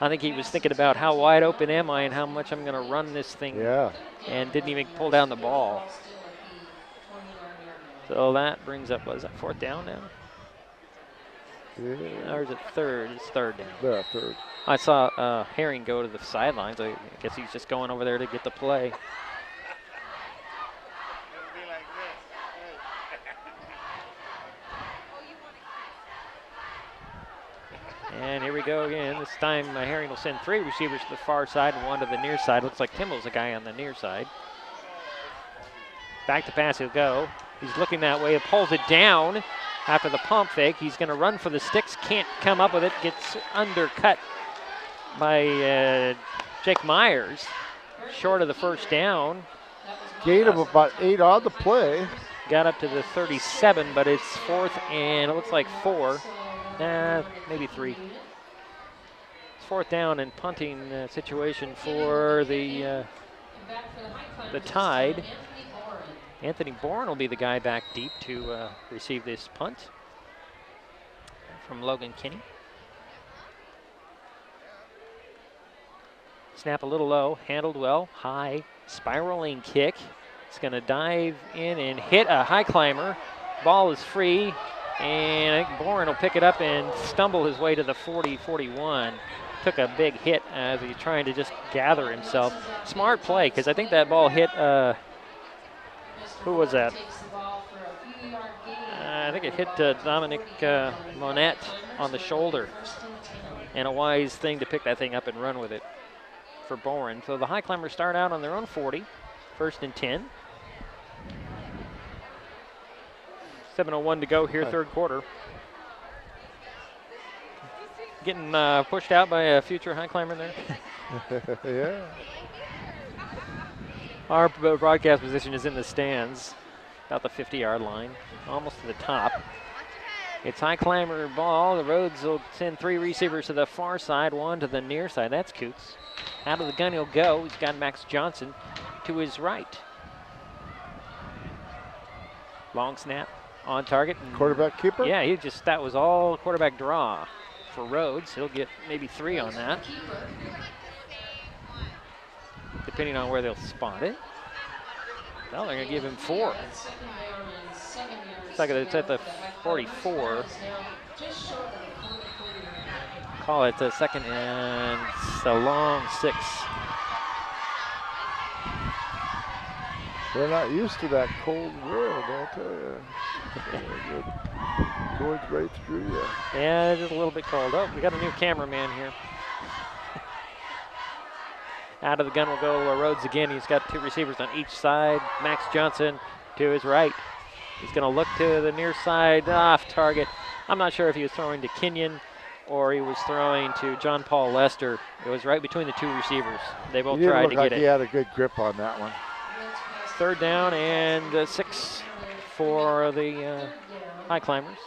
I think he was thinking about how wide open am I and how much I'm going to run this thing. Yeah. And didn't even pull down the ball. So that brings up, what is that, fourth down now? Yeah. Or is it third? It's third down. Yeah, third. I saw Herring go to the sidelines. I guess he's just going over there to get the play. And here we go again. This time Herring will send 3 receivers to the far side and 1 to the near side. Looks like Kimball's the guy on the near side. Back to pass he'll go. He's looking that way. He pulls it down after the pump fake. He's going to run for the sticks. Can't come up with it. Gets undercut by Jake Myers. Short of the first down. Gain of about 8 on the play. Got up to the 37, but it's fourth and it looks like 4. Maybe 3. It's fourth down and punting situation for the Tide. Anthony Bourne will be the guy back deep to receive this punt from Logan Kinney. Snap a little low, handled well, high, spiraling kick. It's going to dive in and hit a Highclimber. Ball is free. And I think Bourne will pick it up and stumble his way to the 40-41. Took a big hit as he's trying to just gather himself. Smart play, because I think that ball hit, who was that? I think it hit Dominic Monette on the shoulder. And a wise thing to pick that thing up and run with it for Bourne. So the Highclimbers start out on their own 40, first and 10. 7:01 to go here, third quarter. Getting pushed out by a future high climber there. Yeah. Our broadcast position is in the stands, about the 50-yard line, almost to the top. It's high climber ball. The Rhodes will send 3 receivers to the far side, 1 to the near side. That's Coots. Out of the gun he'll go. He's got Max Johnson to his right. Long snap on target. Quarterback keeper? Yeah, that was all quarterback draw for Rhodes. He'll get maybe 3 on that, depending on where they'll spot it. Well, they're going to give him 4. Looks like it's at the 44. Call it the second, and it's a long 6. They're not used to that cold world, I'll tell you. Going right through you. Yeah, it is a little bit cold. Oh, we got a new cameraman here. Out of the gun will go Rhodes again. He's got 2 receivers on each side. Max Johnson to his right. He's going to look to the near side, off target. I'm not sure if he was throwing to Kenyon or he was throwing to John Paul Lester. It was right between the 2 receivers. They both tried to get it. He had a good grip on that one. 3rd down and 6 for the high climbers.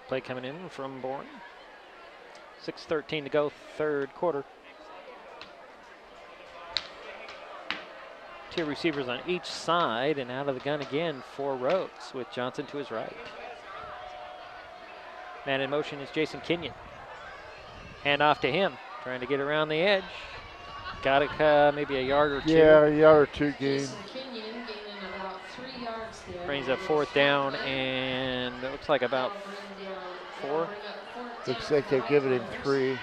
Play coming in from Bourne. 6:13 to go, 3rd quarter. 2 receivers on each side, and out of the gun again for Rhodes with Johnson to his right. Man in motion is Jason Kenyon. Hand off to him, trying to get around the edge. Got it maybe a yard or 2. Yeah, a yard or 2 gain. Brings up 4th down, and it looks like about 4. Looks like they're giving him 3.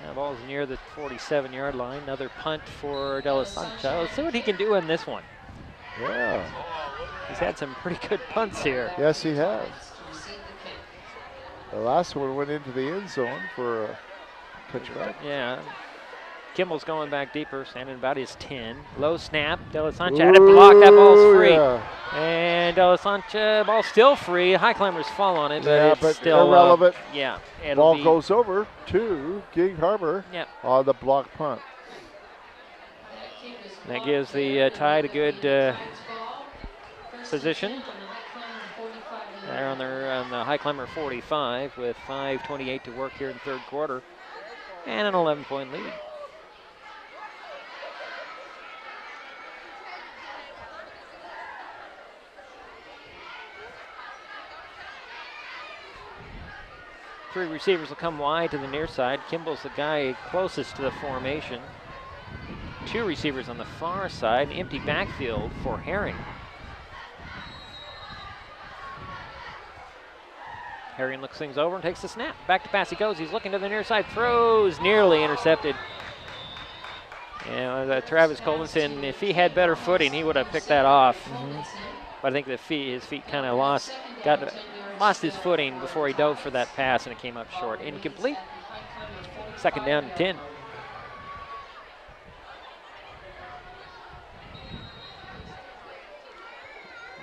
Yeah, ball's near the 47-yard line. Another punt for De La Sancha. Let's see what he can do in this one. Yeah. He's had some pretty good punts here. Yes, he has. The last one went into the end zone for a touchback. Yeah. Kimball's going back deeper, standing about his 10. Low snap. De La Sancha had it blocked. That ball's free. Yeah. And De La Sancha, ball's still free. High climbers fall on it, but yeah, it's but still irrelevant. Yeah. Ball goes over to Gig Harbor on the block punt. That gives the Tide a good position. They're on the high climber 45 with 5:28 to work here in 3rd quarter, and an 11-point lead. Three receivers will come wide to the near side. Kimball's the guy closest to the formation. 2 receivers on the far side, an empty backfield for Herring. Herring looks things over and takes the snap. Back to pass he goes. He's looking to the near side. Throws, nearly intercepted. And Travis Collinson, if he had better footing, he would have picked that off. But I think his feet kind of lost his footing before he dove for that pass, and it came up short. Incomplete. 2nd down and 10.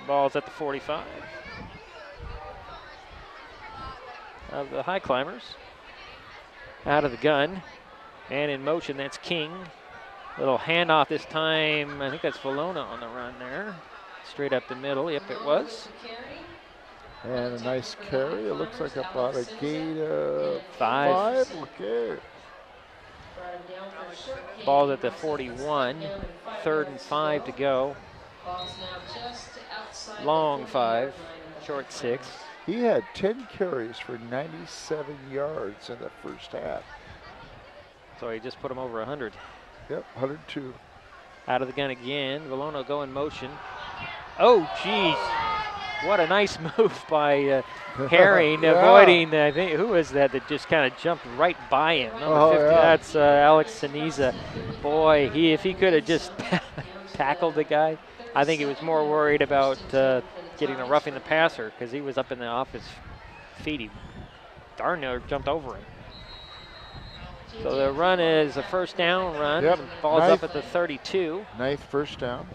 Ball's at the 45 of the high climbers. Out of the gun and in motion, that's King. Little handoff this time. I think that's Valona on the run there. Straight up the middle. Yep, it was. And a nice carry. It looks like about a gain of 5. Okay. Ball's at the 41. 3rd and 5 to go. Long 5, short 6. He had 10 carries for 97 yards in the first half. So he just put him over 100. Yep, 102. Out of the gun again. Valono go in motion. Oh, geez. What a nice move by Herring, avoiding, I think, who was that just kind of jumped right by him? Number 50, that's Alex Siniza. Boy, if he could have just tackled the guy. I think he was more worried about getting a roughing the passer because he was up in the off his feet. He darn near jumped over him. So the run is a first down run. Yep. Ball's up at the 32. Ninth first down.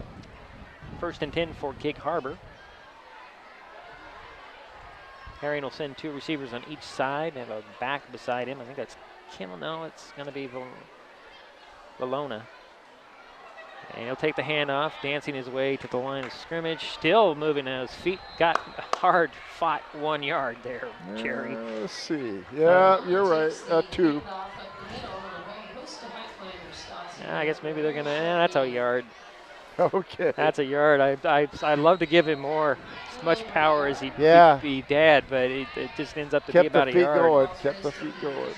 1st and 10 for Gig Harbor. Herring will send 2 receivers on each side. They have a back beside him. I think that's Kimmel. No, it's going to be Valona. And he'll take the handoff, dancing his way to the line of scrimmage. Still moving on his feet. Got hard fought 1 yard there, Jerry. Let's see. Yeah, you're right. 2. I guess maybe they're going to, that's a yard. Okay. That's a yard. I'd love to give him more, as much power as he'd be dad, but it just ends up to be about a yard. Kept the feet going.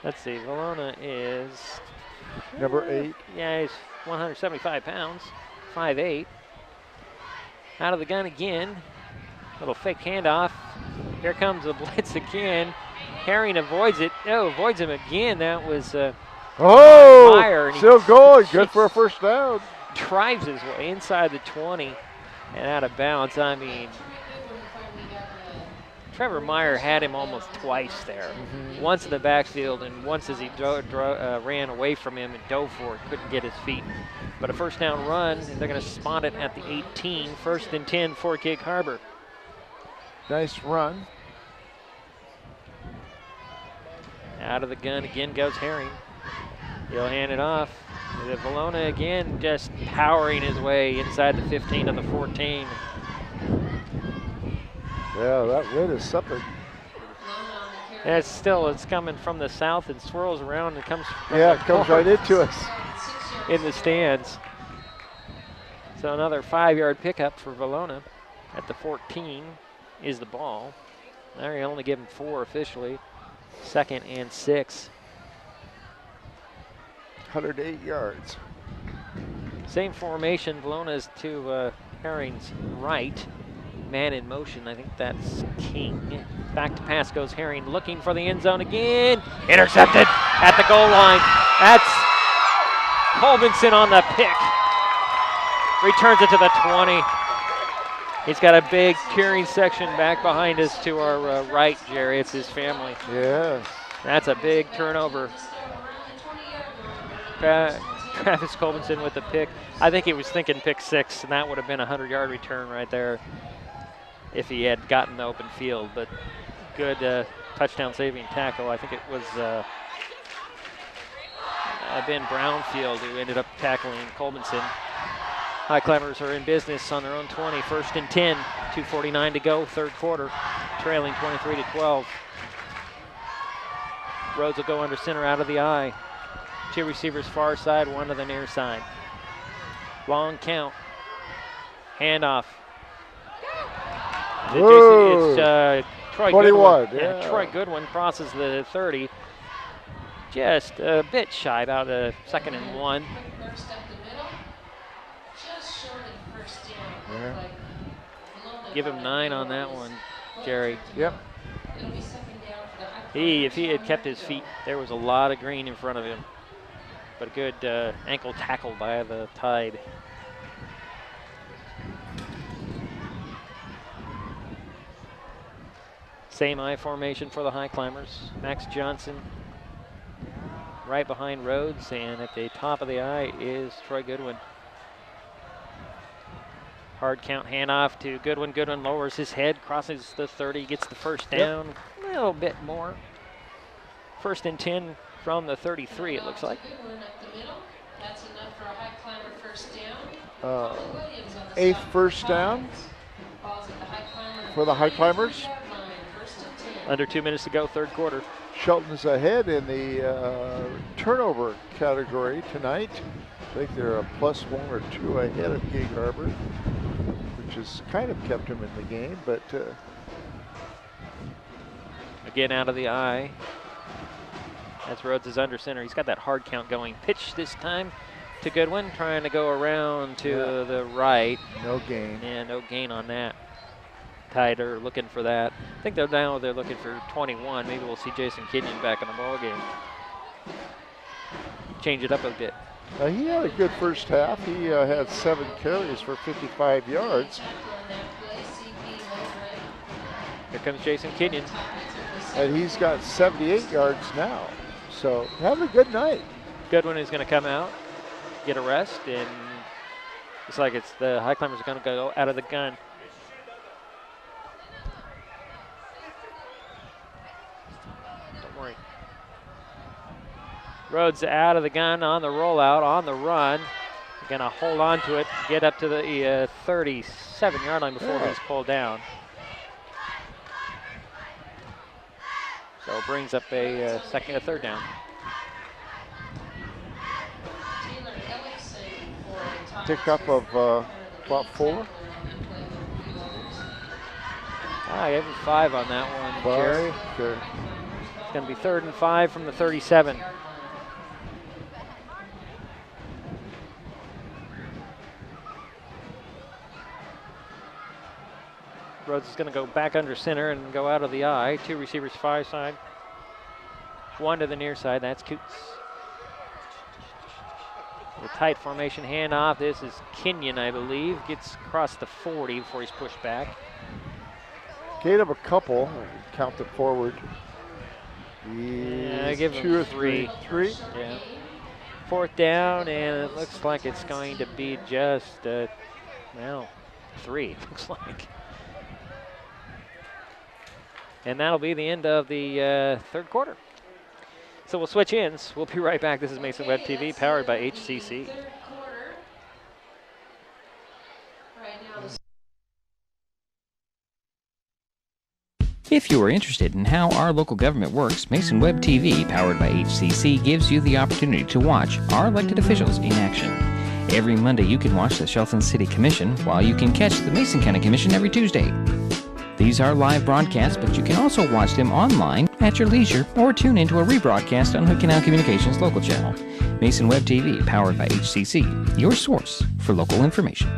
Let's see, Valona is number 8. Yeah, he's 175 pounds, 5'8". Out of the gun again. Little fake handoff. Here comes a blitz again. Herring avoids it. Oh, avoids him again. That was Meyer. Still going. Good for a first down. Drives his way inside the 20 and out of bounds. I mean, Trevor Meyer had him almost twice there. Once in the backfield and once as he ran away from him and dove for it, couldn't get his feet. But a first down run, and they're going to spot it at the 18. 1st and 10 for Gig Harbor. Nice run. Out of the gun again goes Herring. He'll hand it off. Valona again just powering his way inside the 15 to the 14. Yeah, that wind is something. And it's coming from the south and swirls around and comes it comes right into us. In the stands. So another 5-yard pickup for Valona at the 14 is the ball. There you only give him 4 officially. 2nd and 6. 108 yards. Same formation. Valona's to Herring's right. Man in motion. I think that's King. Back to pass goes Herring, looking for the end zone again. Intercepted at the goal line. That's Colbinson on the pick. Returns it to the 20. He's got a big cheering section back behind us to our right, Jerry. It's his family. Yes. That's a big turnover. Travis Colbinson with the pick. I think he was thinking pick 6, and that would have been a 100-yard return right there if he had gotten the open field. But good touchdown-saving tackle. I think it was Ben Brownfield who ended up tackling Colbinson. Highclimbers are in business on their own 20. 1st and 10. 2:49 to go, 3rd quarter. Trailing 23-12. Rhodes will go under center out of the eye. 2 receivers far side, 1 to the near side. Long count. Handoff. It's Troy 21, Goodwin. Troy Goodwin crosses the 30. Just a bit shy, about a 2nd and 1. Yeah. Give him 9 on that one, Jerry. Yep. If he had kept his feet, there was a lot of green in front of him. But a good ankle tackle by the Tide. Same I formation for the Highclimbers. Max Johnson right behind Rhodes, and at the top of the I is Troy Goodwin. Hard count handoff to Goodwin. Goodwin lowers his head, crosses the 30, gets the first down. A little bit more. 1st and 10 from the 33, it looks like. That's enough for a Highclimber first down. 8th first down for the Highclimbers. Under 2 minutes to go, 3rd quarter. Shelton's ahead in the turnover category tonight. I think they're a +1 or 2 ahead of Gig Harbor, which has kind of kept him in the game, but again out of the eye. As Rhodes is under center. He's got that hard count going. Pitch this time to Goodwin, trying to go around to the right. No gain. Yeah, no gain on that. Tide are looking for that. I think they're looking for 21. Maybe we'll see Jason Kidney back in the ball game. Change it up a bit. He had a good first half. He had 7 carries for 55 yards. Here comes Jason Kenyon. and he's got 78 yards now. So having a good night. Goodwin is going to come out, get a rest, and it's like it's the Highclimbers are going to go out of the gun. Don't worry. Rhodes out of the gun on the rollout, on the run. Going to hold on to it, get up to the 37-yard line before he's pulled down. So it brings up a third down. Tick up of about 4. I gave him 5 on that one, Jerry. Sure. It's going to be 3rd and 5 from the 37. Rhodes is going to go back under center and go out of the eye. 2 receivers far side. 1 to the near side. That's Coots. A tight formation handoff. This is Kenyon, I believe. Gets across the 40 before he's pushed back. Gain of a couple. Count it forward. Yeah, I give him 2 or 3. 3? Yeah. 4th down, and it looks like it's going to be just, 3, it looks like. And that'll be the end of the third quarter. So we'll switch ends. We'll be right back. This is Mason Web TV, powered by HCC. If you are interested in how our local government works, Mason Web TV, powered by HCC, gives you the opportunity to watch our elected officials in action. Every Monday you can watch the Shelton City Commission, while you can catch the Mason County Commission every Tuesday. These are live broadcasts, but you can also watch them online at your leisure or tune into a rebroadcast on Hood Canal Communications local channel. Mason Web TV, powered by HCC, your source for local information.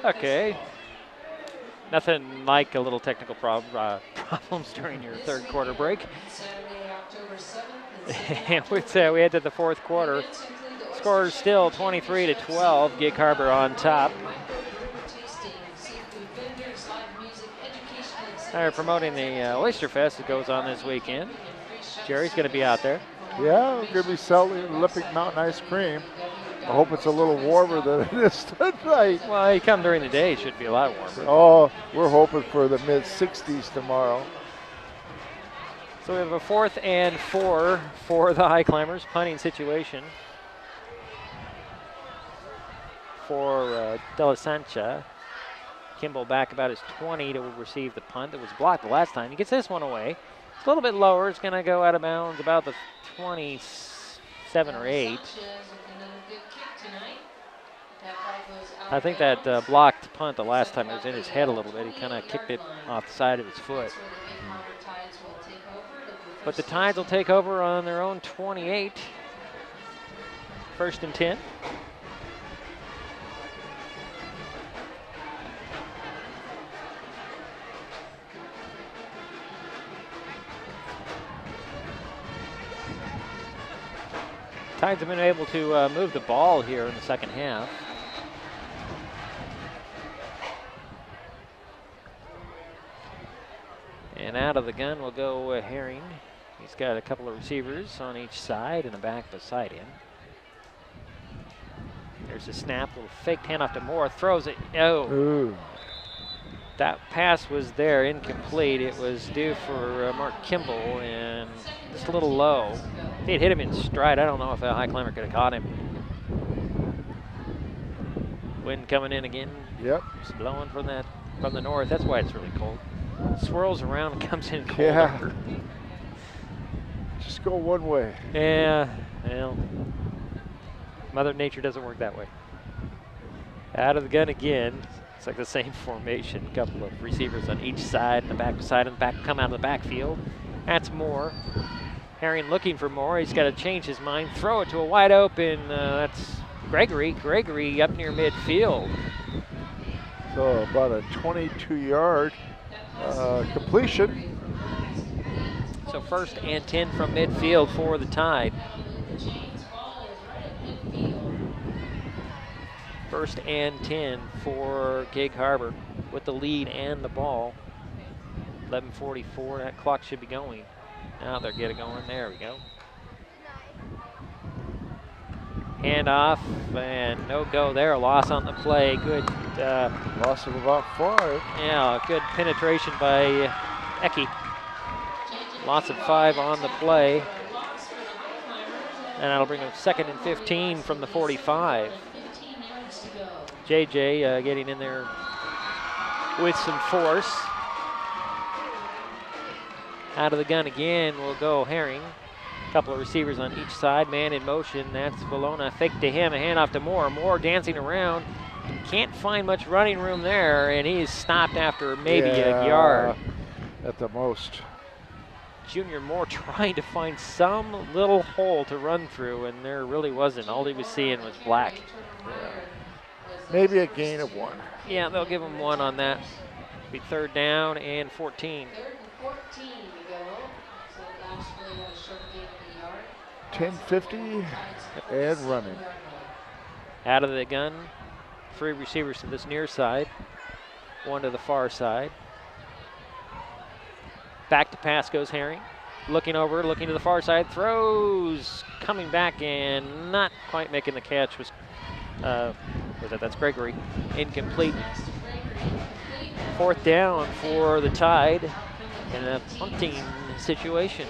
Okay. Nothing like a little technical problems during your third quarter break. And we head to the fourth quarter. Score is still 23-12. Gig Harbor on top. They're promoting the Oyster Fest that goes on this weekend. Jerry's going to be out there. Yeah, we're going to be selling Olympic Mountain ice cream. I hope it's a little warmer than it is tonight. Well, you come during the day, it should be a lot warmer. Oh, we're hoping for the mid-60s tomorrow. So we have a 4th and 4 for the Highclimbers. Punting situation for De La Sancha. Kimball back about his 20 to receive the punt that was blocked the last time. He gets this one away. It's a little bit lower. It's going to go out of bounds about the 27 or 8. I think that blocked punt the last time it was in his head a little bit. He kind of kicked it off the side of his foot. But the Tides will take over on their own 28. 1st and 10. Tides have been able to move the ball here in the second half. And out of the gun will go Herring. He's got a couple of receivers on each side and a back beside him. There's a snap, little faked handoff to Moore, throws it. Oh, ooh. That pass was there, incomplete. It was due for Mark Kimball and just a little low. If he'd hit him in stride, I don't know if a high climber could have caught him. Wind coming in again. Yep. It's blowing from the north. That's why it's really cold. Swirls around and comes in colder. Yeah. Just go one way. Yeah, well, Mother Nature doesn't work that way. Out of the gun again. It's like the same formation. A couple of receivers on each side, and the back side and the back come out of the backfield. That's Moore. Herring looking for Moore. He's got to change his mind. Throw it to a wide open. That's Gregory. Gregory up near midfield. So about a 22-yard completion. So 1st and 10 from midfield for the Tide. 1st and 10 for Gig Harbor with the lead and the ball. 11:44, that clock should be going. Now they're getting going, there we go. Hand off, and no go there, a loss on the play. Good. Loss of about 5. Yeah, good penetration by Ecke. Loss of 5 on the play. And that'll bring them 2nd and 15 from the 45. JJ getting in there with some force. Out of the gun again will go Herring. Couple of receivers on each side, man in motion. That's Valona. Fake to him, a handoff to Moore. Moore dancing around. Can't find much running room there, and he's stopped after maybe a yard. At the most. Junior Moore trying to find some little hole to run through, and there really wasn't. All he was seeing was black. Yeah. Maybe a gain of 1. Yeah, they'll give him 1 on that. Be 3rd down and 14. 10:50 and running. Out of the gun, 3 receivers to this near side, 1 to the far side. Back to pass goes Herring. Looking over, looking to the far side, throws, coming back and not quite making the catch. That's Gregory. Incomplete. 4th down for the Tide in a punting situation.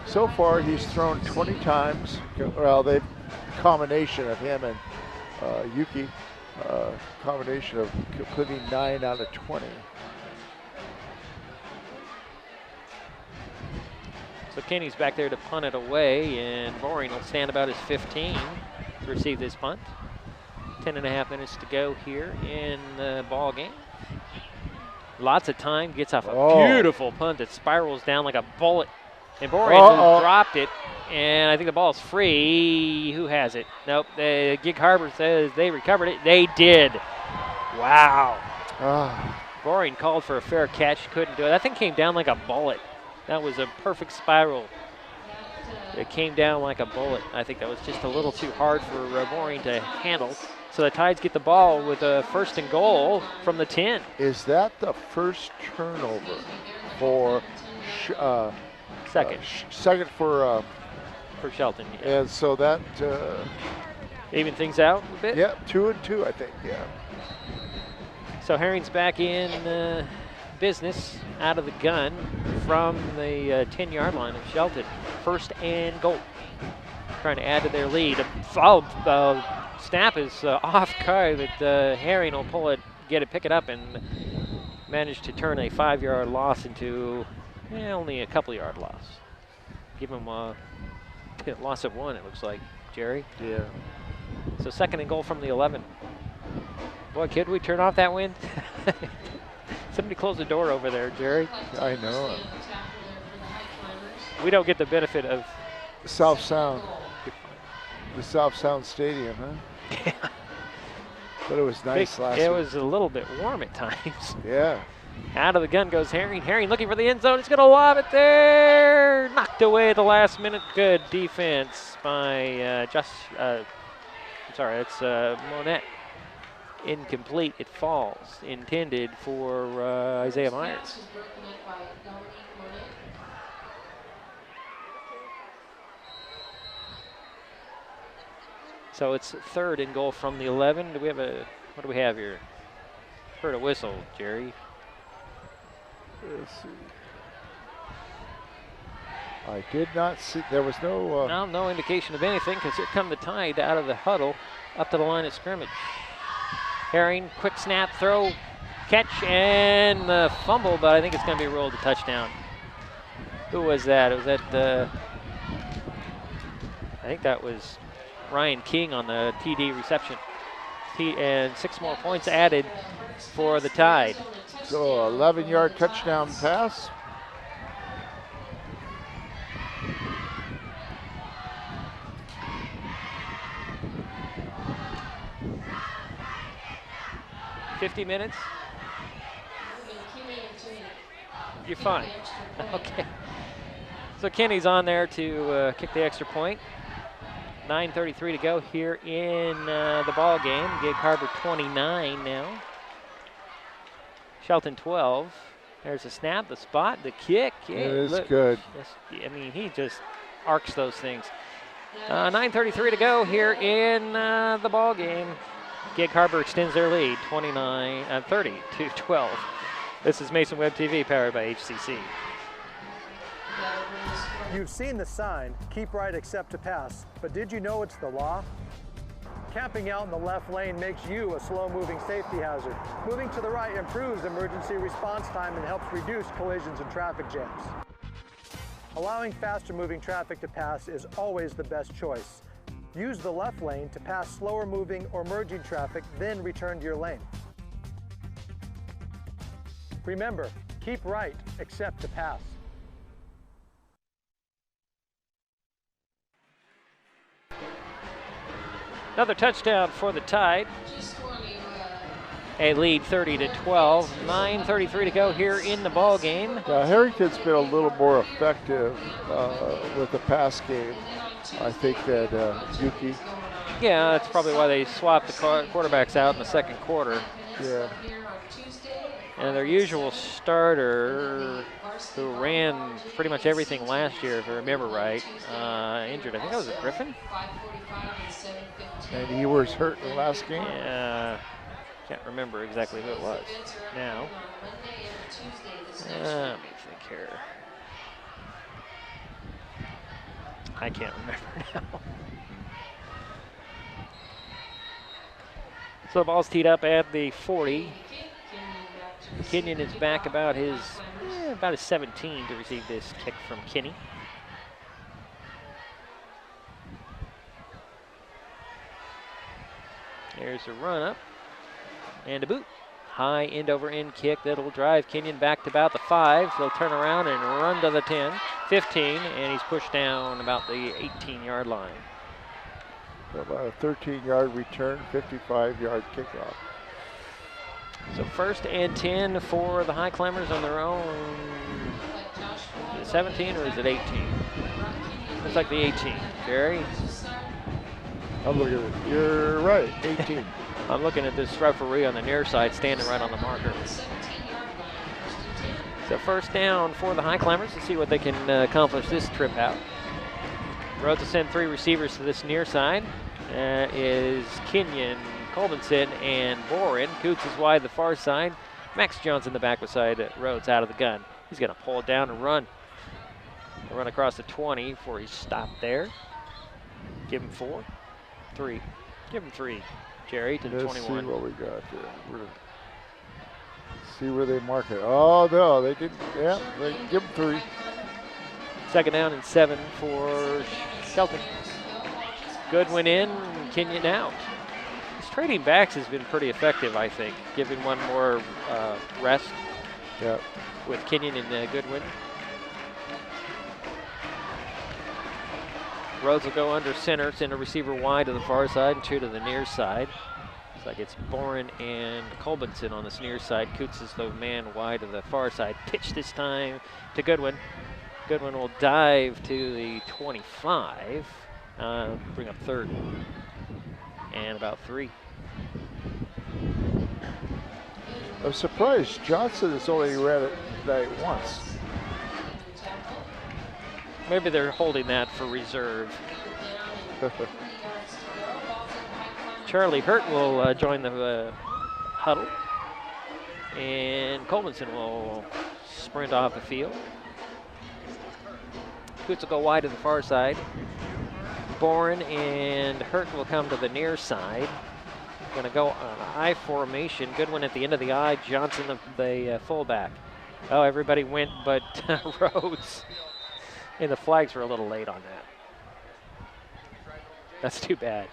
So far, he's thrown 20 times. Well, they've combination of him and Yuki, combination of completing 9 out of 20. So Kenny's back there to punt it away, and Boring will stand about his 15 to receive this punt. 10.5 minutes to go here in the ball game. Lots of time, gets off a beautiful punt that spirals down like a bullet. And Boring dropped it, and I think the ball's free. Who has it? Nope, Gig Harbor says they recovered it. They did. Wow. Boring called for a fair catch, couldn't do it. That thing came down like a bullet. That was a perfect spiral. It came down like a bullet. I think that was just a little too hard for Boring to handle. So the Tides get the ball with a 1st and goal from the 10. Is that the first turnover for second? Second for Shelton. Yeah. And so that even things out a bit. Yeah, 2 and 2, I think. Yeah. So Herring's back in business out of the gun from the 10-yard line of Shelton. 1st and goal. Trying to add to their lead. Snap is off guard that Herring will pull it, pick it up, and manage to turn a 5-yard loss into only a couple-yard loss. Give him a loss of 1, it looks like, Jerry. Yeah. So 2nd and goal from the 11. Boy, could we turn off that wind? Somebody close the door over there, Jerry. I know. We don't get the benefit of South Sound. The South Sound Stadium, huh? Yeah. But it was nice last week. It was a little bit warm at times. Yeah. Out of the gun goes Herring. Herring looking for the end zone. He's going to lob it there. Knocked away at the last minute. Good defense by it's Monette. Incomplete. It falls. Intended for Isaiah Myers. So it's 3rd and goal from the 11. What do we have here? Heard a whistle, Jerry. Let's see. I did not see. There was no. No indication of anything, because here come the Tide out of the huddle up to the line of scrimmage. Herring, quick snap, throw, catch, and the fumble, but I think it's going to be ruled a touchdown. Who was that? Was that? I think that was Ryan King on the TD reception. And 6 more points added for the Tide. So 11-yard touchdown pass. $50 minutes? You're fine. Okay. So Kenny's on there to kick the extra point. 9:33 to go here in the ball game. Gig Harbor 29 now. Shelton 12. There's a snap, the spot, the kick. It is good. I mean, he just arcs those things. 9:33 to go here in the ball game. Gig Harbor extends their lead, 30 to 12. This is Mason Web TV, powered by HCC. You've seen the sign, keep right except to pass, but did you know it's the law? Camping out in the left lane makes you a slow-moving safety hazard. Moving to the right improves emergency response time and helps reduce collisions and traffic jams. Allowing faster-moving traffic to pass is always the best choice. Use the left lane to pass slower-moving or merging traffic, then return to your lane. Remember, keep right except to pass. Another touchdown for the Tide. A lead 30 to 12. 9:33 to go here in the ball game. Yeah, Harrington's been a little more effective with the pass game, I think, than Yuki. Yeah, that's probably why they swapped the quarterbacks out in the second quarter. Yeah. And their usual starter, who ran pretty much everything last year, if I remember right, injured. I think that was a Griffin. And he was hurt in the last game? Yeah, can't remember exactly who it was now. Let me think here. I can't remember now. So the ball's teed up at the 40. Kenyon is back about his 17 to receive this kick from Kinney. There's a run up and a boot. High end over end kick that'll drive Kenyon back to about the 5. He'll turn around and run to the 10, 15, and he's pushed down about the 18-yard line. So about a 13-yard return, 55-yard kickoff. So 1st and 10 for the Highclimbers on their own. Is it 17 or is it 18? Looks like the 18. Jerry? I'm looking at it. You're right, 18. I'm looking at this referee on the near side standing right on the marker. So 1st down for the Highclimbers to see what they can accomplish this trip out. Rhodes will send 3 receivers to this near side. Is Kenyon, Colbinson, and Boren. Coots is wide the far side. Max Johnson the back beside Rhodes out of the gun. He's going to pull it down and run. He'll run across the 20 before he's stopped there. Give him 4, 3. Give him 3. Jerry to the 21. Let's see what we got there. We're gonna see where they mark it. Oh, no, they didn't. Yeah, they give him 3. 2nd down and 7 for Shelton. Goodwin in, Kenyon out. His trading backs has been pretty effective, I think, giving one more rest with Kenyon and Goodwin. Rhodes will go under center, send a receiver wide to the far side and 2 to the near side. Looks like it's Boren and Colbinson on this near side. Coots is the man wide to the far side. Pitch this time to Goodwin. Goodwin will dive to the 25. Bring up 3rd and about 3. I'm surprised Johnson has only ran it tonight once. Maybe they're holding that for reserve. Charlie Hurt will join the huddle. And Colbinson will sprint off the field. Coots will go wide to the far side. Boren and Hurt will come to the near side. Going to go on I formation. Goodwin at the end of the I. Johnson the fullback. Oh, everybody went but Rhodes. And the flags were a little late on that. That's too bad.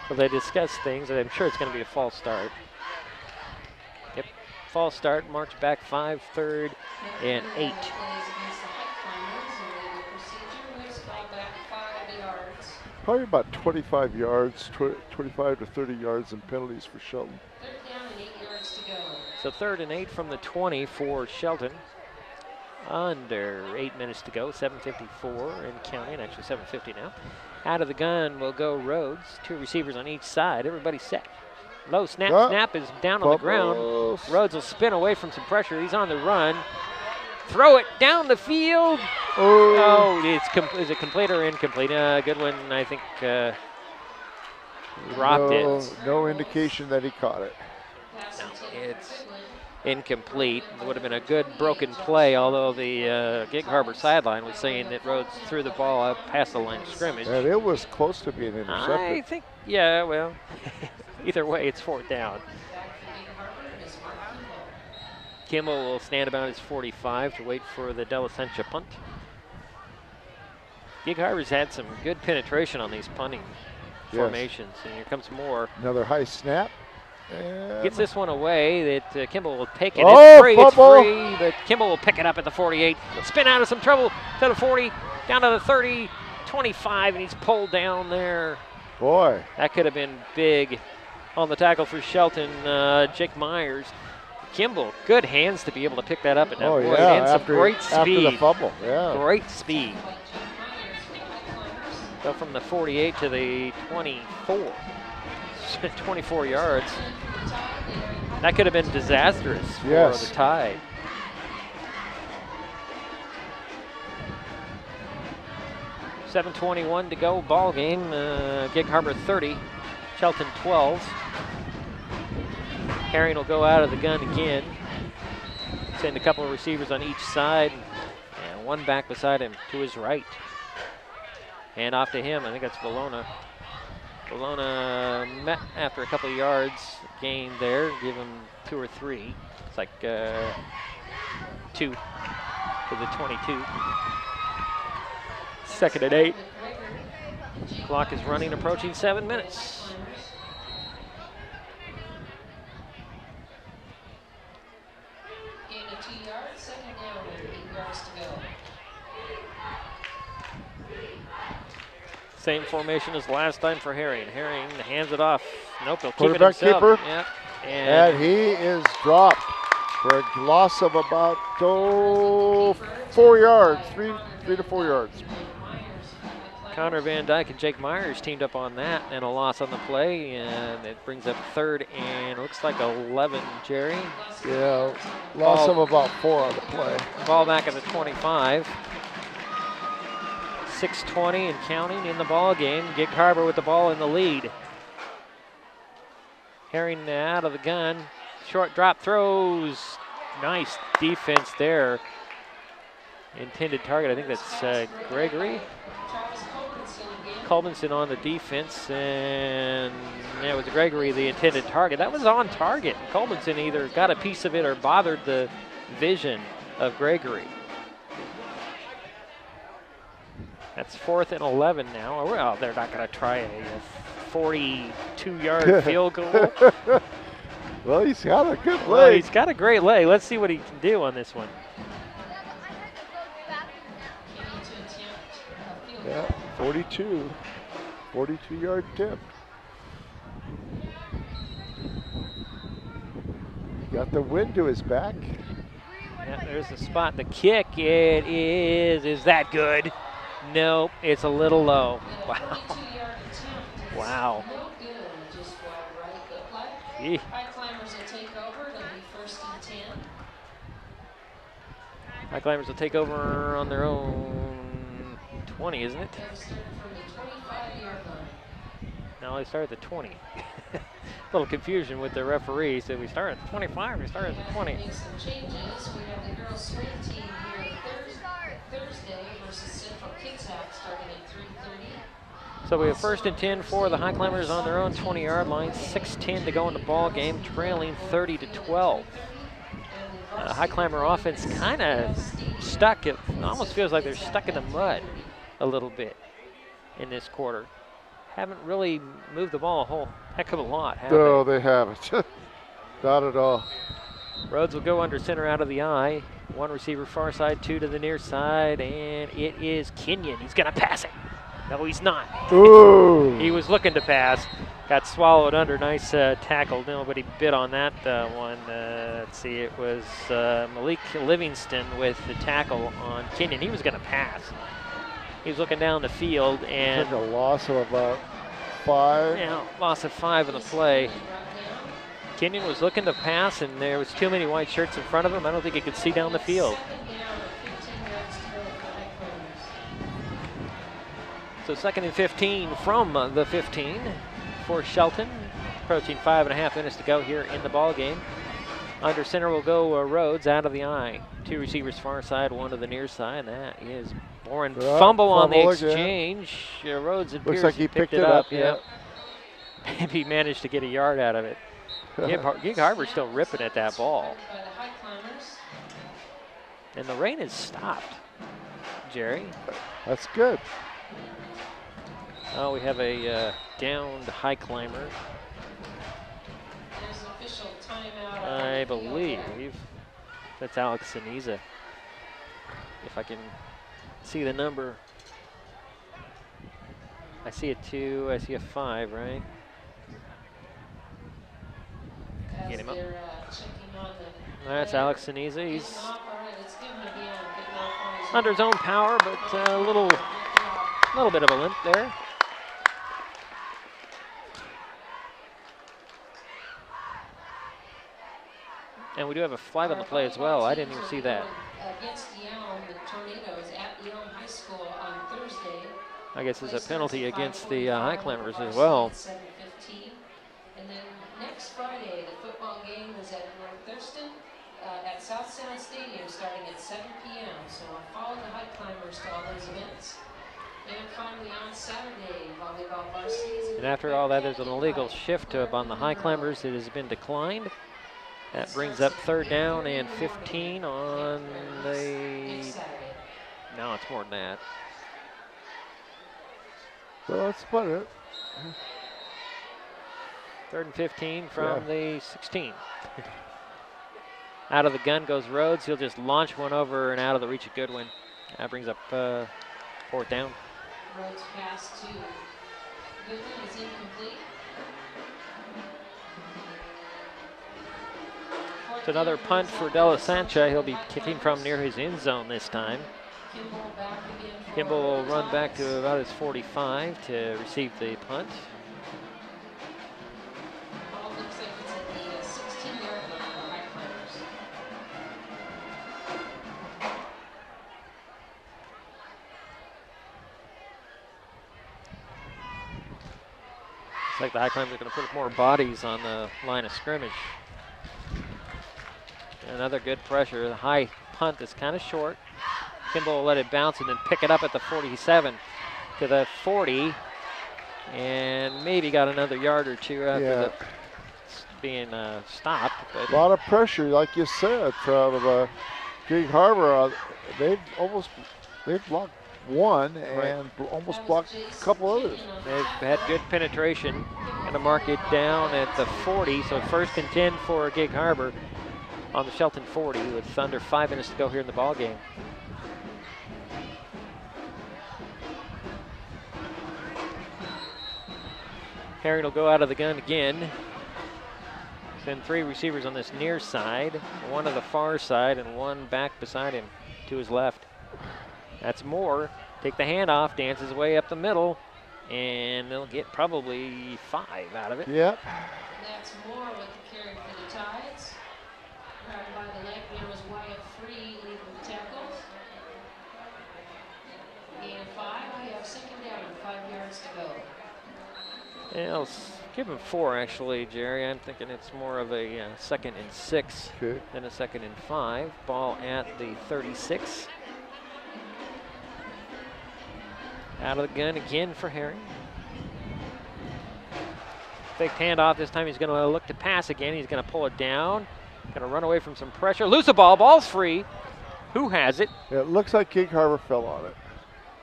Well, they discuss things, and I'm sure it's going to be a false start. Yep, false start, march back 5, 3rd, and 8. Probably about 25 yards, 25 to 30 yards in penalties for Shelton. So 3rd and 8 from the 20 for Shelton. Under 8 minutes to go, 7:54 and counting, actually 7:50 now. Out of the gun will go Rhodes. 2 receivers on each side. Everybody set. Low snap. Snap is down on the ground. Rhodes will spin away from some pressure. He's on the run. Throw it down the field. Oh, is it complete or incomplete? Good one, I think. Dropped it. No indication that he caught it. No, it's incomplete. It would have been a good broken play, although the Gig Harbor sideline was saying that Rhodes threw the ball up past the line of scrimmage. And it was close to being intercepted. I think, yeah, well, either way, it's 4th down. Kimball will stand about his 45 to wait for the De La Sencha punt. Gig Harbor's had some good penetration on these punting formations, and here comes more. Another high snap. Gets this one away that Kimball will take it. Oh, It's free, but Kimball will pick it up at the 48. Spin out of some trouble to the 40, down to the 30, 25, and he's pulled down there. Boy. That could have been big on the tackle for Shelton, Jake Myers. Kimball, good hands to be able to pick that up at that point. And some great speed. After the fumble, Great speed. Go from the 48 to the 24. 24 yards. That could have been disastrous for the Tide. .7:21 to go, ball game. Gig Harbor 30, Shelton 12. Herring will go out of the gun again. Send a couple of receivers on each side, and one back beside him to his right. And off to him, I think that's Bologna. Bologna met after a couple of yards gained there, give him 2 or 3. It's like 2 to the 22. 2nd and 8. Clock is running, approaching 7 minutes. Gain of 2 yards, 2nd down, 8 yards to go. Same formation as last time for Herring. Herring hands it off. Nope, he'll keep it Quarterback himself. keeper. Yep. And he is dropped for a loss of about 4 yards, 3 to 4 yards. Connor Van Dyke and Jake Myers teamed up on that, and a loss on the play, and it brings up 3rd and looks like 11, Jerry. Yeah, loss of about 4 on the play. Ball back at the 25. 6:20 and counting in the ball game. Gig Harbor with the ball in the lead. Herring out of the gun. Short drop throws. Nice defense there. Intended target, I think that's Gregory. Colbinson on the defense, and that was Gregory, the intended target. That was on target. Colbinson either got a piece of it or bothered the vision of Gregory. That's 4th and 11 now. Well, they're not going to try a 42-yard field goal. Well, he's got a good leg. Well, he's got a great leg. Let's see what he can do on this one. Yeah, 42-yard attempt. Got the wind to his back. Yeah, there's the spot. The kick, it is that good? Nope, it's a little low. Wow. Wow. Highclimbers will take over. It'll be 1st and 10. Highclimbers will take over on their own 20, isn't it? From the 25-yard line. No, they start at the 20. A little confusion with the referee. So we start at the 25, we start at the 20. Make some changes. We have the girls' swim team here Thursday versus Central Kids Act starting at 3:30. So we have 1st and 10 for the Highclimbers on their own 20-yard line. 6:10 to go in the ball game, trailing 30-12. Highclimber offense kind of stuck. It almost feels like they're stuck in the mud a little bit in this quarter. Haven't really moved the ball a whole heck of a lot, have No, they? they haven't. Not at all. Rhodes will go under center out of the eye. One receiver far side, 2 to the near side, and it is Kenyon. He's going to pass it. No, he's not. Ooh. He was looking to pass. Got swallowed under. Nice tackle. Nobody bit on that one. Let's see. It was Malik Livingston with the tackle on Kenyon. He was going to pass. He was looking down the field and took a loss of about 5. Yeah, loss of 5 in the play. Kenyon was looking to pass, and there was too many white shirts in front of him. I don't think he could see down the field. So 2nd and 15 from the 15 for Shelton. Approaching 5.5 minutes to go here in the ball game. Under center will go Rhodes out of the eye. 2 receivers far side, 1 to the near side. That is Boren. Fumble on the exchange. Rhodes and looks Pierce like he picked it up. Yep. Maybe he managed to get a yard out of it. Gig Harbor's still ripping at that ball. And the rain has stopped, Jerry. That's good. Oh, we have a downed high climber. There's an official timeout. I believe that's Alex Siniza. If I can see the number. I see a 2, I see a 5, right? Get him up. That's Alex Siniza. He's under his own power, but a little bit of a limp there. And we do have a flag on the play as well. I didn't even see that. Against Yelm, the Tornadoes at Yelm High School on Thursday. I guess there's a penalty against the Highclimbers as well. 7:15. And then next Friday, the football game is at North Thurston at South Sound Stadium starting at 7 p.m. So follow the Highclimbers to all those events. And finally on Saturday, volleyball varsity. And after all that, there's an illegal shift on the Highclimbers. It has been declined. That brings up 3rd down and 15 on the... No, it's more than that. So that's about it. 3rd and 15 from the 16. Out of the gun goes Rhodes. He'll just launch one over and out of the reach of Goodwin. That brings up 4th down. Rhodes pass to Goodwin is incomplete. It's another punt for De La Sancha. He'll be kicking from near his end zone this time. Kimball will run back to about his 45 to receive the punt. Ball looks like it's at the 16-yard line for Highclimbers. Looks like the Highclimbers are going to put more bodies on the line of scrimmage. Another good pressure. The high punt is kind of short. Kimball will let it bounce and then pick it up at the 47 to the 40. And maybe got another yard or two after being stopped. But a lot of pressure, like you said, from Gig Harbor. They've blocked one and almost blocked a couple others. They've had good penetration. Going to mark it down at the 40. So 1st and 10 for Gig Harbor on the Shelton 40 with under 5 minutes to go here in the ball game. Herring will go out of the gun again. Send 3 receivers on this near side, 1 to the far side and 1 back beside him to his left. That's Moore. Take the handoff, dances his way up the middle, and they'll get probably 5 out of it. Yep. That's Moore with the carry for the Tides. Grabbed by the leg, there was Wyatt Free leading the tackles. And 5, we have 2nd down and 5 yards to go. Yeah, I'll give him 4 actually, Jerry. I'm thinking it's more of a 2nd and 6 than a 2nd and 5. Ball at the 36. Out of the gun again for Herring. Fake handoff. This time he's going to look to pass again. He's going to pull it down. Going to run away from some pressure. Lose the ball. Ball's free. Who has it? Yeah, it looks like Gig Harbor fell on it.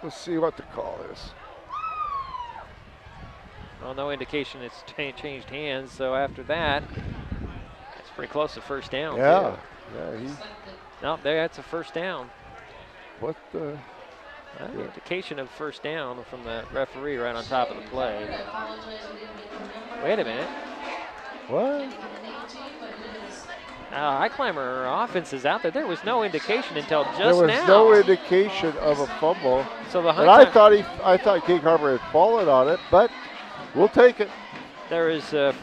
Let's see what the call is. Well, no indication it's changed hands. So after that, it's pretty close to 1st down. Yeah. Too. No, there. That's a 1st down. What the? Indication of first down from the referee right on top of the play. Wait a minute. What? Highclimber offense is out there. There was no indication until just now. There was no indication of a fumble. So the and I thought Gig Harbor had fallen on it, but we'll take it. There is a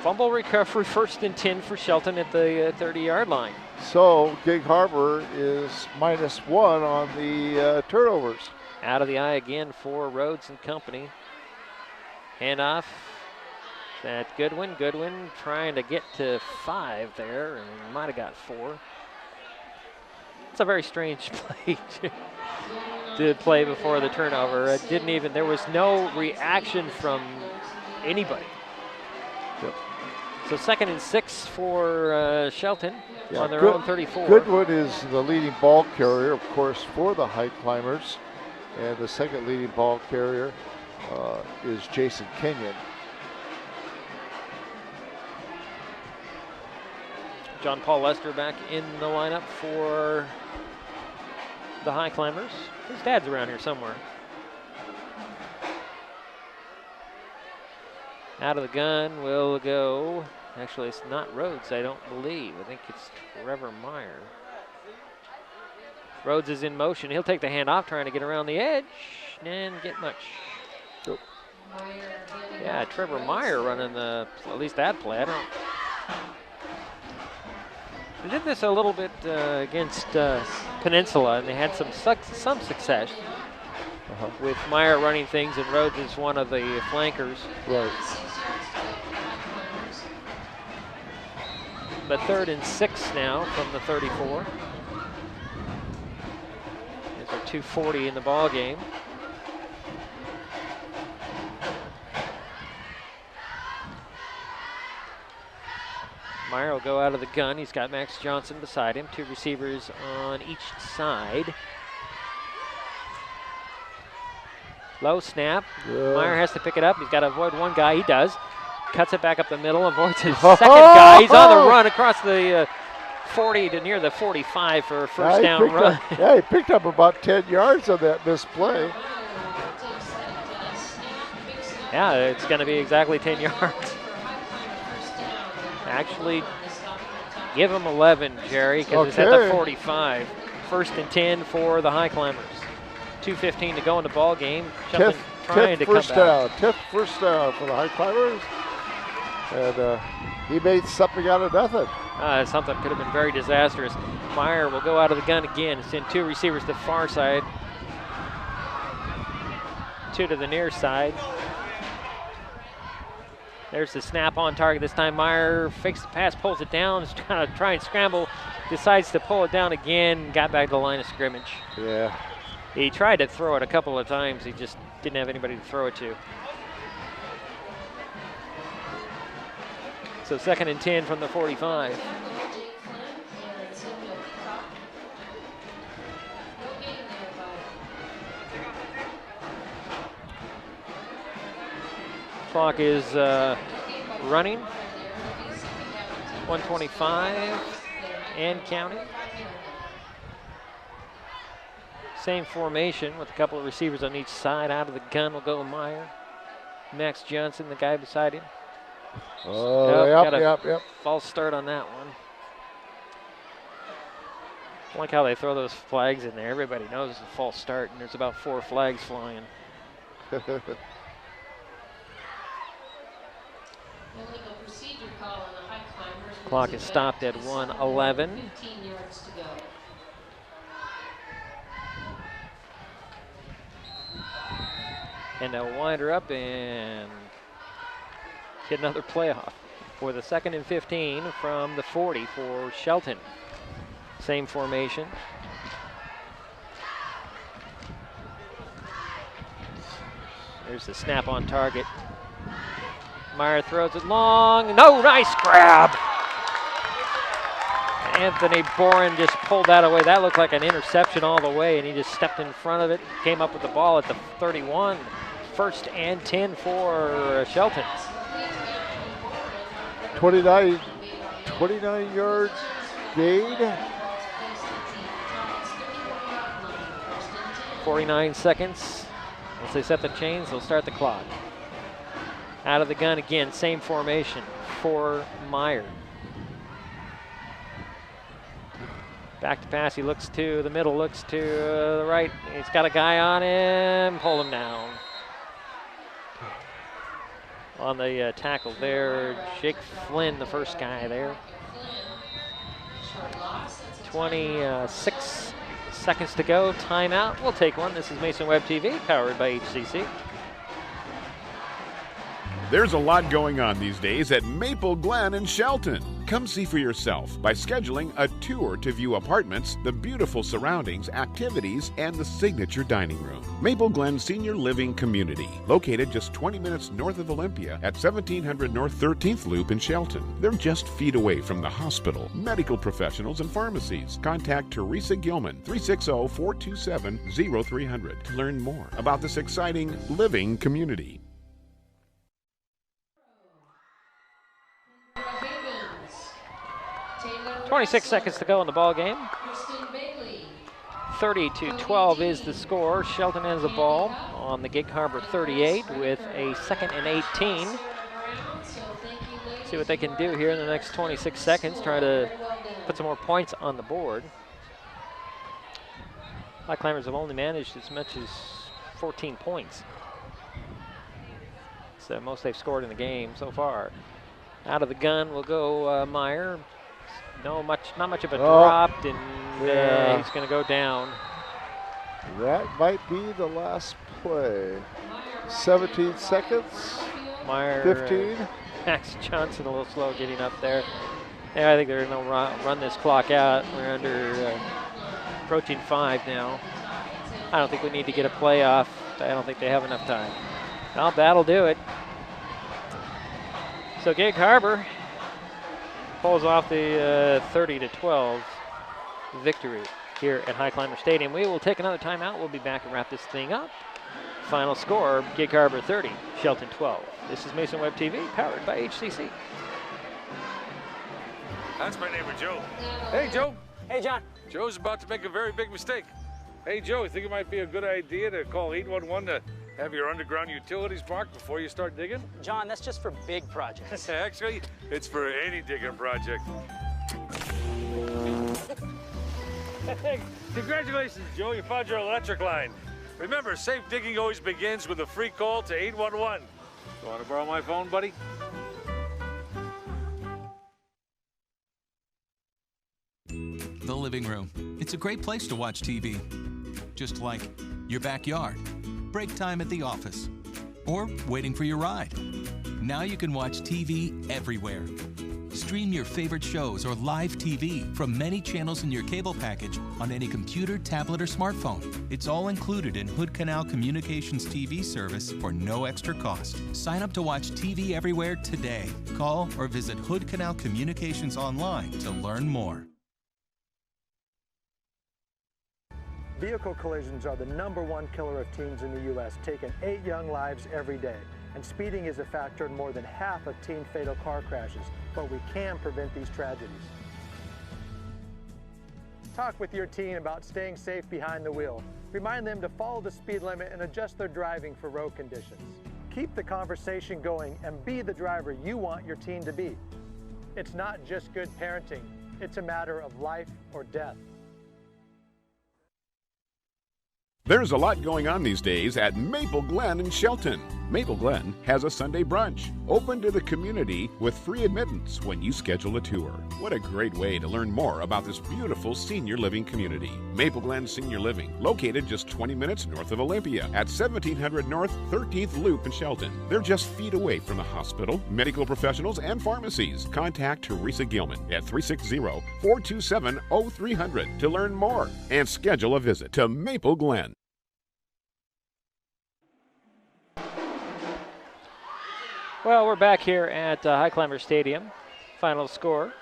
fumble recovery, 1st and 10 for Shelton at the 30-yard line. So Gig Harbor is -1 on the turnovers. Out of the eye again for Rhodes and company. Handoff. That Goodwin trying to get to 5 there, and might have got 4. It's a very strange play to play before the turnover. It didn't even, there was no reaction from anybody. Yep. So 2nd and 6 for Shelton on their own 34. Goodwin is the leading ball carrier, of course, for the Highclimbers, and the second leading ball carrier is Jason Kenyon. John Paul Lester back in the lineup for the Highclimbers. His dad's around here somewhere. Out of the gun will go, actually it's not Rhodes, I don't believe. I think it's Trevor Meyer. Rhodes is in motion. He'll take the handoff, trying to get around the edge and get much. Nope. Yeah, Trevor Meyer running at least that play. They did this a little bit against Peninsula, and they had some success with Meyer running things, and Rhodes is one of the flankers. Right. But 3rd and 6 now from the 34. There's our 2:40 in the ball game. Meyer will go out of the gun. He's got Max Johnson beside him. 2 receivers on each side. Low snap. Yeah. Meyer has to pick it up. He's got to avoid one guy. He does. Cuts it back up the middle. Avoids his second guy. He's on the run across the 40 to near the 45 for a first down run. He picked up about 10 yards on that misplay. Yeah, it's going to be exactly 10 yards. Actually, give him 11, Jerry, because it's at the 45. 1st and 10 for the Highclimbers. 2:15 to go in the ball game. Shelton trying to come back. 10th first down for the Highclimbers. And he made something out of nothing. Something could have been very disastrous. Meyer will go out of the gun again. Send 2 receivers to the far side. 2 to the near side. There's the snap on target. This time Meyer fakes the pass, pulls it down, is trying to try and scramble, decides to pull it down again, got back to the line of scrimmage. Yeah. He tried to throw it a couple of times. He just didn't have anybody to throw it to. So 2nd and 10 from the 45. Clock is running. 125 and counting. Same formation with a couple of receivers on each side. Out of the gun will go Meyer. Max Johnson, the guy beside him. Yep. False start on that one. I like how they throw those flags in there. Everybody knows it's a false start, and there's about 4 flags flying. Clock is stopped at 1:11. And they'll wind her up and get another playoff for the 2nd and 15 from the 40 for Shelton. Same formation. There's the snap on target. Meyer throws it long. No, nice grab. Anthony Boren just pulled that away. That looked like an interception all the way, and he just stepped in front of it, came up with the ball at the 31. 1st and 10 for Shelton. 29-yard gain. 49 seconds. Once they set the chains, they'll start the clock. Out of the gun again, same formation for Meyer. Back to pass, he looks to the middle, looks to the right. He's got a guy on him, pull him down. On the tackle there, Jake Flynn, the first guy there. 26 seconds to go, timeout. We'll take one. This is Mason Web TV, powered by HCC. There's a lot going on these days at Maple Glen in Shelton. Come see for yourself by scheduling a tour to view apartments, the beautiful surroundings, activities, and the signature dining room. Maple Glen Senior Living Community, located just 20 minutes north of Olympia at 1700 North 13th Loop in Shelton. They're just feet away from the hospital, medical professionals, and pharmacies. Contact Teresa Gilman, 360-427-0300 to learn more about this exciting living community. 26 seconds to go in the ball game. 30-12 is the score. Shelton has the ball on the Gig Harbor 38 with a 2nd and 18. See what they can do here in the next 26 seconds. Try to put some more points on the board. Highclimbers have only managed as much as 14 points. It's the most they've scored in the game so far. Out of the gun will go Meyer. Not much of a drop, and he's going to go down. That might be the last play. 17 seconds. Meyer, 15. Max Johnson a little slow getting up there. Yeah, I think they're going to run this clock out. We're under approaching 5 now. I don't think we need to get a play off. I don't think they have enough time. Well, that'll do it. So Gig Harbor pulls off the 30-12 victory here at Highclimber Stadium. We will take another timeout. We'll be back and wrap this thing up. Final score, Gig Harbor 30, Shelton 12. This is Mason Web TV, powered by HCC. That's my neighbor, Joe. Hey, Joe. Hey, John. Joe's about to make a very big mistake. Hey, Joe, you think it might be a good idea to call 811 to have your underground utilities marked before you start digging? John, that's just for big projects. Actually, it's for any digging project. Congratulations, Joe. You found your electric line. Remember, safe digging always begins with a free call to 811. You want to borrow my phone, buddy? The living room. It's a great place to watch TV. Just like your backyard, break time at the office, or waiting for your ride. Now you can watch TV everywhere. Stream your favorite shows or live TV from many channels in your cable package on any computer, tablet, or smartphone. It's all included in Hood Canal Communications TV service for no extra cost. Sign up to watch TV everywhere today. Call or visit Hood Canal Communications online to learn more. Vehicle collisions are the #1 killer of teens in the U.S., taking 8 young lives every day. And speeding is a factor in more than half of teen fatal car crashes, but we can prevent these tragedies. Talk with your teen about staying safe behind the wheel. Remind them to follow the speed limit and adjust their driving for road conditions. Keep the conversation going and be the driver you want your teen to be. It's not just good parenting, it's a matter of life or death. There's a lot going on these days at Maple Glen in Shelton. Maple Glen has a Sunday brunch, open to the community with free admittance when you schedule a tour. What a great way to learn more about this beautiful senior living community. Maple Glen Senior Living, located just 20 minutes north of Olympia at 1700 North 13th Loop in Shelton. They're just feet away from the hospital, medical professionals, and pharmacies. Contact Teresa Gilman at 360-427-0300 to learn more and schedule a visit to Maple Glen. Well, we're back here at Highclimbers Stadium. Final score,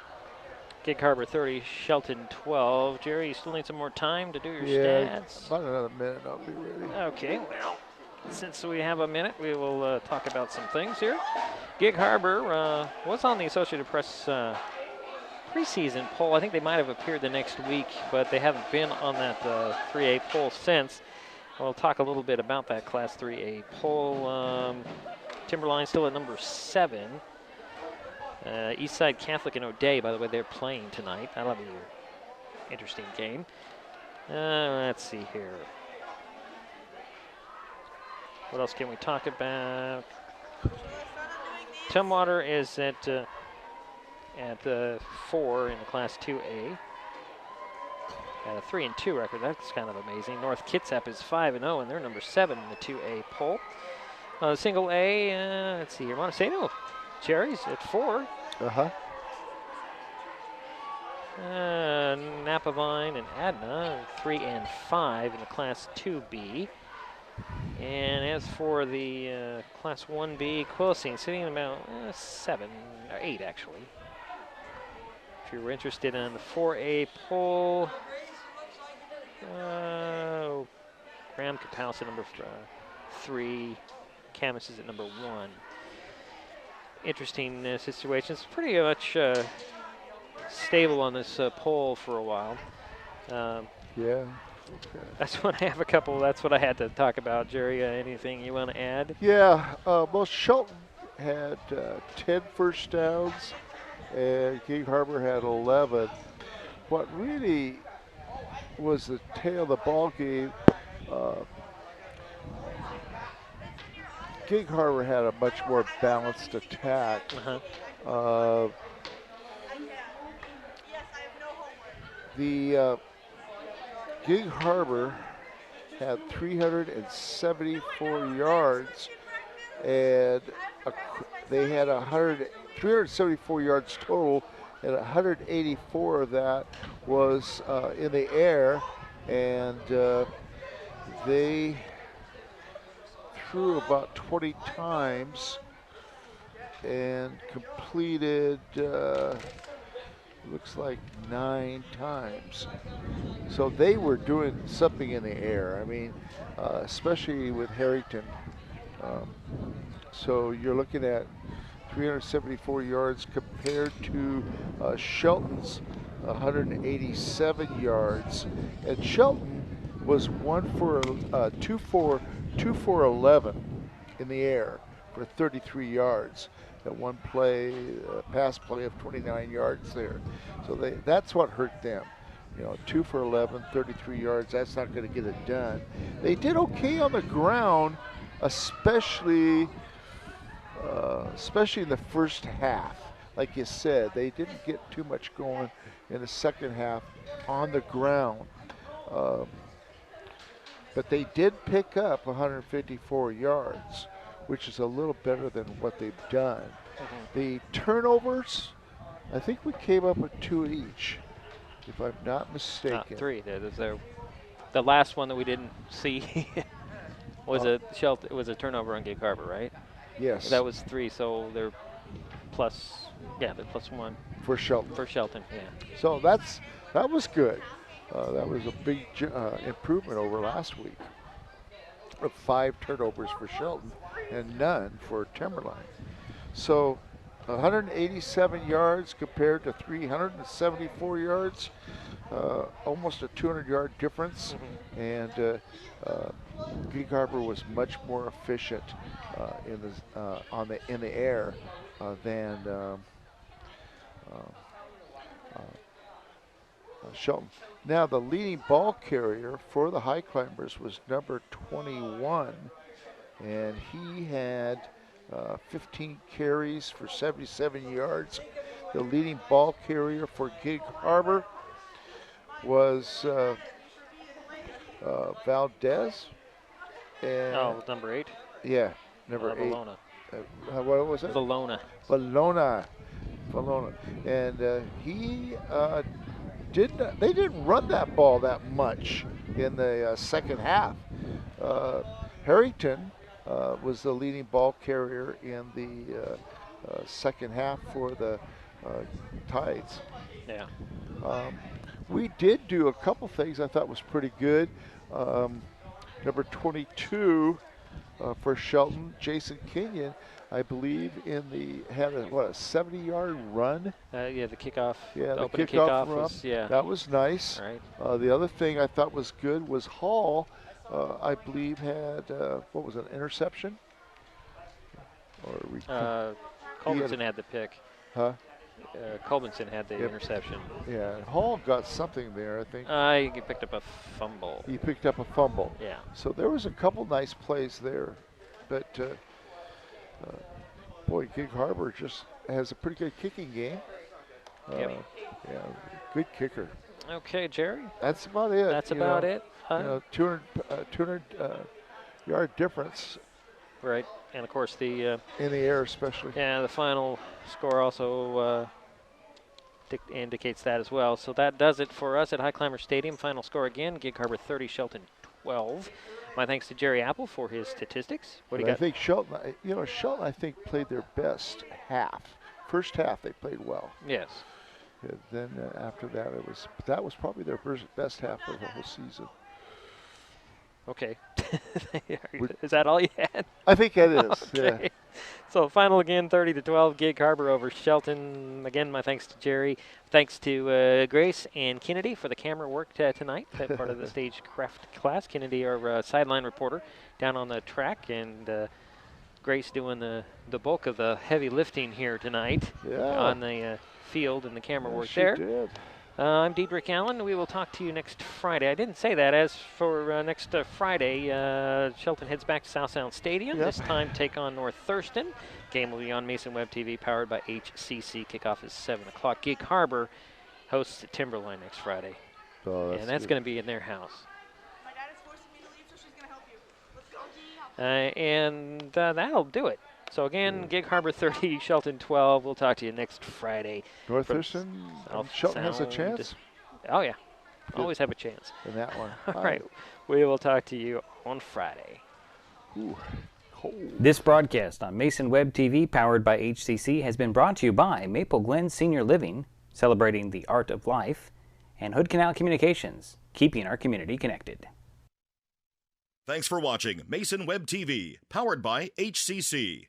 Gig Harbor 30, Shelton 12. Jerry, you still need some more time to do your stats? About another minute, I'll be ready. Okay, well, since we have a minute, we will talk about some things here. Gig Harbor was on the Associated Press preseason poll. I think they might have appeared the next week, but they haven't been on that 3A poll since. We'll talk a little bit about that Class 3A poll. Timberline still at number 7. Eastside Catholic and O'Day, by the way, they're playing tonight. That'll be an interesting game. Let's see here. What else can we talk about? Tumwater is at 4 in the Class 2A. At a 3-2 record. That's kind of amazing. North Kitsap is 5-0, and they're number 7 in the 2A poll. Single A, let's see here. Montesano, Cherries at 4. Napavine and Adna, 3 and 5 in the Class 2B. And as for the Class 1B, Quilcene sitting at about 7 or 8 actually. If you were interested in the 4A poll, Graham Kapowski at number 3, Camus is at number 1. Interesting situations. Pretty much stable on this poll for a while. Yeah. That's what I have a couple. That's what I had to talk about. Jerry, anything you want to add? Yeah. Well, Shelton had 10 first downs, and Gig Harbor had 11. What really was the tail of the ball game? Gig Harbor had a much more balanced attack. The Gig Harbor had 374 yards, and they had 374 yards total, and 184 of that was in the air, and they threw about 20 times and completed looks like 9 times. So they were doing something in the air. I mean, especially with Harrington. So you're looking at 374 yards compared to Shelton's 187 yards. And Shelton was 2 for 11 in the air for 33 yards. That one play, pass play of 29 yards there. So that's what hurt them. 2 for 11, 33 yards, that's not going to get it done. They did okay on the ground, especially in the first half. Like you said, they didn't get too much going in the second half on the ground. But they did pick up 154 yards, which is a little better than what they've done. The turnovers, I think we came up with 2 each, if I'm not mistaken. 3. The last one that we didn't see was a turnover on Gig Harbor, right? Yes. That was 3, so they're plus 1 for Shelton. Yeah. So that was good. That was a big improvement over last week. 5 turnovers for Shelton and none for Timberline. So 187 yards compared to 374 yards, almost a 200-yard difference. And Gig Harbor was much more efficient in the air than Shelton. Now the leading ball carrier for the Highclimbers was number 21, and he had 15 carries for 77 yards. The leading ball carrier for Gig Harbor was Valdez. And number 8? Yeah, number 8. Valona. What was it? Valona. And they didn't run that ball that much in the second half. Harrington was the leading ball carrier in the second half for the Tides. Yeah. We did do a couple things I thought was pretty good. Number 22 for Shelton, Jason Kenyon, I believe had a 70-yard run. The kickoff. Yeah, the kickoff run. Was, that was nice. Right. The other thing I thought was good was Hall I believe, had, what was it, an interception? Or Colbinson had the pick. Huh? Colbinson had the interception. Yeah, Hall got something there, I think. He picked up a fumble. He picked up a fumble. Yeah. So there was a couple nice plays there. But, boy, Gig Harbor just has a pretty good kicking game. Yep. Yeah, good kicker. Okay, Jerry. That's about it. That's about it. 200 yard difference. Right, and of course the in the air especially. Yeah, the final score also indicates that as well. So that does it for us at Highclimbers Stadium. Final score again: Gig Harbor 30, Shelton 12. My thanks to Jerry Apple for his statistics. What do you got? I think Shelton. Shelton, I think, played their best half. First half they played well. Yes. And then after that, that was probably their best half of the whole season. Okay. Is that all you had? I think that is. Okay. Yeah. So final again, 30-12, Gig Harbor over Shelton. Again, my thanks to Jerry. Thanks to Grace and Kennedy for the camera work tonight. That part of the stagecraft class. Kennedy, our sideline reporter, down on the track, and Grace doing the bulk of the heavy lifting here tonight on the field and the camera work there. She did. I'm Diedrich Allen. We will talk to you next Friday. I didn't say that. As for next Friday, Shelton heads back to South Sound Stadium. This time take on North Thurston. Game will be on Mason Web TV, powered by HCC. Kickoff is 7 o'clock. Gig Harbor hosts Timberline next Friday. Oh, and that's going to be in their house. My dad is forcing me to leave, so she's going to help you. Let's go, G. And that'll do it. So again, Gig Harbor 30, Shelton 12. We'll talk to you next Friday. North Thurston, Shelton has a chance? Oh, yeah. Always have a chance. In that one. All right. We will talk to you on Friday. Ooh, cold. This broadcast on Mason Web TV, powered by HCC, has been brought to you by Maple Glen Senior Living, celebrating the art of life, and Hood Canal Communications, keeping our community connected. Thanks for watching Mason Web TV, powered by HCC.